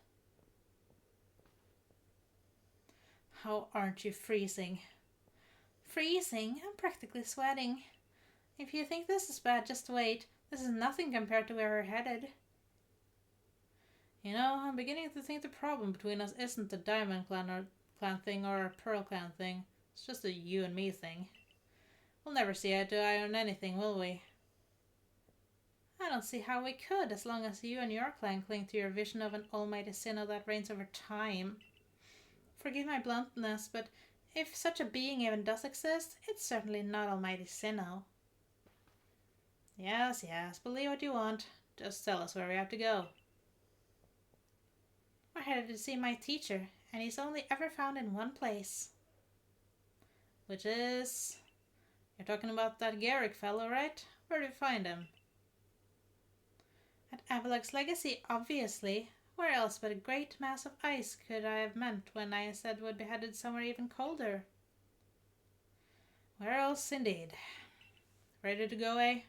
How aren't you freezing? Freezing? I'm practically sweating. If you think this is bad, just wait. This is nothing compared to where we're headed. You know, I'm beginning to think the problem between us isn't the Diamond Clan thing or a Pearl Clan thing. It's just a you and me thing. We'll never see eye to eye on anything, will we? I don't see how we could, as long as you and your clan cling to your vision of an almighty sinner that reigns over time. Forgive my bluntness, but if such a being even does exist, it's certainly not almighty Sinnoh. Yes, believe what you want. Just tell us where we have to go. We're headed to see my teacher, and he's only ever found in one place. Which is... You're talking about that Garrick fellow, right? Where did you find him? At Avalok's Legacy, obviously. Where else but a great mass of ice could I have meant when I said we'd be headed somewhere even colder? Where else, indeed. Ready to go, eh?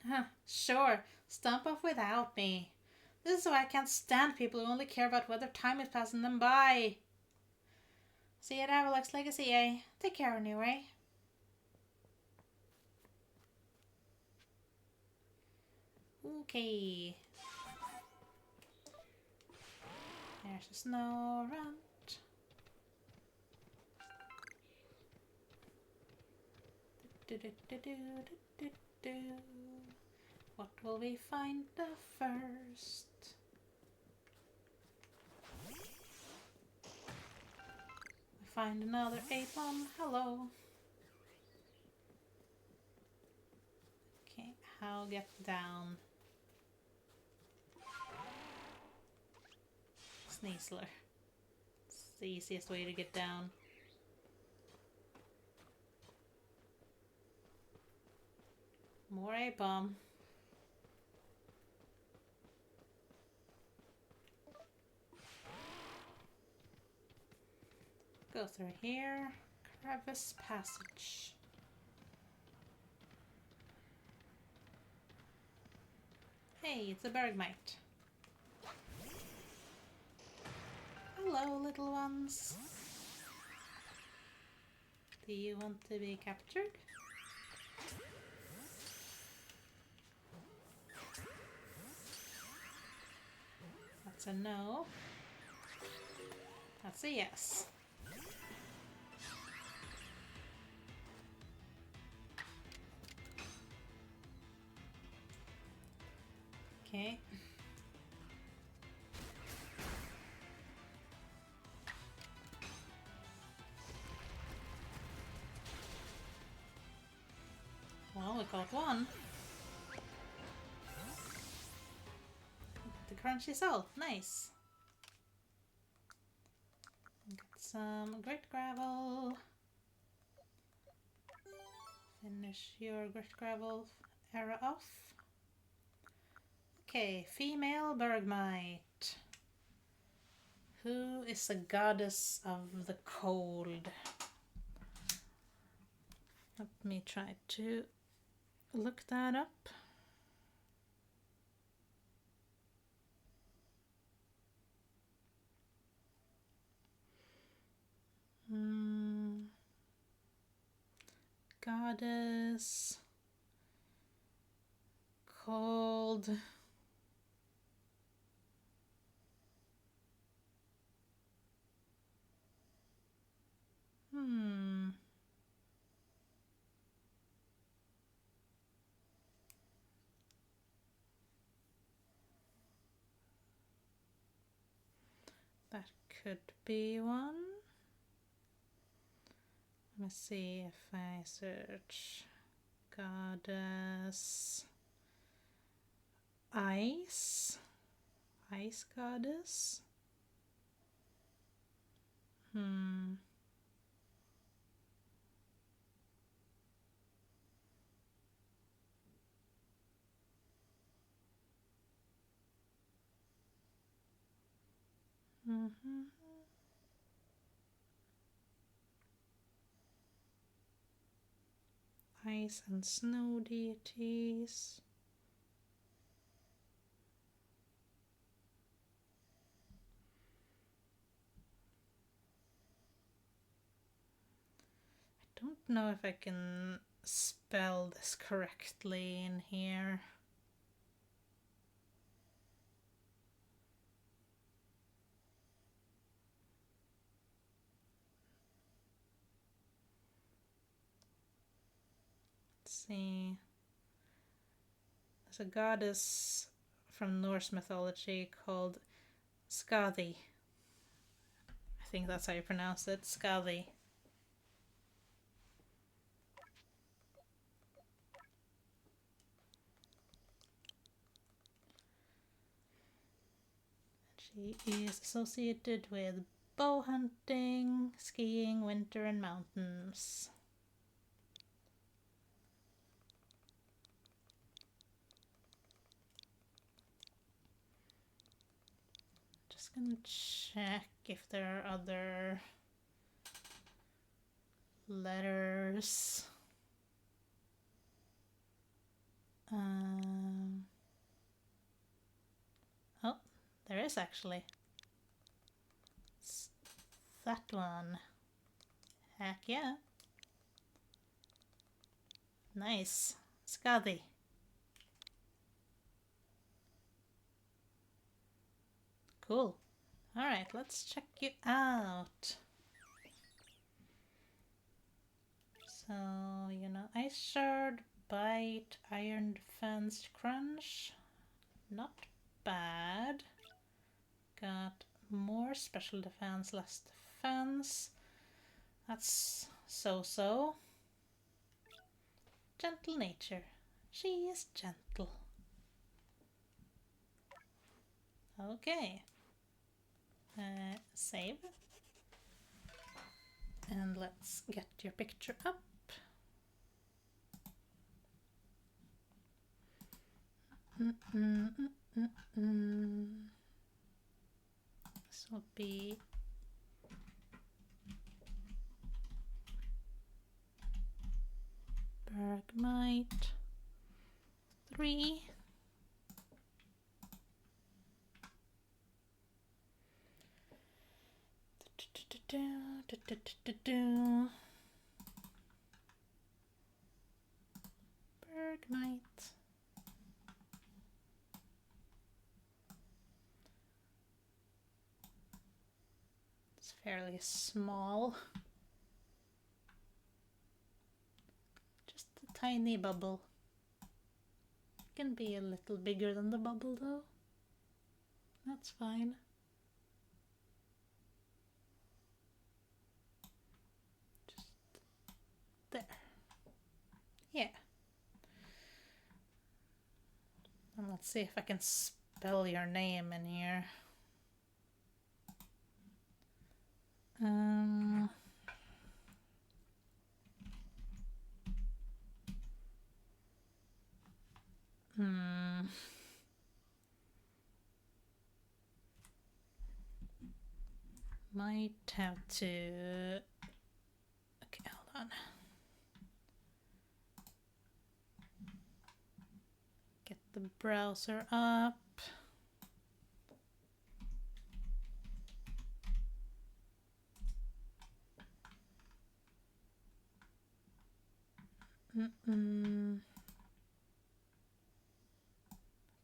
Huh, sure. Stomp off without me. This is why I can't stand people who only care about whether time is passing them by. See you at Avalok's Legacy, eh? Take care anyway. Okay. There's a snow runt. What will we find the first? We find another Apon. Hello. Okay, I'll get down. Sneasler. It's the easiest way to get down. More A-bomb. Go through here. Crevice passage. Hey, it's a Bergmite. Hello, little ones. Do you want to be captured? That's a no. That's a yes. Okay. Well, we got one. The crunchy salt, nice. Get some grit gravel. Finish your grit gravel era off. Okay, female Bergmite. Who is the goddess of the cold? Let me try to look that up. Goddess cold. That could be one. Let me see if I search goddess ice goddess. Ice and snow deities. know if I can spell this correctly in here. Let's see. There's a goddess from Norse mythology called Skadi. I think that's how you pronounce it, Skadi. She is associated with bow hunting, skiing, winter, and mountains. Just gonna check if there are other letters. Oh, there is actually. It's that one. Heck yeah. Nice. Skadi. Cool. Alright, let's check you out. So, Ice Shard, Bite, Iron Defense, Crunch. Not bad. Got more special defense, less defense. That's so-so. Gentle nature. She is gentle. Okay. Save. And let's get your picture up. This will be Bergmite 3. Bergmite. It's fairly small. Just a tiny bubble. It can be a little bigger than the bubble though. That's fine. Just there. Yeah. And let's see if I can spell your name in here. Might have to... Okay, hold on. Get the browser up.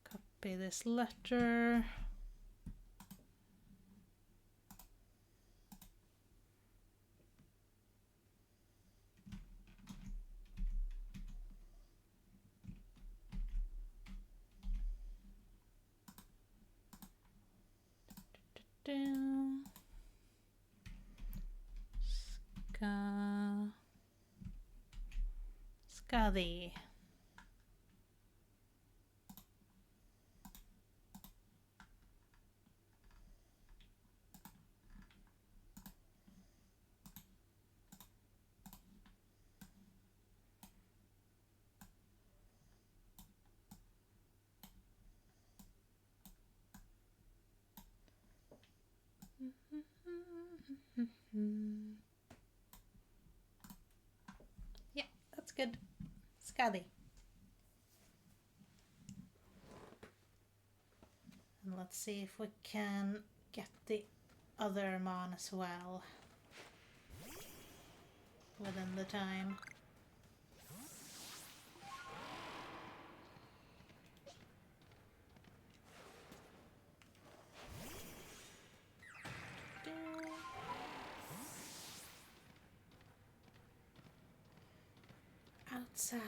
Copy this letter. Skadi. Yeah, that's good. Skadi. And let's see if we can get the other mon as well. within the time. Outside.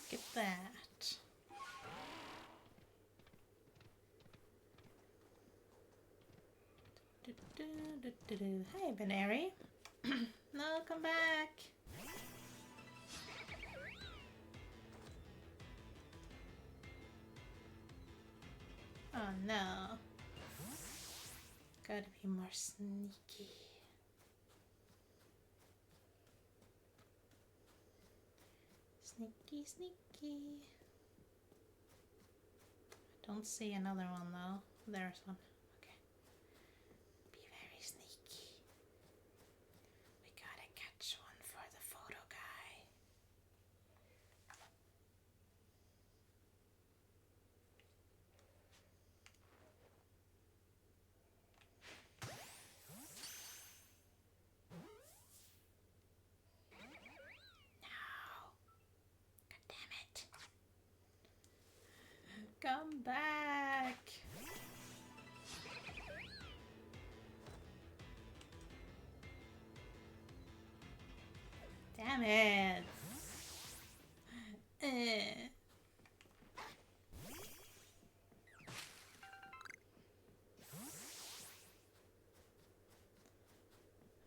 Get that. Hey, Benary. No, come back. Oh no. Gotta be more sneaky. Sneaky, sneaky. I don't see another one though. There's one. Okay. Be very sneaky. We gotta catch one for the photo guy. Come back! Damn it!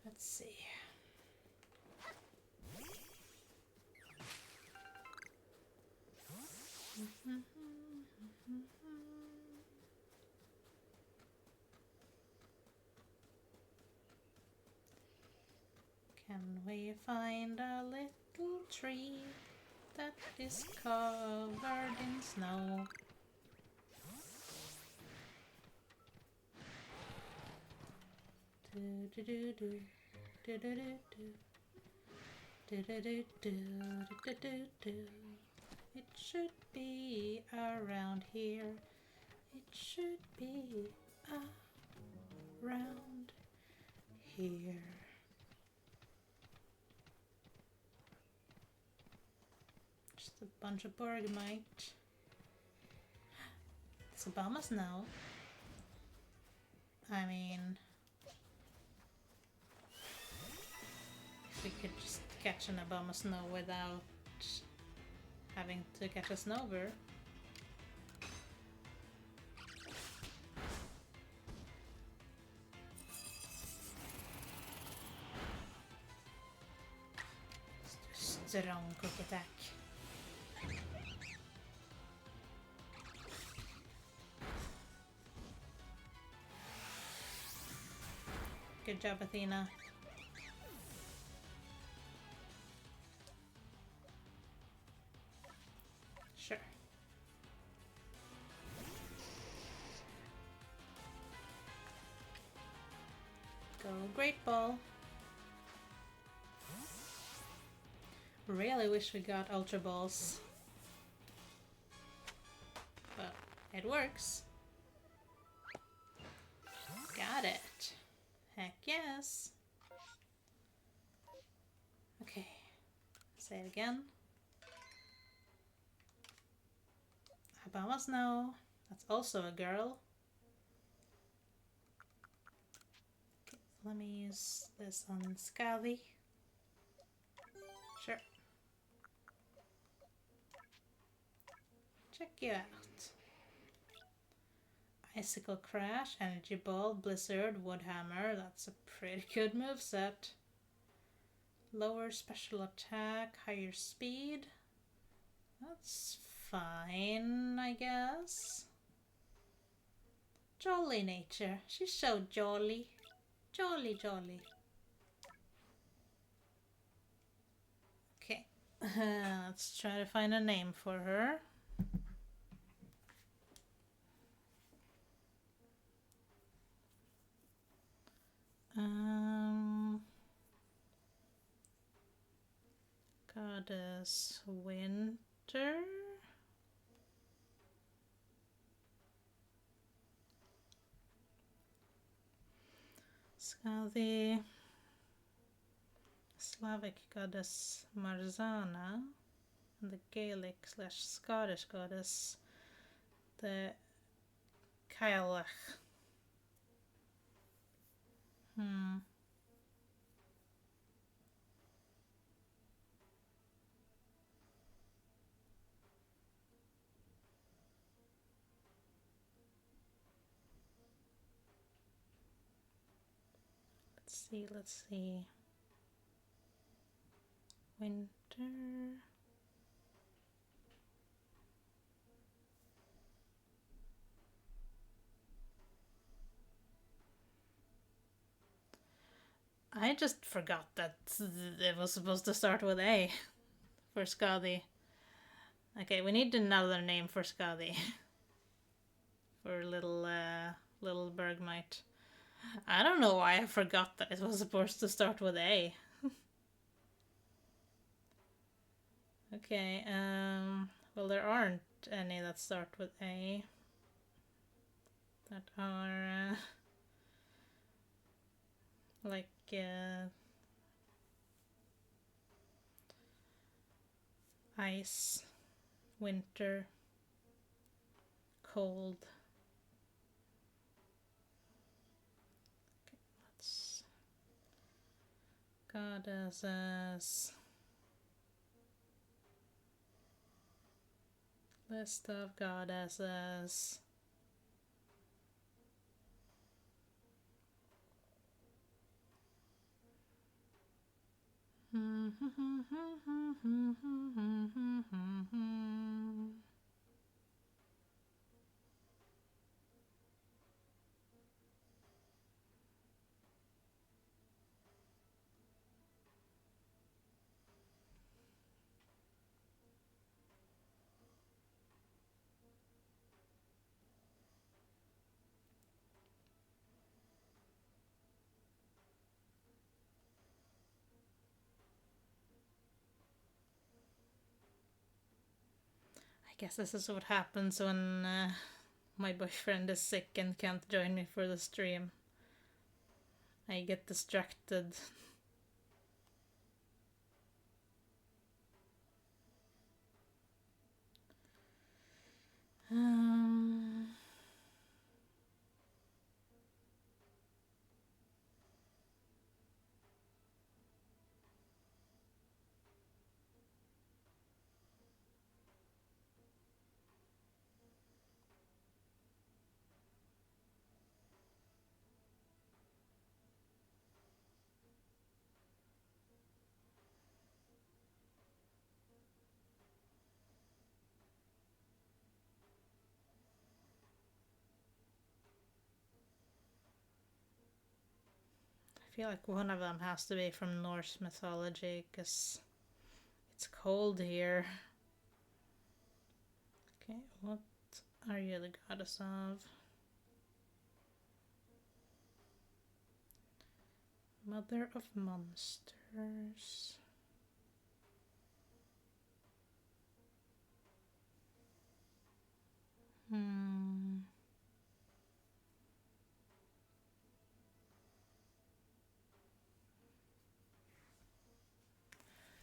Let's see. Can we find a little tree that is covered in snow? Do do do do do do do do do do do do do. It should be around here. It should be around here. Just a bunch of Bergmite. It's Abomasnow. I mean, if we could just catch an Abomasnow without having to catch a Snover. Strong quick attack. Good job, Athena. Sure. Go Great Ball. Really wish we got Ultra Balls. But it works. Got it. Heck yes. Okay. Say it again. Abomasnow. That's also a girl. Okay, let me use this on Scally. Sure. Check you out. Icicle Crash, Energy Ball, Blizzard, Woodhammer. That's a pretty good moveset. Lower special attack, higher speed. That's fine, I guess. Jolly nature. She's so jolly. Jolly, jolly. Okay. Let's try to find a name for her. Goddess Winter. Skadi. Slavic goddess Marzana. And the Gaelic/Scottish goddess, the quell. Let's see. Winter. I just forgot that it was supposed to start with A for Skadi. Okay, we need another name for Skadi. For little Bergmite. I don't know why I forgot that it was supposed to start with A. Okay, well, there aren't any that start with A that are like ice, winter, cold. Okay, let's goddesses. List of goddesses. I guess this is what happens when my boyfriend is sick and can't join me for the stream. I get distracted. I feel like one of them has to be from Norse mythology because it's cold here. Okay, what are you the goddess of? Mother of monsters.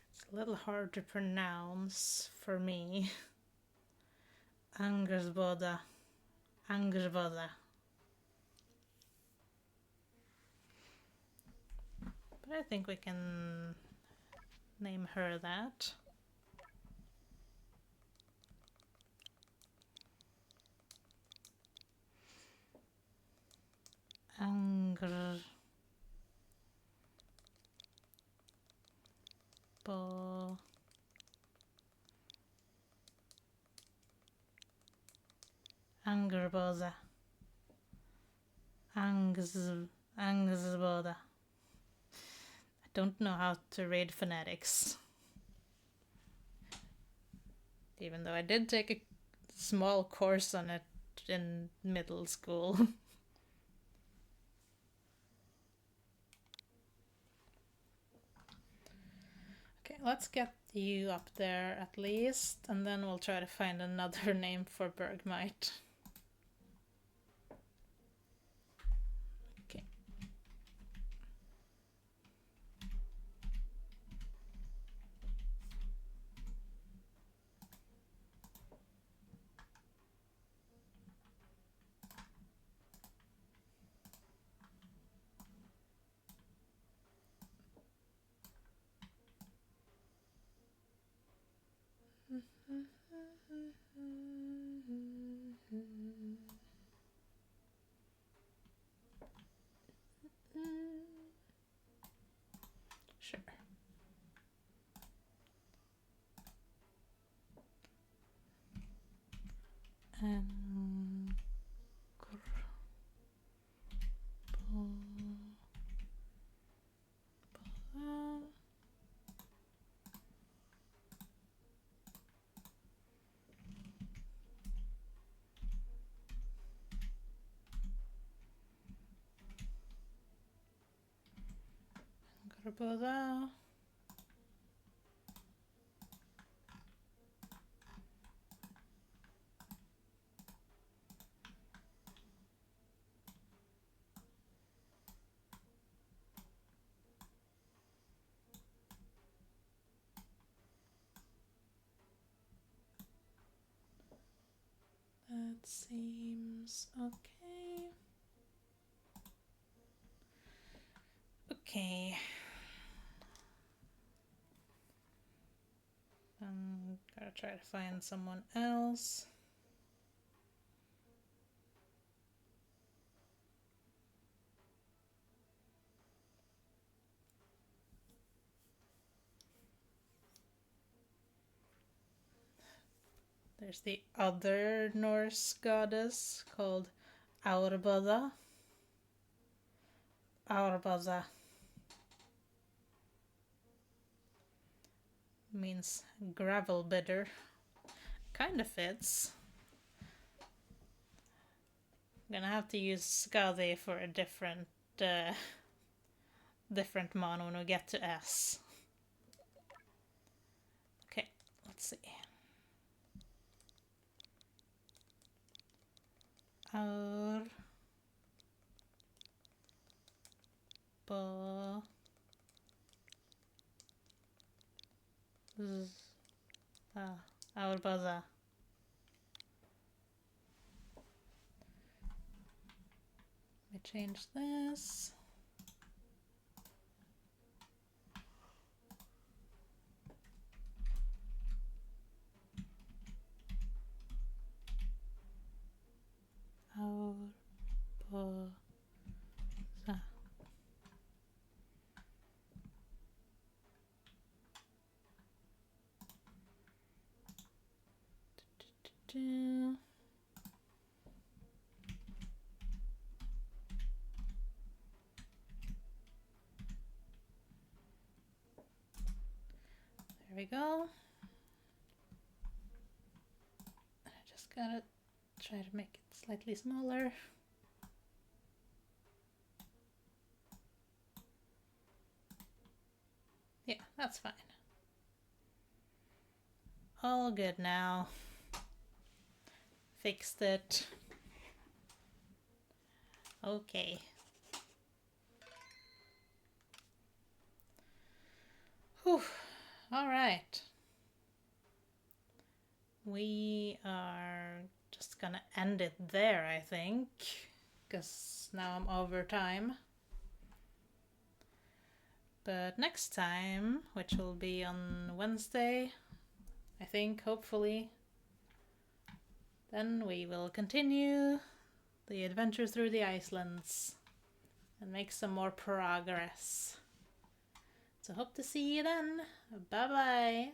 It's a little hard to pronounce for me. Angrboða. But I think we can name her that. Angrboða. Angrboða. I don't know how to read phonetics. Even though I did take a small course on it in middle school. Okay, let's get you up there at least, and then we'll try to find another name for Bergmite. Okay. Sure. Arboda. That seems okay. Okay. Gotta try to find someone else. There's the other Norse goddess called Aurboða. Aurboða means gravel bidder. Kind of fits. I'm gonna have to use Skadi for a different mon when we get to S. Okay, let's see. Aurboða. Let me change this. Aurboða. There we go. I just gotta try to make it slightly smaller. Yeah, that's fine. All good now. Fixed it. Okay. Whew. All right. We are just gonna end it there, I think, because now I'm over time. But next time, which will be on Wednesday, I think, hopefully, then we will continue the adventure through the Icelands and make some more progress. So hope to see you then. Bye bye.